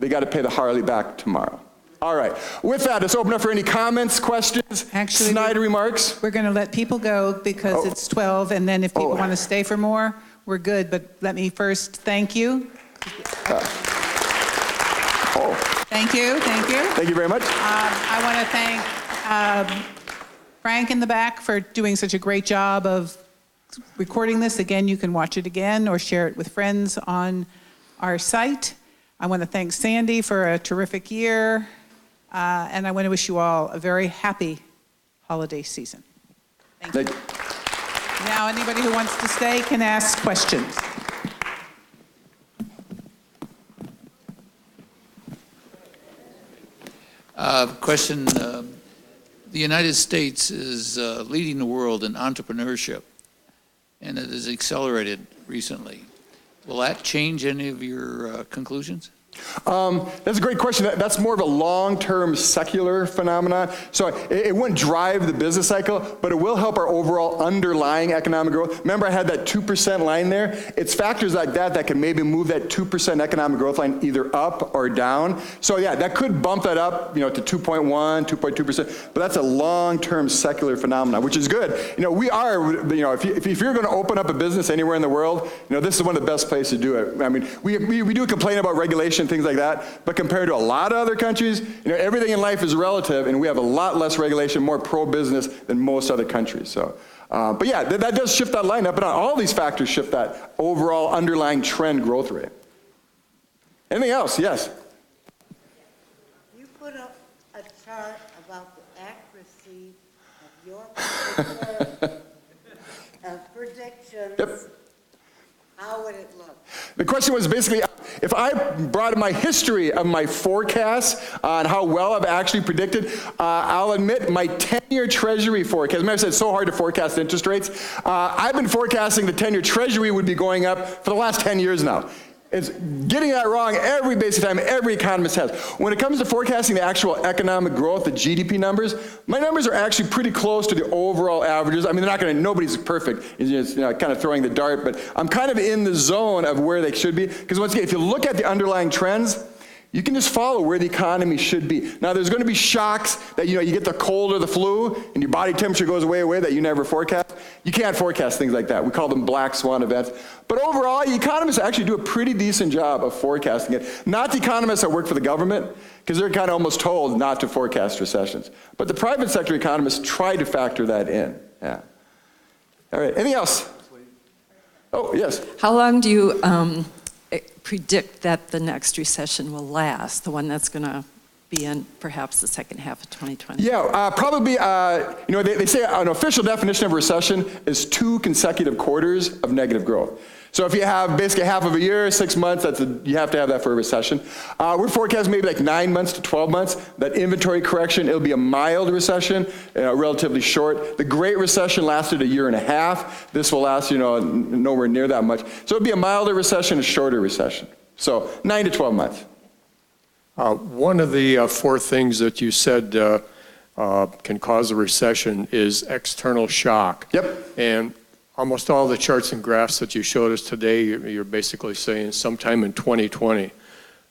Speaker 2: they got to pay the Harley back tomorrow. All right. With that, let's open up for any comments, questions, snide remarks.
Speaker 1: We're going to let people go because it's 12, and then if people want to stay for more, we're good. But let me first thank you. Thank you.
Speaker 2: Thank you very much.
Speaker 1: I want to thank Frank in the back for doing such a great job of recording this. Again, you can watch it again or share it with friends on our site. I want to thank Sandy for a terrific year, and I want to wish you all a very happy holiday season. Thank you. Now, anybody who wants to stay can ask questions.
Speaker 3: Question, the United States is leading the world in entrepreneurship, and it has accelerated recently. Will that change any of your conclusions?
Speaker 2: That's a great question. That's more of a long-term secular phenomenon. So it wouldn't drive the business cycle, but it will help our overall underlying economic growth. Remember I had that 2% line there? It's factors like that that can maybe move that 2% economic growth line either up or down. So yeah, that could bump that up, to 2.1, 2.2%, but that's a long-term secular phenomenon, which is good. We are, if you're going to open up a business anywhere in the world, this is one of the best places to do it. I mean, we do complain about regulation, things like that, but compared to a lot of other countries, everything in life is relative, and we have a lot less regulation, more pro-business than most other countries. So, but yeah, that does shift that line up, and all these factors shift that overall underlying trend growth rate. Anything else? Yes.
Speaker 4: You put up a chart about the accuracy of your particular predictions.
Speaker 2: Yep.
Speaker 4: How would it look?
Speaker 2: The question was basically, if I brought in my history of my forecasts on how well I've actually predicted, I'll admit my 10-year Treasury forecast, remember I said it's so hard to forecast interest rates, I've been forecasting the 10-year Treasury would be going up for the last 10 years now. It's getting that wrong every basic time, every economist has. When it comes to forecasting the actual economic growth, the GDP numbers, my numbers are actually pretty close to the overall averages. I mean, nobody's perfect. It's just, kind of throwing the dart, but I'm kind of in the zone of where they should be. Because once again, if you look at the underlying trends, you can just follow where the economy should be. Now, there's going to be shocks that, you get the cold or the flu, and your body temperature goes way that you never forecast. You can't forecast things like that. We call them black swan events. But overall, the economists actually do a pretty decent job of forecasting it. Not the economists that work for the government, because they're kind of almost told not to forecast recessions. But the private sector economists try to factor that in. Yeah. All right, anything else? Oh, yes.
Speaker 5: How long do you predict that the next recession will last, the one that's going to be in perhaps the second half of 2020?
Speaker 2: Yeah, probably, they say an official definition of a recession is 2 consecutive quarters of negative growth. So if you have basically half of a year, 6 months, you have to have that for a recession. We're forecasting maybe like 9 months to 12 months. That inventory correction, it'll be a mild recession, relatively short. The Great Recession lasted a year and a half. This will last, nowhere near that much. So it'll be a milder recession, a shorter recession. So 9 to 12 months.
Speaker 6: One of the 4 things that you said can cause a recession is external shock.
Speaker 2: Yep.
Speaker 6: And almost all the charts and graphs that you showed us today, you're basically saying sometime in 2020.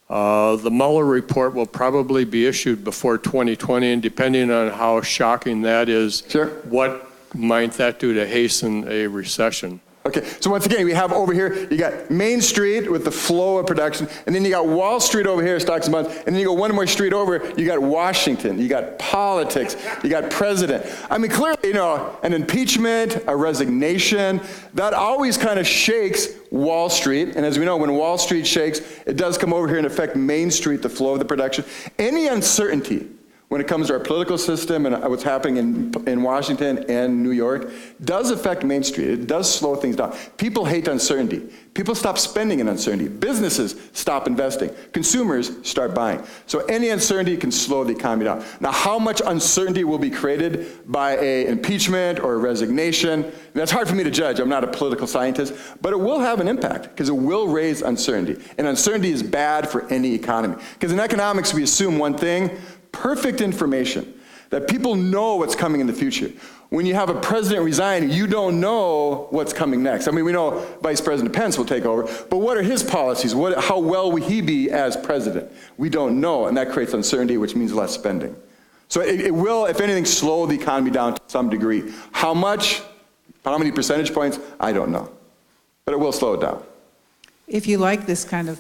Speaker 6: The Mueller report will probably be issued before 2020, and depending on how shocking that is,
Speaker 2: sure,
Speaker 6: what might that do to hasten a recession?
Speaker 2: Okay, so once again, we have over here, you got Main Street with the flow of production, and then you got Wall Street over here, stocks and bonds, and then you go one more street over, you got Washington, you got politics, you got president. I mean, clearly, an impeachment, a resignation, that always kind of shakes Wall Street, and as we know, when Wall Street shakes, it does come over here and affect Main Street, the flow of the production. Any uncertainty when it comes to our political system and what's happening in Washington and New York does affect Main Street. It does slow things down. People hate uncertainty. People stop spending in uncertainty. Businesses stop investing. Consumers start buying. So any uncertainty can slow the economy down. Now, how much uncertainty will be created by an impeachment or a resignation? That's hard for me to judge. I'm not a political scientist, but it will have an impact because it will raise uncertainty. And uncertainty is bad for any economy. Because in economics, we assume one thing: perfect information, that people know what's coming in the future. When you have a president resign, you don't know what's coming next. I mean, we know Vice President Pence will take over, but what are his policies? How well will he be as president? We don't know, and that creates uncertainty, which means less spending. So it will, if anything, slow the economy down to some degree. How much, how many percentage points, I don't know. But it will slow it down.
Speaker 1: If you like this kind of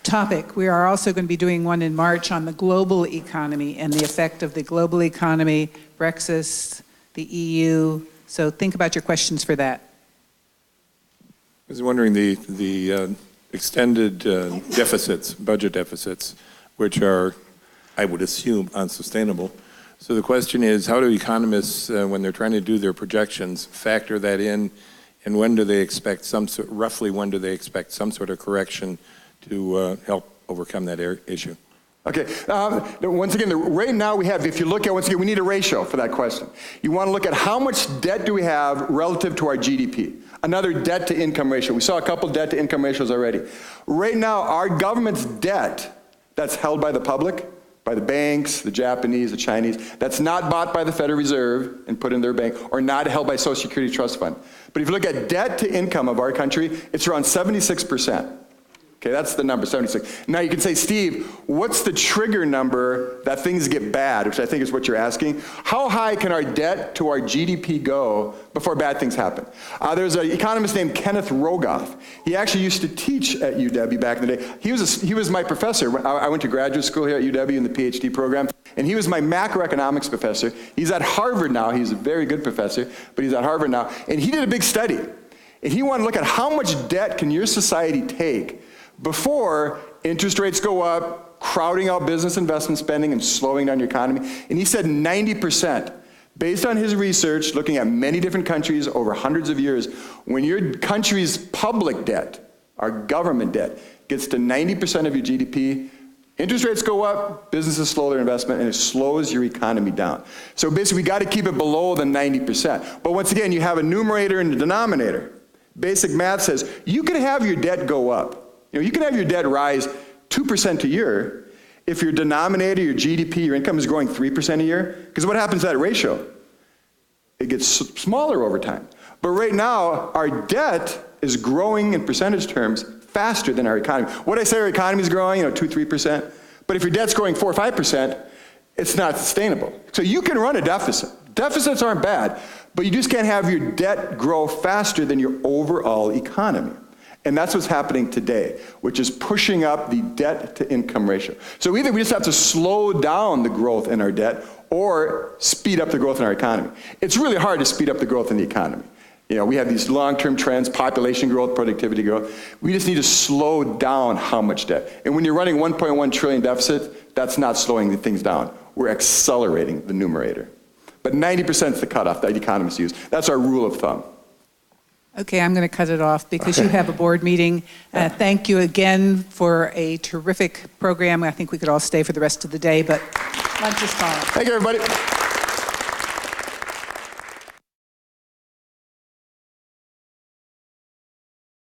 Speaker 1: topic, we are also going to be doing one in March on the global economy and the effect of the global economy, Brexit, the EU. So think about your questions for that.
Speaker 7: I was wondering the extended deficits, budget deficits, which are, I would assume, unsustainable. So the question is, how do economists, when they're trying to do their projections, factor that in, and when do they expect roughly when do they expect some sort of correction to help overcome that issue?
Speaker 2: Okay, once again, right now we have, if you look at, once again, we need a ratio for that question. You want to look at how much debt do we have relative to our GDP. Another debt to income ratio. We saw a couple debt to income ratios already. Right now, our government's debt that's held by the public, by the banks, the Japanese, the Chinese, that's not bought by the Federal Reserve and put in their bank, or not held by Social Security Trust Fund. But if you look at debt to income of our country, it's around 76%. Okay, that's the number, 76. Now you can say, Steve, what's the trigger number that things get bad, which I think is what you're asking. How high can our debt to our GDP go before bad things happen? There's an economist named Kenneth Rogoff. He actually used to teach at UW back in the day. He was my professor. I went to graduate school here at UW in the PhD program, and he was my macroeconomics professor. He's at Harvard now. He's a very good professor, but he's at Harvard now. And he did a big study. And he wanted to look at how much debt can your society take before interest rates go up, crowding out business investment spending and slowing down your economy. And he said 90%. Based on his research, looking at many different countries over hundreds of years, when your country's public debt, our government debt, gets to 90% of your GDP, interest rates go up, businesses slow their investment, and it slows your economy down. So basically, we got to keep it below the 90%. But once again, you have a numerator and a denominator. Basic math says you can have your debt go up. You can have your debt rise 2% a year if your denominator, your GDP, your income is growing 3% a year. Because what happens to that ratio? It gets smaller over time. But right now, our debt is growing in percentage terms faster than our economy. What I say, our economy is growing, 2-3%. But if your debt's growing 4 or 5%, it's not sustainable. So you can run a deficit. Deficits aren't bad, but you just can't have your debt grow faster than your overall economy. And that's what's happening today, which is pushing up the debt to income ratio. So either we just have to slow down the growth in our debt or speed up the growth in our economy. It's really hard to speed up the growth in the economy. We have these long-term trends, population growth, productivity growth. We just need to slow down how much debt. And when you're running 1.1 trillion deficit, that's not slowing the things down. We're accelerating the numerator. But 90% is the cutoff that economists use. That's our rule of thumb.
Speaker 1: Okay, I'm going to cut it off because you have a board meeting. Thank you again for a terrific program. I think we could all stay for the rest of the day, but lunch is time.
Speaker 2: Thank you, everybody.